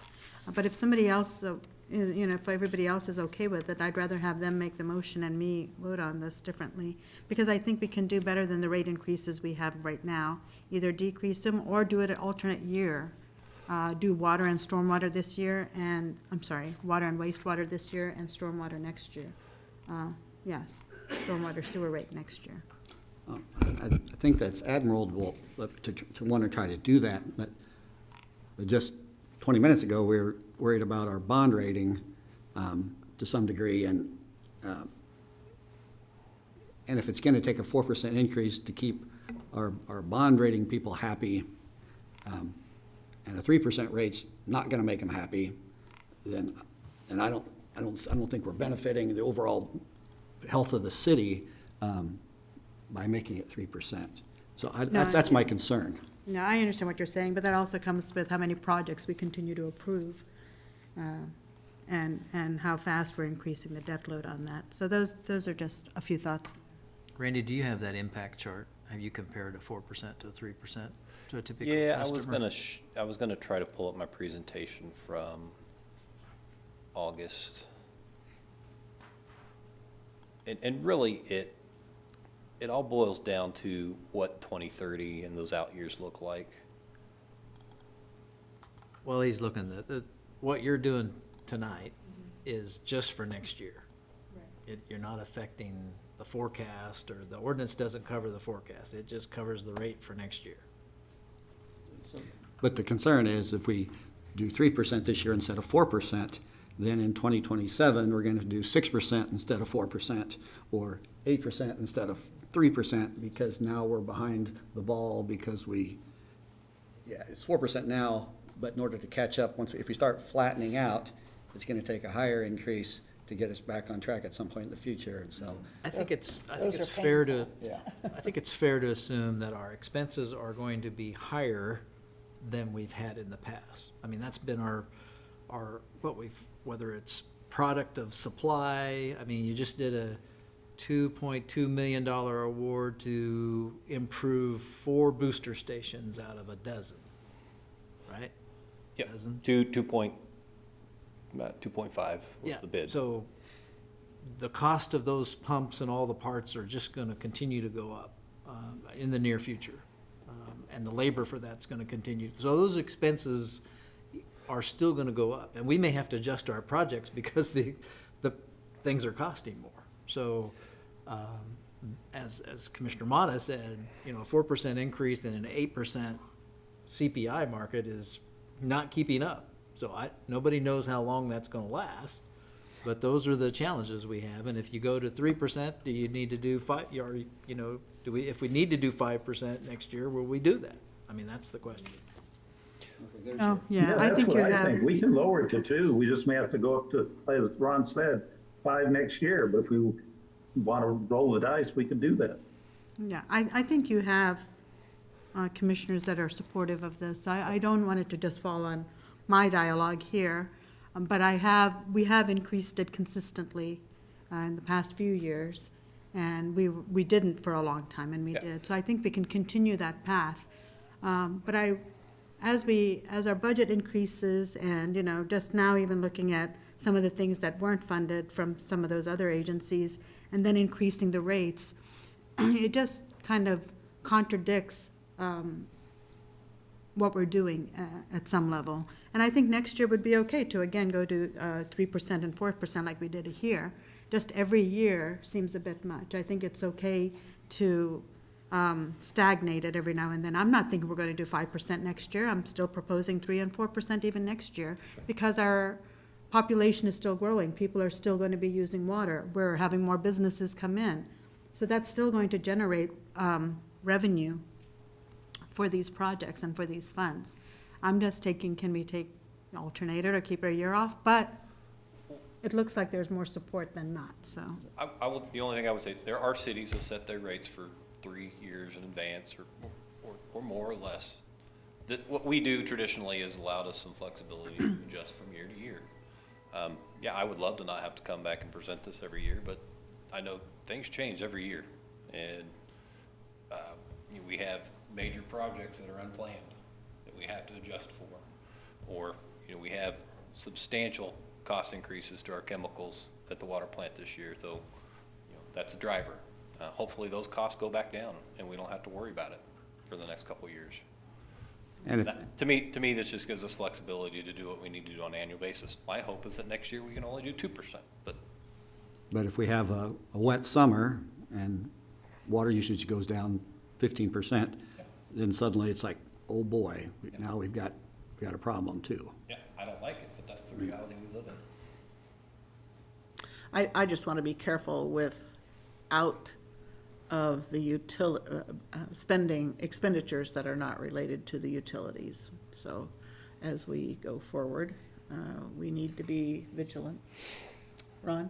But if somebody else, if everybody else is okay with it, I'd rather have them make the motion and me vote on this differently. Because I think we can do better than the rate increases we have right now. Either decrease them or do it an alternate year. Do water and stormwater this year water and wastewater this year and stormwater next year. Yes, stormwater sewer rate next year. I think that's admirable to want to try to do that, but just 20 minutes ago, we were worried about our bond rating to some degree, and if it's going to take a 4% increase to keep our bond rating people happy, and a 3% rate's not going to make them happy, then I don't think we're benefiting the overall health of the city by making it 3%. So that's my concern. No, I understand what you're saying, but that also comes with how many projects we continue to approve, and how fast we're increasing the debt load on that. So those are just a few thoughts. Randy, do you have that impact chart? Have you compared a 4% to a 3% to a typical customer? Yeah, I was gonna try to pull up my presentation from August. And really, it all boils down to what 2030 and those out years look like. Well, he's looking at, what you're doing tonight is just for next year. You're not affecting the forecast, or the ordinance doesn't cover the forecast. It just covers the rate for next year. But the concern is if we do 3% this year instead of 4%, then in 2027, we're going to do 6% instead of 4%, or 8% instead of 3%, because now we're behind the ball because it's 4% now, but in order to catch up, if we start flattening out, it's going to take a higher increase to get us back on track at some point in the future, and so. I think it's fair to assume that our expenses are going to be higher than we've had in the past. I mean, that's been whether it's product of supply. I mean, you just did a $2.2 million award to improve 4 booster stations out of a dozen, right? Yep, Dozen? 2.5 was the bid. So the cost of those pumps and all the parts are just going to continue to go up in the near future. And the labor for that's going to continue. So those expenses are still going to go up. And we may have to adjust our projects because the things are costing more. So as Commissioner Mata said, a 4% increase in an 8% CPI market is not keeping up. So nobody knows how long that's going to last, but those are the challenges we have. And if you go to 3%, do you need to do 5? If we need to do 5% next year, will we do that? I mean, that's the question. Oh, yeah, I that's think what you I have. think. We can lower it to 2. We just may have to go up to, as Ron said, 5 next year. But if we want to roll the dice, we can do that. Yeah, I think you have commissioners that are supportive of this. I don't want it to just fall on my dialogue here, but we have increased it consistently in the past few years, and we didn't for a long time, and we did. So I think we can continue that path. But as our budget increases, and just now even looking at some of the things that weren't funded from some of those other agencies, and then increasing the rates, it just kind of contradicts what we're doing at some level. And I think next year would be okay to, again, go to 3% and 4% like we did here, just every year seems a bit much. I think it's okay to stagnate it every now and then. I'm not thinking we're going to do 5% next year. I'm still proposing 3 and 4% even next year, because our population is still growing. People are still going to be using water. We're having more businesses come in. So that's still going to generate revenue for these projects and for these funds. I'm just taking, can we take alternate it or keep it a year off? But it looks like there's more support than not, so. The only thing I would say, there are cities that set their rates for 3 years in advance or more or less. What we do traditionally is allowed us some flexibility to adjust from year to year. Yeah, I would love to not have to come back and present this every year, but I know things change every year. And we have major projects that are unplanned that we have to adjust for. Or, we have substantial cost increases to our chemicals at the water plant this year, though, that's a driver. Hopefully those costs go back down and we don't have to worry about it for the next couple of years. And To me, this just gives us flexibility to do what we need to do on an annual basis. My hope is that next year we can only do 2%, but if we have a wet summer and water usage goes down 15%, then suddenly it's like, oh boy, now we've got a problem too. yeah, I don't like it, but that's the reality we live in. I just want to be careful with out of the expenditures that are not related to the utilities. So as we go forward, we need to be vigilant. Ron?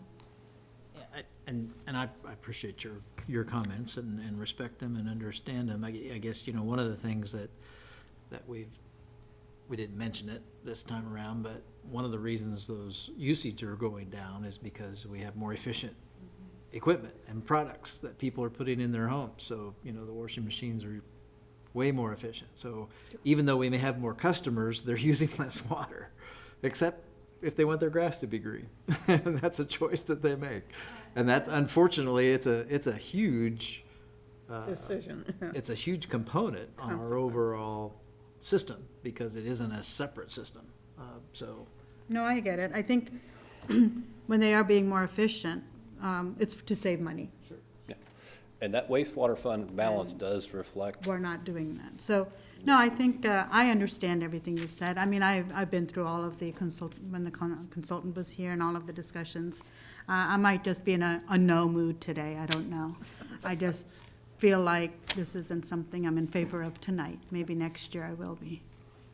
Yeah, I appreciate your comments and respect them and understand them. I guess, one of the things that we didn't mention it this time around, but one of the reasons those usage are going down is because we have more efficient equipment and products that people are putting in their homes. So, the washing machines are way more efficient. So even though we may have more customers, they're using less water, except if they want their grass to be green. And that's a choice that they make. And that, unfortunately, it's a huge Decision. it's a huge component on our overall system because it isn't a separate system. So No, I get it. I think when they are being more efficient, it's to save money. Yeah. And that wastewater fund balance does reflect. We're not doing that. So, no, I think, I understand everything you've said. I mean, I've been through all of the when the consultant was here and all of the discussions. I might just be in a no mood today. I don't know. I just feel like this isn't something I'm in favor of tonight. Maybe next year I will be.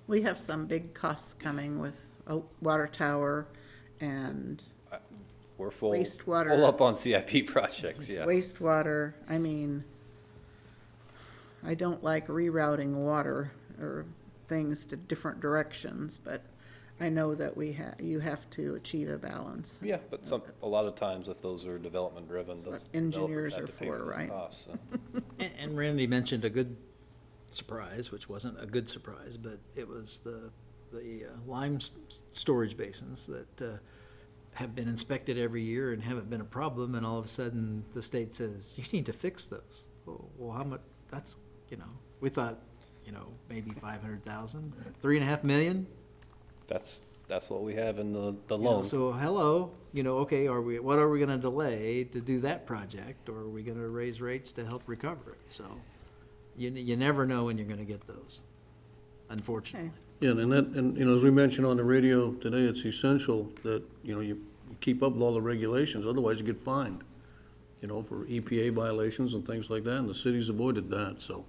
We have some big costs coming with a water tower and We're full wastewater. up on CIP projects, yeah. wastewater. I mean, I don't like rerouting water or things to different directions, but I know that you have to achieve a balance. Yeah, but a lot of times if those are development driven, those engineers developers have are to pay for, those right? costs, so. And Randy mentioned a good surprise, which wasn't a good surprise, but it was the lime storage basins that have been inspected every year and haven't been a problem, and all of a sudden the state says, you need to fix those. Well, how much, that's, we thought, maybe 500,000, 3.5 million? That's what we have in the loan. So, hello, okay, what are we gonna delay to do that project, or are we gonna raise rates to help recover it? So, you never know when you're gonna get those, unfortunately. Yeah, and as we mentioned on the radio today, it's essential that, you keep up with all the regulations, otherwise you get fined, for EPA violations and things like that, and the city's avoided that, so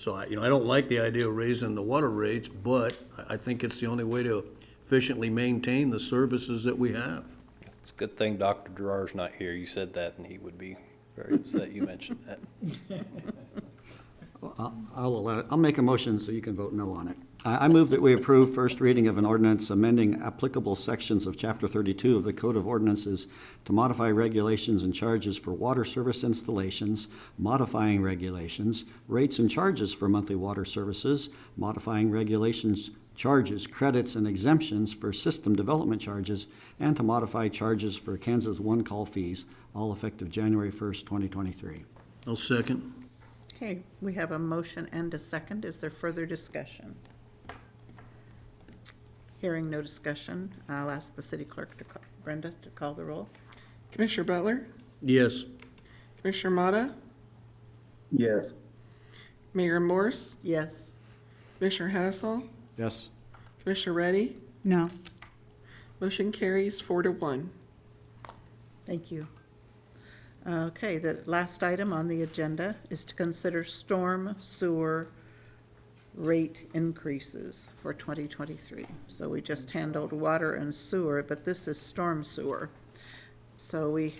I don't like the idea of raising the water rates, but I think it's the only way to efficiently maintain the services that we have. It's a good thing Dr. Gerard's not here. You said that and he would be very upset you mentioned that. I'll make a motion so you can vote no on it. I move that we approve first reading of an ordinance amending applicable sections of Chapter 32 of the Code of Ordinances to modify regulations and charges for water service installations, modifying regulations, rates and charges for monthly water services, modifying regulations, charges, credits, and exemptions for system development charges, and to modify charges for Kansas one-call fees, all effective January 1st, 2023. I'll second. Okay, we have a motion and a second. Is there further discussion? Hearing no discussion, I'll ask the city clerk, Brenda, to call the roll. Commissioner Butler, Yes. Commissioner Motta, Yes. Mayor Morse, Yes. Commissioner Hattasol, Yes. Commissioner Reddy. No. Motion carries 4-1. Thank you. Okay, the last item on the agenda is to consider storm sewer rate increases for 2023. So we just handled water and sewer, but this is storm sewer. So we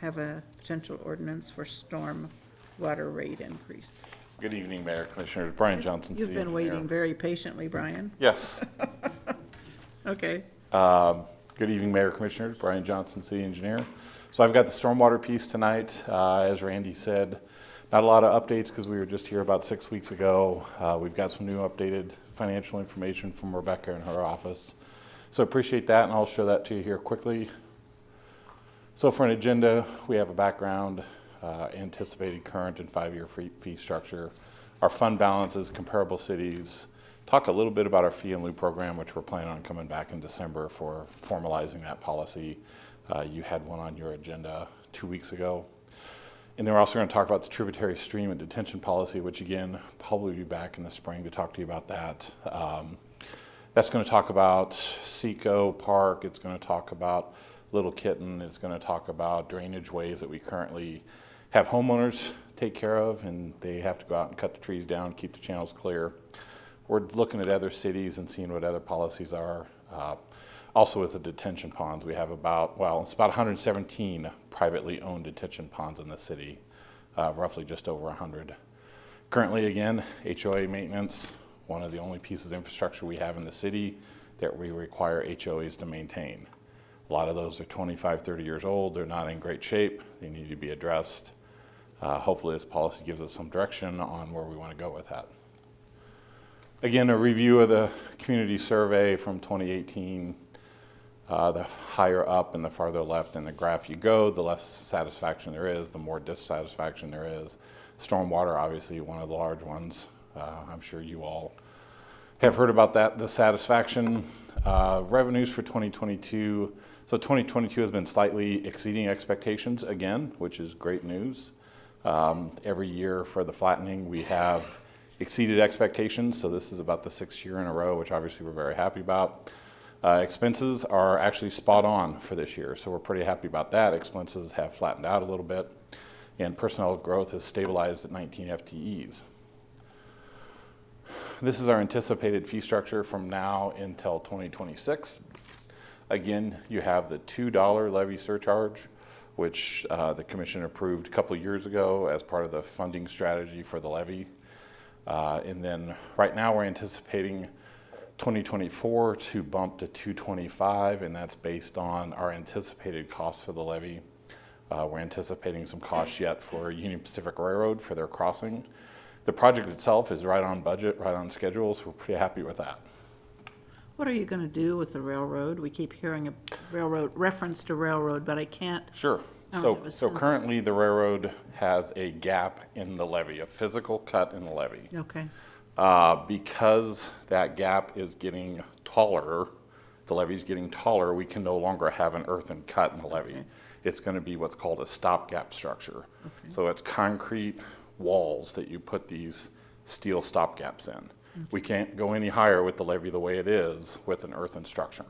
have a potential ordinance for storm water rate increase. Good evening, Mayor, Commissioners. Brian Johnson, You've City been Engineer. waiting very patiently, Brian. Yes. Okay. Good evening, Mayor, Commissioners. Brian Johnson, City Engineer. So I've got the stormwater piece tonight. As Randy said, not a lot of updates because we were just here about 6 weeks ago. We've got some new updated financial information from Rebecca in her office. So appreciate that, and I'll show that to you here quickly. So for an agenda, we have a background, anticipated current and 5-year fee structure, our fund balances, comparable cities, talk a little bit about our fee and lieu program, which we're planning on coming back in December for formalizing that policy. You had one on your agenda 2 weeks ago. And then we're also going to talk about the tributary stream and detention policy, which again, probably be back in the spring to talk to you about that. That's going to talk about Seco Park. It's going to talk about Little Kitten. It's going to talk about drainage ways that we currently have homeowners take care of, and they have to go out and cut the trees down, keep the channels clear. We're looking at other cities and seeing what other policies are. Also with the detention ponds, we have about 117 privately owned detention ponds in the city, roughly just over 100. Currently, again, HOA maintenance, one of the only pieces of infrastructure we have in the city that we require HOAs to maintain. A lot of those are 25, 30 years old. They're not in great shape. They need to be addressed. Hopefully this policy gives us some direction on where we want to go with that. Again, a review of the community survey from 2018. The higher up and the farther left in the graph you go, the less satisfaction there is, the more dissatisfaction there is. Stormwater, obviously, one of the large ones. I'm sure you all have heard about that, the satisfaction. Revenues for 2022. So 2022 has been slightly exceeding expectations again, which is great news. Every year for the flattening, we have exceeded expectations. So this is about the 6th year in a row, which obviously we're very happy about. Expenses are actually spot on for this year, so we're pretty happy about that. Expenses have flattened out a little bit, and personnel growth has stabilized at 19 FTEs. This is our anticipated fee structure from now until 2026. Again, you have the $2 levy surcharge, which the commission approved a couple of years ago as part of the funding strategy for the levy. And then right now we're anticipating 2024 to bump to $225, and that's based on our anticipated costs for the levy. We're anticipating some costs yet for Union Pacific Railroad for their crossing. The project itself is right on budget, right on schedule, so we're pretty happy with that. What are you going to do with the railroad? We keep hearing a railroad, reference to railroad, but I can't. Sure. I don't So have a sense. currently the railroad has a gap in the levy, a physical cut in the levy. Okay. Because that gap is getting taller, the levee's getting taller, we can no longer have an earthen cut in the levee. Okay. It's going to be what's called a stopgap structure. So it's concrete walls that you put these steel stopgaps in. We can't go any higher with the levee the way it is with an earthen structure.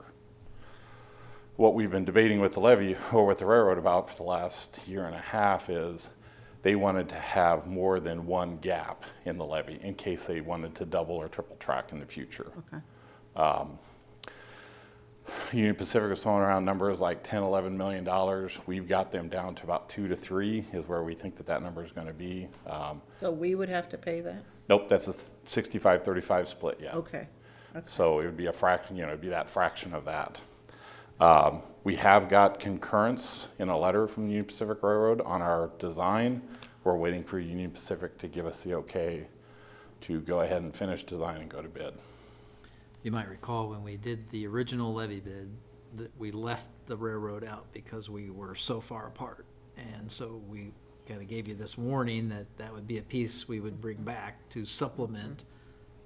What we've been debating with the levee or with the railroad about for the last year and a half is they wanted to have more than one gap in the levee in case they wanted to double or triple track in the future. Okay. Union Pacific is throwing around numbers like $10, $11 million. We've got them down to about 2 to 3 is where we think that number is going to be. So we would have to pay that? Nope, that's a 65-35 split, yeah. Okay. So it would be a fraction, it'd be that fraction of that. We have got concurrence in a letter from the Union Pacific Railroad on our design. We're waiting for Union Pacific to give us the okay to go ahead and finish design and go to bid. You might recall when we did the original levy bid, that we left the railroad out because we were so far apart. And so we kind of gave you this warning that that would be a piece we would bring back to supplement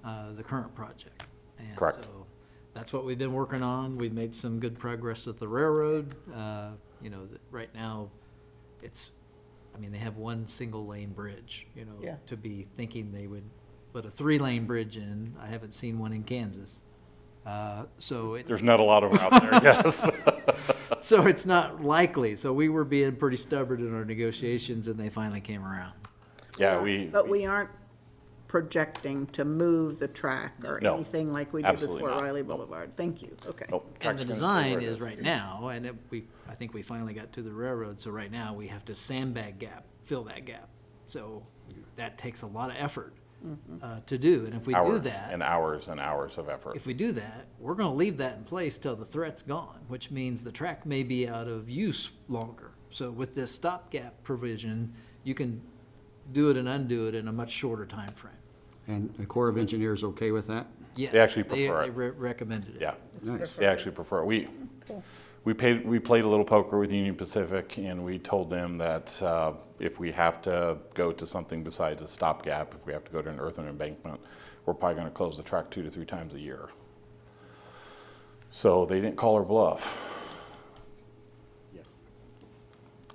the current project. And Correct. so that's what we've been working on. We've made some good progress with the railroad. You know, right now, they have one single lane bridge, you know, Yeah. to be thinking they would put a 3-lane bridge in. I haven't seen one in Kansas. There's not a lot of them out there, yes. So it's not likely. So we were being pretty stubborn in our negotiations, and they finally came around. Yeah, But we aren't projecting to move the track or No, anything like we did with absolutely Fort not. Riley Boulevard. Thank you, okay. Nope, And track's the gonna stay design where it is right now, and I think we finally got to the railroad, so right now we have to sandbag gap, fill that gap. So that takes a lot of effort to do, and if we do Hours that, and hours and hours of effort. if we do that, we're gonna leave that in place till the threat's gone, which means the track may be out of use longer. So with this stopgap provision, you can do it and undo it in a much shorter time frame. And the Corps of Engineers okay with that? Yes, They actually prefer They it. recommended it. Yeah, Nice. they actually prefer it. We played a little poker with Union Pacific, and we told them that if we have to go to something besides a stopgap, if we have to go to an earthen embankment, we're probably going to close the track 2 to 3 times a year. So they didn't call our bluff.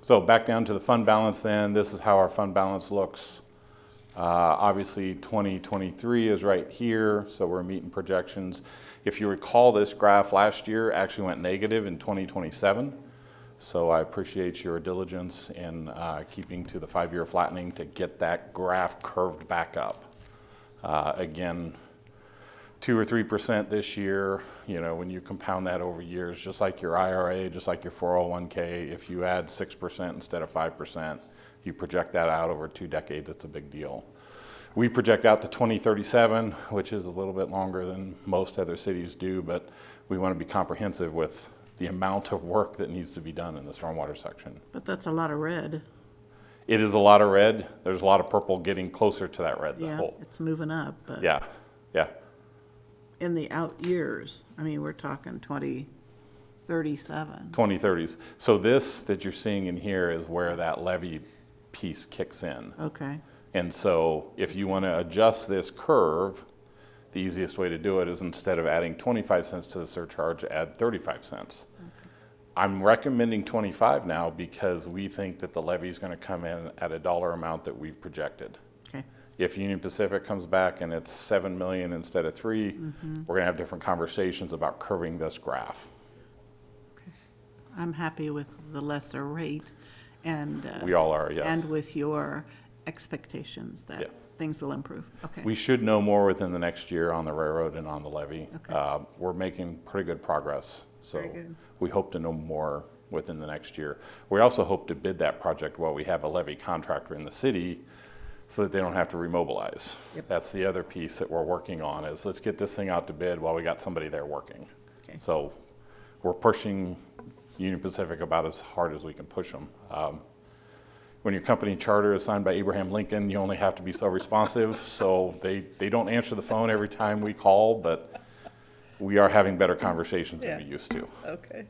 So back down to the fund balance then, this is how our fund balance looks. Obviously, 2023 is right here, so we're meeting projections. If you recall, this graph last year actually went negative in 2027. So I appreciate your diligence in keeping to the 5-year flattening to get that graph curved back up. Again, 2 or 3% this year, you know, when you compound that over years, just like your IRA, just like your 401k, if you add 6% instead of 5%, you project that out over 2 decades, it's a big deal. We project out to 2037, which is a little bit longer than most other cities do, but we want to be comprehensive with the amount of work that needs to be done in the stormwater section. But that's a lot of red. It is a lot of red. There's a lot of purple getting closer to that red. Yeah, it's moving up, but Yeah, yeah. in the out years, we're talking 2037. 2030s. So this that you're seeing in here is where that levy piece kicks in. Okay, And so if you want to adjust this curve, the easiest way to do it is instead of adding 25 cents to the surcharge, add 35 cents. I'm recommending 25 now because we think that the levy is going to come in at a dollar amount that we've projected. okay. If Union Pacific comes back and it's 7 million instead of 3, we're going to have different conversations about curving this graph. I'm happy with the lesser rate and. We all are, yes. And with your expectations Yeah. that things will improve. Okay. We should know more within the next year on the railroad and on the levy. Okay. We're making pretty good progress, so Very good. we hope to know more within the next year. We also hope to bid that project while we have a levy contractor in the city so that they don't have to remobilize. Yep. That's the other piece that we're working on is let's get this thing out to bid while we got somebody there working. Okay. So we're pushing Union Pacific about as hard as we can push them. When your company charter is signed by Abraham Lincoln, you only have to be so responsive. So they don't answer the phone every time we call, but we are having better conversations than we used to. Okay,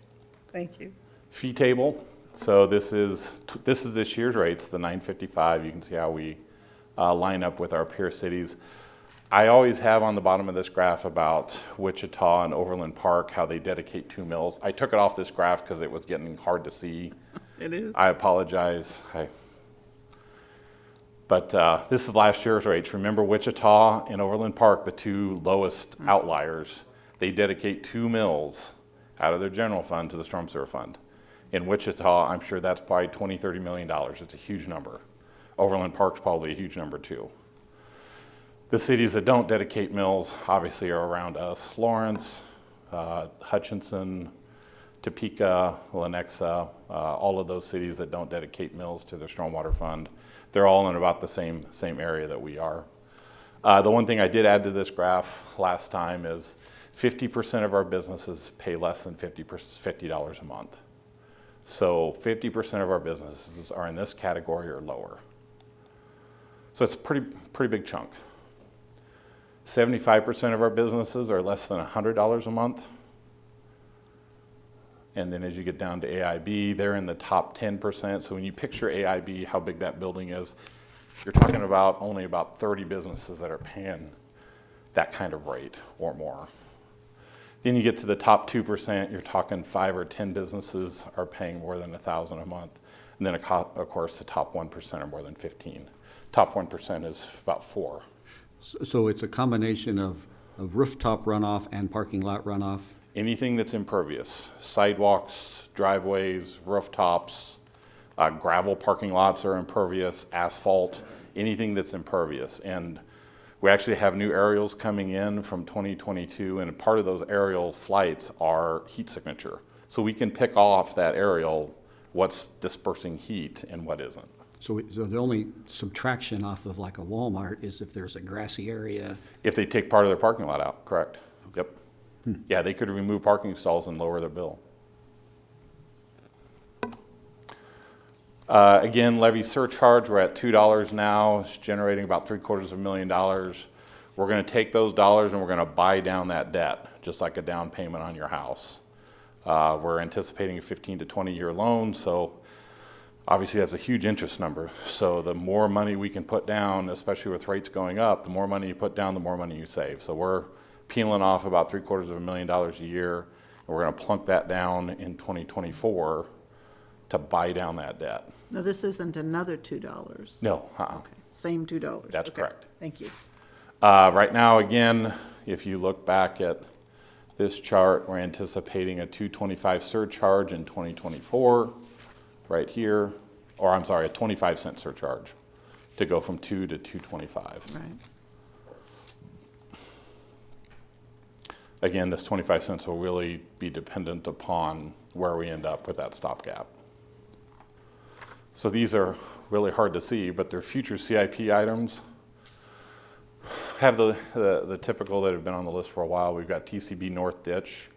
thank you. Fee table. So this is this year's rates, the 955. You can see how we line up with our peer cities. I always have on the bottom of this graph about Wichita and Overland Park, how they dedicate 2 mills. I took it off this graph because it was getting hard to see. It is. I apologize. But this is last year's rates. Remember Wichita and Overland Park, the 2 lowest outliers. They dedicate 2 mills out of their general fund to the storm sewer fund. In Wichita, I'm sure that's probably $20–30 million. It's a huge number. Overland Park's probably a huge number too. The cities that don't dedicate mills obviously are around us. Lawrence, Hutchinson, Topeka, Lenexa, all of those cities that don't dedicate mills to their stormwater fund. They're all in about the same area that we are. The one thing I did add to this graph last time is 50% of our businesses pay less than $50 a month. So 50% of our businesses are in this category or lower. So it's a pretty big chunk. 75% of our businesses are less than $100 a month. And then as you get down to AIB, they're in the top 10%. So when you picture AIB, how big that building is, you're talking about only about 30 businesses that are paying that kind of rate or more. Then you get to the top 2%, you're talking 5 or 10 businesses are paying more than $1,000 a month. And then, of course, the top 1% are more than 15. Top 1% is about 4. So it's a combination of rooftop runoff and parking lot runoff? Anything that's impervious, sidewalks, driveways, rooftops, gravel parking lots are impervious, asphalt, anything that's impervious. And we actually have new aerials coming in from 2022, and part of those aerial flights are heat signature. So we can pick off that aerial what's dispersing heat and what isn't. So the only subtraction off of like a Walmart is if there's a grassy area? If they take part of their parking lot out, correct. Yep. Yeah, they could remove parking stalls and lower their bill. Again, levy surcharge, we're at $2 now. It's generating about $750,000. We're going to take those dollars and we're going to buy down that debt, just like a down payment on your house. We're anticipating a 15 to 20 year loan, so obviously that's a huge interest number. So the more money we can put down, especially with rates going up, the more money you put down, the more money you save. So we're peeling off about $750,000 a year, and we're going to plunk that down in 2024 to buy down that debt. No, this isn't another $2. No, Okay, same $2. That's Okay, correct. Thank you. Right now, again, if you look back at this chart, we're anticipating a $2.25 surcharge in 2024, right here, or I'm sorry, a 25-cent surcharge to go from 2 to 2.25. Right. Again, this 25 cents will really be dependent upon where we end up with that stopgap. So these are really hard to see, but they're future CIP items. Have the typical that have been on the list for a while. We've got TCB North Ditch,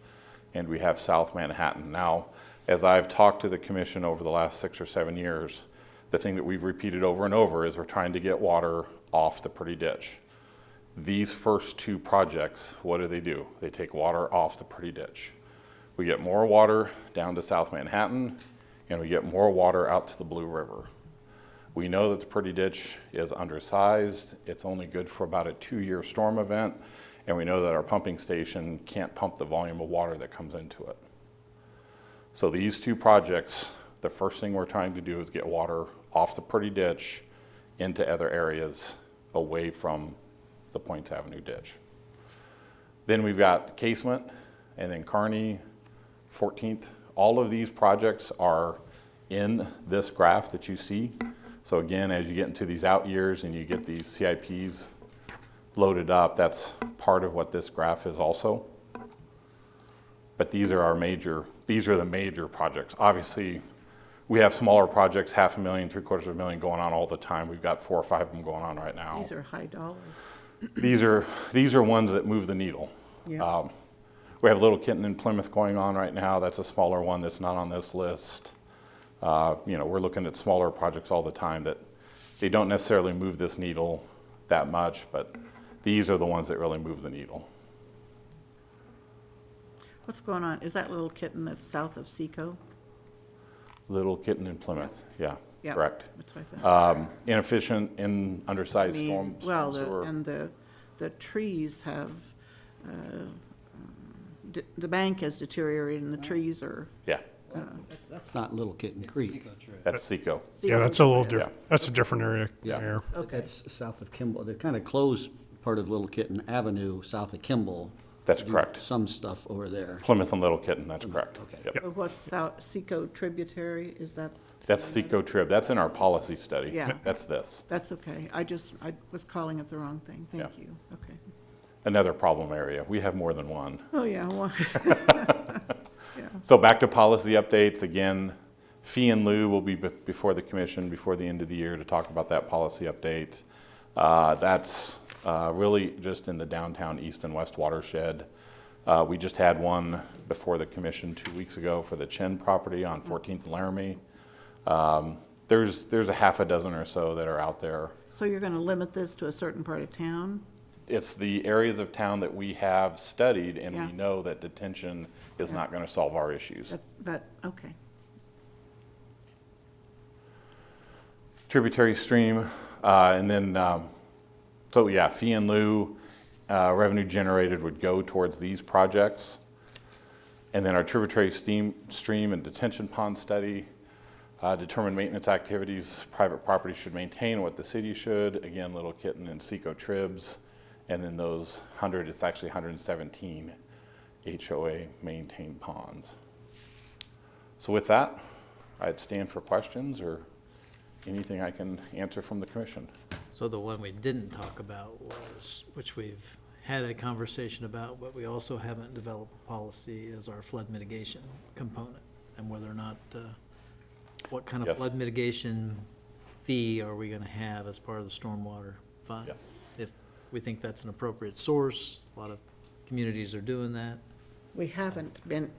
and we have South Manhattan. Now, as I've talked to the commission over the last 6 or 7 years, the thing that we've repeated over and over is we're trying to get water off the pretty ditch. These first 2 projects, what do? They take water off the pretty ditch. We get more water down to South Manhattan, and we get more water out to the Blue River. We know that the pretty ditch is undersized. It's only good for about a 2-year storm event, and we know that our pumping station can't pump the volume of water that comes into it. So these 2 projects, the first thing we're trying to do is get water off the pretty ditch into other areas away from the Points Avenue ditch. Then we've got Casement, and then Kearney, 14th. All of these projects are in this graph that you see. So again, as you get into these out years and you get these CIPs loaded up, that's part of what this graph is also. But these are the major projects. Obviously, we have smaller projects, $500,000, $750,000 going on all the time. We've got 4 or 5 of them going on right now. These are high dollars. These are ones that move the needle. Yeah. We have Little Kitten in Plymouth going on right now. That's a smaller one that's not on this list. We're looking at smaller projects all the time that they don't necessarily move this needle that much, but these are the ones that really move the needle. What's going on? Is that Little Kitten that's south of Seco? Little Kitten in Plymouth, yeah, Yeah, correct. that's what I thought. Inefficient, undersized storm Well, sewer. the trees have, the bank has deteriorated and the trees are. Yeah, That's not Little Kitten Creek. that's Seco. Yeah, that's a little Yeah. different. That's a different area, Yeah. Mayor. Okay. That's south of Kimball. They kind of closed part of Little Kitten Avenue south of Kimball. That's to do correct. Some stuff over there. Plymouth and Little Kitten, that's correct. Okay. Yep. What's Seco tributary? Is that? That's Seco Trib. That's in our policy study. Yeah. That's this. That's okay. I was calling it the wrong thing. Thank Yeah. you. Okay. Another problem area. We have more than one. Oh, yeah. Well, yeah. So back to policy updates. Again, fee in lieu will be before the commission before the end of the year to talk about that policy update. That's really just in the downtown east and west watershed. We just had one before the commission 2 weeks ago for the Chen property on 14th and Laramie. There's a half a dozen or so that are out there. So you're going to limit this to a certain part of town? It's the areas of town that we have studied, and Yeah. we know that detention is not going to solve our issues. But, okay. Tributary stream, and then, so yeah, fee in lieu, revenue generated would go towards these projects. And then our tributary stream and detention pond study, determine maintenance activities private property should maintain, what the city should. Again, Little Kitten and Seco Tribs. And then those 100, it's actually 117 HOA maintained ponds. So with that, I'd stand for questions or anything I can answer from the commission. So the one we didn't talk about was, which we've had a conversation about, but we also haven't developed a policy, is our flood mitigation component, and whether or not, what kind of Yes. flood mitigation fee are we gonna have as part of the stormwater fund? Yes. If we think that's an appropriate source, a lot of communities are doing that. We haven't had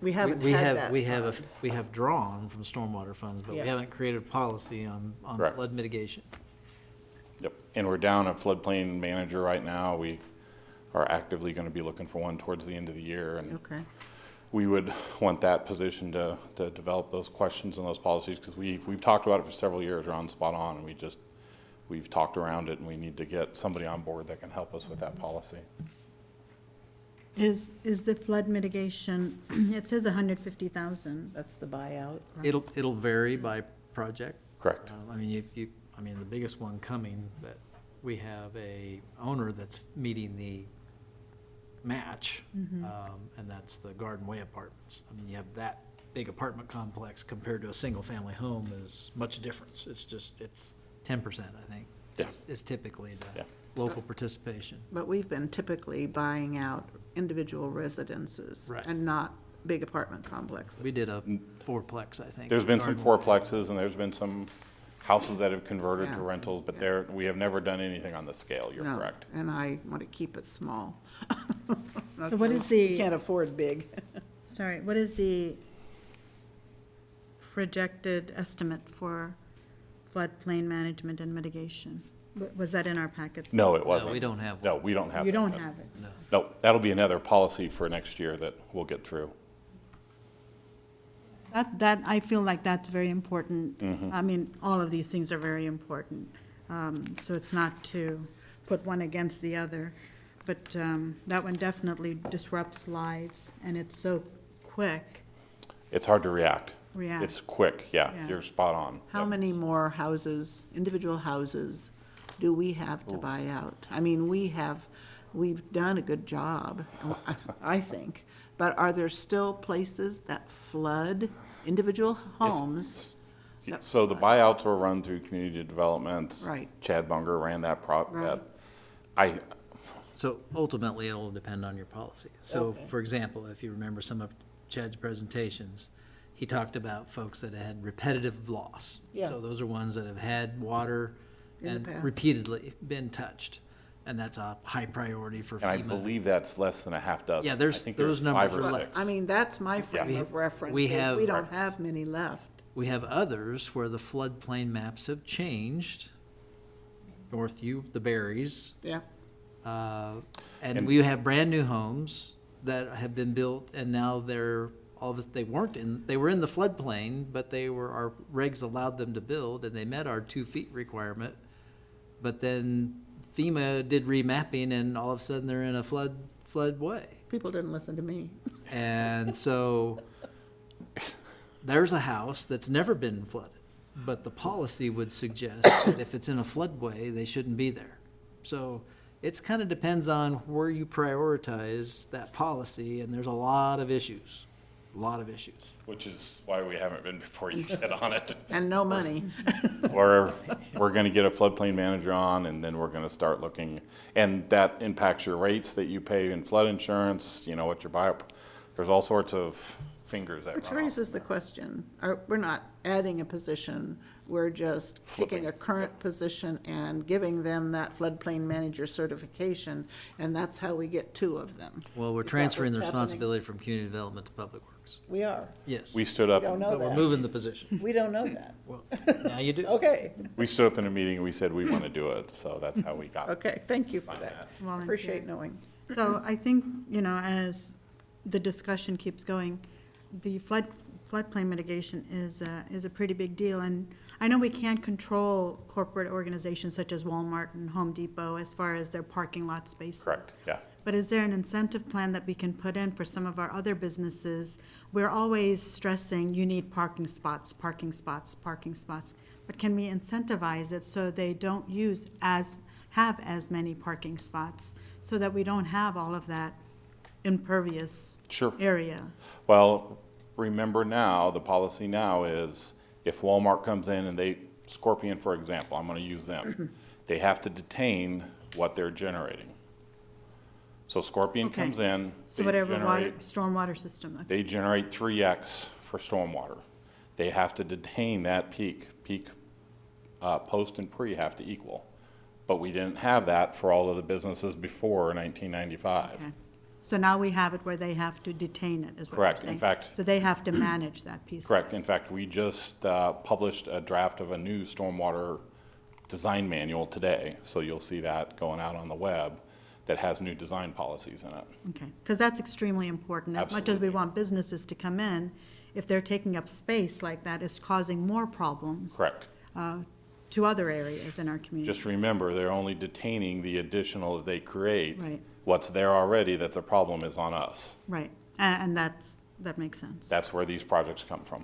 that. We have drawn from stormwater funds, but we Yeah. haven't created a policy on Correct. flood mitigation. Yep, and we're down a floodplain manager right now. We are actively going to be looking for one towards the end of the year, and Okay. we would want that position to develop those questions and those policies, because we've talked about it for several years. We're on spot on, and we've talked around it, and we need to get somebody on board that can help us with that policy. Is the flood mitigation, it says 150,000. That's the buyout. It'll vary by project. Correct. I mean, the biggest one coming, that we have a owner that's meeting the match, and that's the Garden Way Apartments. I mean, you have that big apartment complex compared to a single-family home is much difference. It's 10%, I think. Yeah. Is typically the Yeah. local participation. But we've been typically buying out individual residences. Right. And not big apartment complexes. We did a fourplex, I think. There's been some Garden Way. fourplexes, and there's been some houses that have converted to Yeah. rentals, but Yeah. we have never done anything on the scale. You're No, correct. And I want to keep it small. So what is We the, can't afford big. sorry, what is the projected estimate for floodplain management and mitigation? Was that in our packets? No, it wasn't. we don't have No, we don't have. You that. don't have it? No, that'll be another policy for next year that we'll get through. That, I feel like that's very important. I mean, all of these things are very important. So it's not to put one against the other. But that one definitely disrupts lives, and it's so quick. It's hard to react. React. It's quick, yeah, Yeah. you're spot on. How Yep. many more houses, individual houses, do we have to buy out? I mean, we've done a good job, I think, but are there still places that flood individual homes? that So the flood? buyouts were run through community development. Right. Chad Bunger ran that Right. So ultimately, it'll depend on your policy. So, Okay. for example, if you remember some of Chad's presentations, he talked about folks that had repetitive loss. Yeah. So those are ones that have had water In the and past. repeatedly been touched. And that's a high priority for And I FEMA. believe that's less than a half dozen. Yeah, I there's- think those there's numbers 5 or are Well, 6. I mean, that's my frame Yeah. of reference, we is have- we don't have many left. We have others where the floodplain maps have changed. Northview, the Berries. Yeah. And we have brand-new homes that have been built, and now they were in the floodplain, but our regs allowed them to build, and they met our 2 feet requirement. But then FEMA did remapping, and all of a sudden, they're in a floodway. People didn't listen to me. And so there's a house that's never been flooded, but the policy would suggest that if it's in a floodway, they shouldn't be there. So it's kind of depends on where you prioritize that policy, and there's a lot of issues. Which is why we haven't been before you yet on it. And no money. We're gonna get a floodplain manager on, and then we're gonna start looking, and that impacts your rates that you pay in flood insurance, what your buyout, there's all sorts of fingers that Which run off. raises the question, we're not adding a position, we're just taking Flipping. a current position and giving them that floodplain manager certification, and that's how we get 2 of them. Well, we're Is that transferring the what's happening? responsibility from community development to public works. We are. Yes, We stood up, We don't know but we're that. moving the position. We don't know that. Well, now you do. Okay, we stood up in a meeting, and we said we wanna do it, so that's how we got. okay, thank you for Find that. Volunteer. Appreciate knowing. So I think, as the discussion keeps going, the floodplain mitigation is a pretty big deal. And I know we can't control corporate organizations such as Walmart and Home Depot as far as their parking lot spaces. Correct, yeah. But is there an incentive plan that we can put in for some of our other businesses? We're always stressing, you need parking spots, parking spots, parking spots. But can we incentivize it so they don't have as many parking spots, so that we don't have all of that impervious Sure. area? Well, remember now, the policy now is if Walmart comes in and Scorpion, for example, I'm gonna use them, they have to detain what they're generating. So Scorpion Okay. comes in, So they whatever generate, stormwater system. Okay. they generate 3x for stormwater. They have to detain that peak. Post and pre have to equal. But we didn't have that for all of the businesses before 1995. Okay. So now we have it where they have to detain it, is what you're Correct. In saying. fact- So they have to manage that piece. Correct. In fact, we just published a draft of a new stormwater design manual today. So you'll see that going out on the web that has new design policies in it. Okay, because that's extremely important. As much as we Absolutely. want businesses to come in, if they're taking up space like that, it's causing more problems Correct. to other areas in our community. Just remember, they're only detaining the additional that they create. Right. What's there already that's a problem is on us. Right, and that makes sense. That's where these projects come from.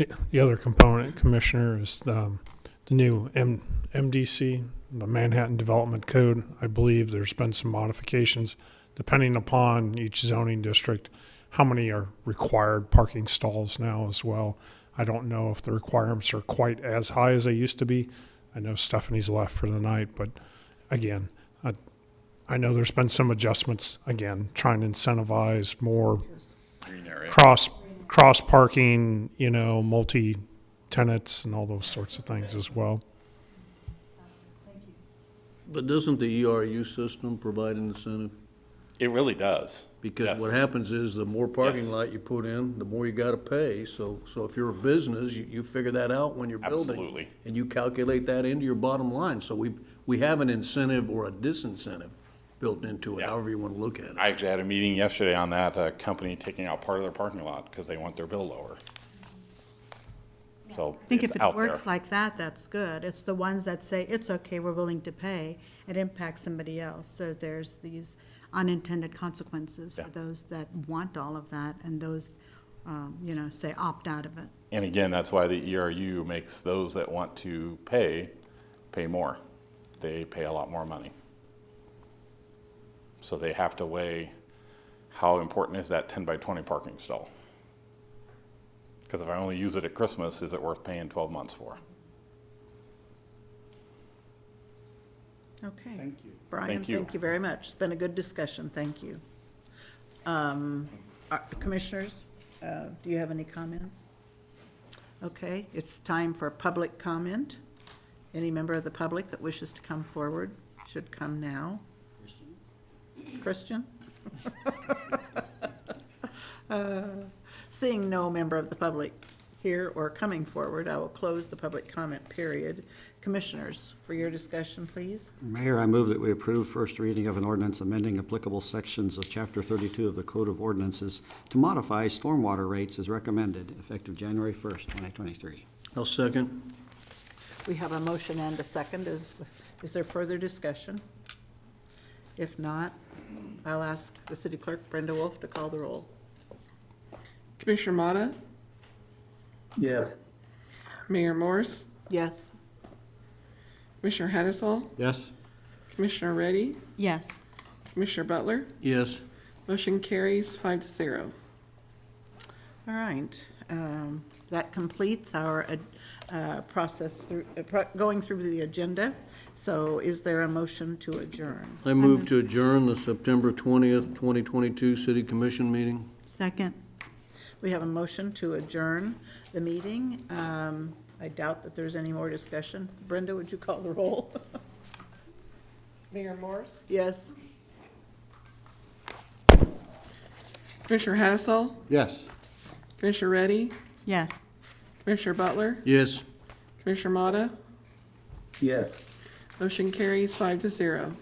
Okay. The other component, Commissioner, is the new MDC, the Manhattan Development Code. I believe there's been some modifications depending upon each zoning district, how many are required parking stalls now as well. I don't know if the requirements are quite as high as they used to be. I know Stephanie's left for the night, but again, I know there's been some adjustments, again, trying to incentivize more Green area. cross parking, multi-tenants and all those sorts of things as well. But doesn't the ERU system provide an incentive? It really does. Because Yes. what happens is the more parking Yes. lot you put in, the more you gotta pay. So if you're a business, you figure that out when you're building. Absolutely. And you calculate that into your bottom line. So we have an incentive or a disincentive built into it, Yeah. however you wanna look at it. I actually had a meeting yesterday on that, a company taking out part of their parking lot because they want their bill lower. So I think it's if it out there. works like that, that's good. It's the ones that say, it's okay, we're willing to pay, it impacts somebody else. So there's these unintended consequences Yeah. for those that want all of that, and those, say, opt out of it. And again, that's why the ERU makes those that want to pay more. They pay a lot more money. So they have to weigh how important is that 10 by 20 parking stall? Because if I only use it at Christmas, is it worth paying 12 months for? Okay. Thank you. Brian, Thank you. thank you very much. It's been a good discussion. Thank you. Commissioners, do you have any comments? Okay, it's time for public comment. Any member of the public that wishes to come forward should come now. Christian? Seeing no member of the public here or coming forward, I will close the public comment period. Commissioners, for your discussion, please. Mayor, I move that we approve first reading of an ordinance amending applicable sections of Chapter 32 of the Code of Ordinances to modify stormwater rates as recommended, effective January 1st, 2023. I'll second. We have a motion and a second. Is there further discussion? If not, I'll ask the city clerk, Brenda Wolf, to call the roll. Commissioner Motta, Yes. Mayor Morse, Yes. Commissioner Hattasol, Yes? Commissioner Reddy, Yes. Commissioner Butler. Yes. Motion carries 5-0. All right. That completes our process through, going through the agenda. So is there a motion to adjourn? I move to adjourn the September 20th, 2022 City Commission meeting. Second. We have a motion to adjourn the meeting. I doubt that there's any more discussion. Brenda, would you call the roll? Mayor Morse, Yes. Commissioner Hattasol, Yes. Commissioner Reddy, Yes. Commissioner Butler, Yes. Commissioner Motta. Yes. Motion carries 5-0.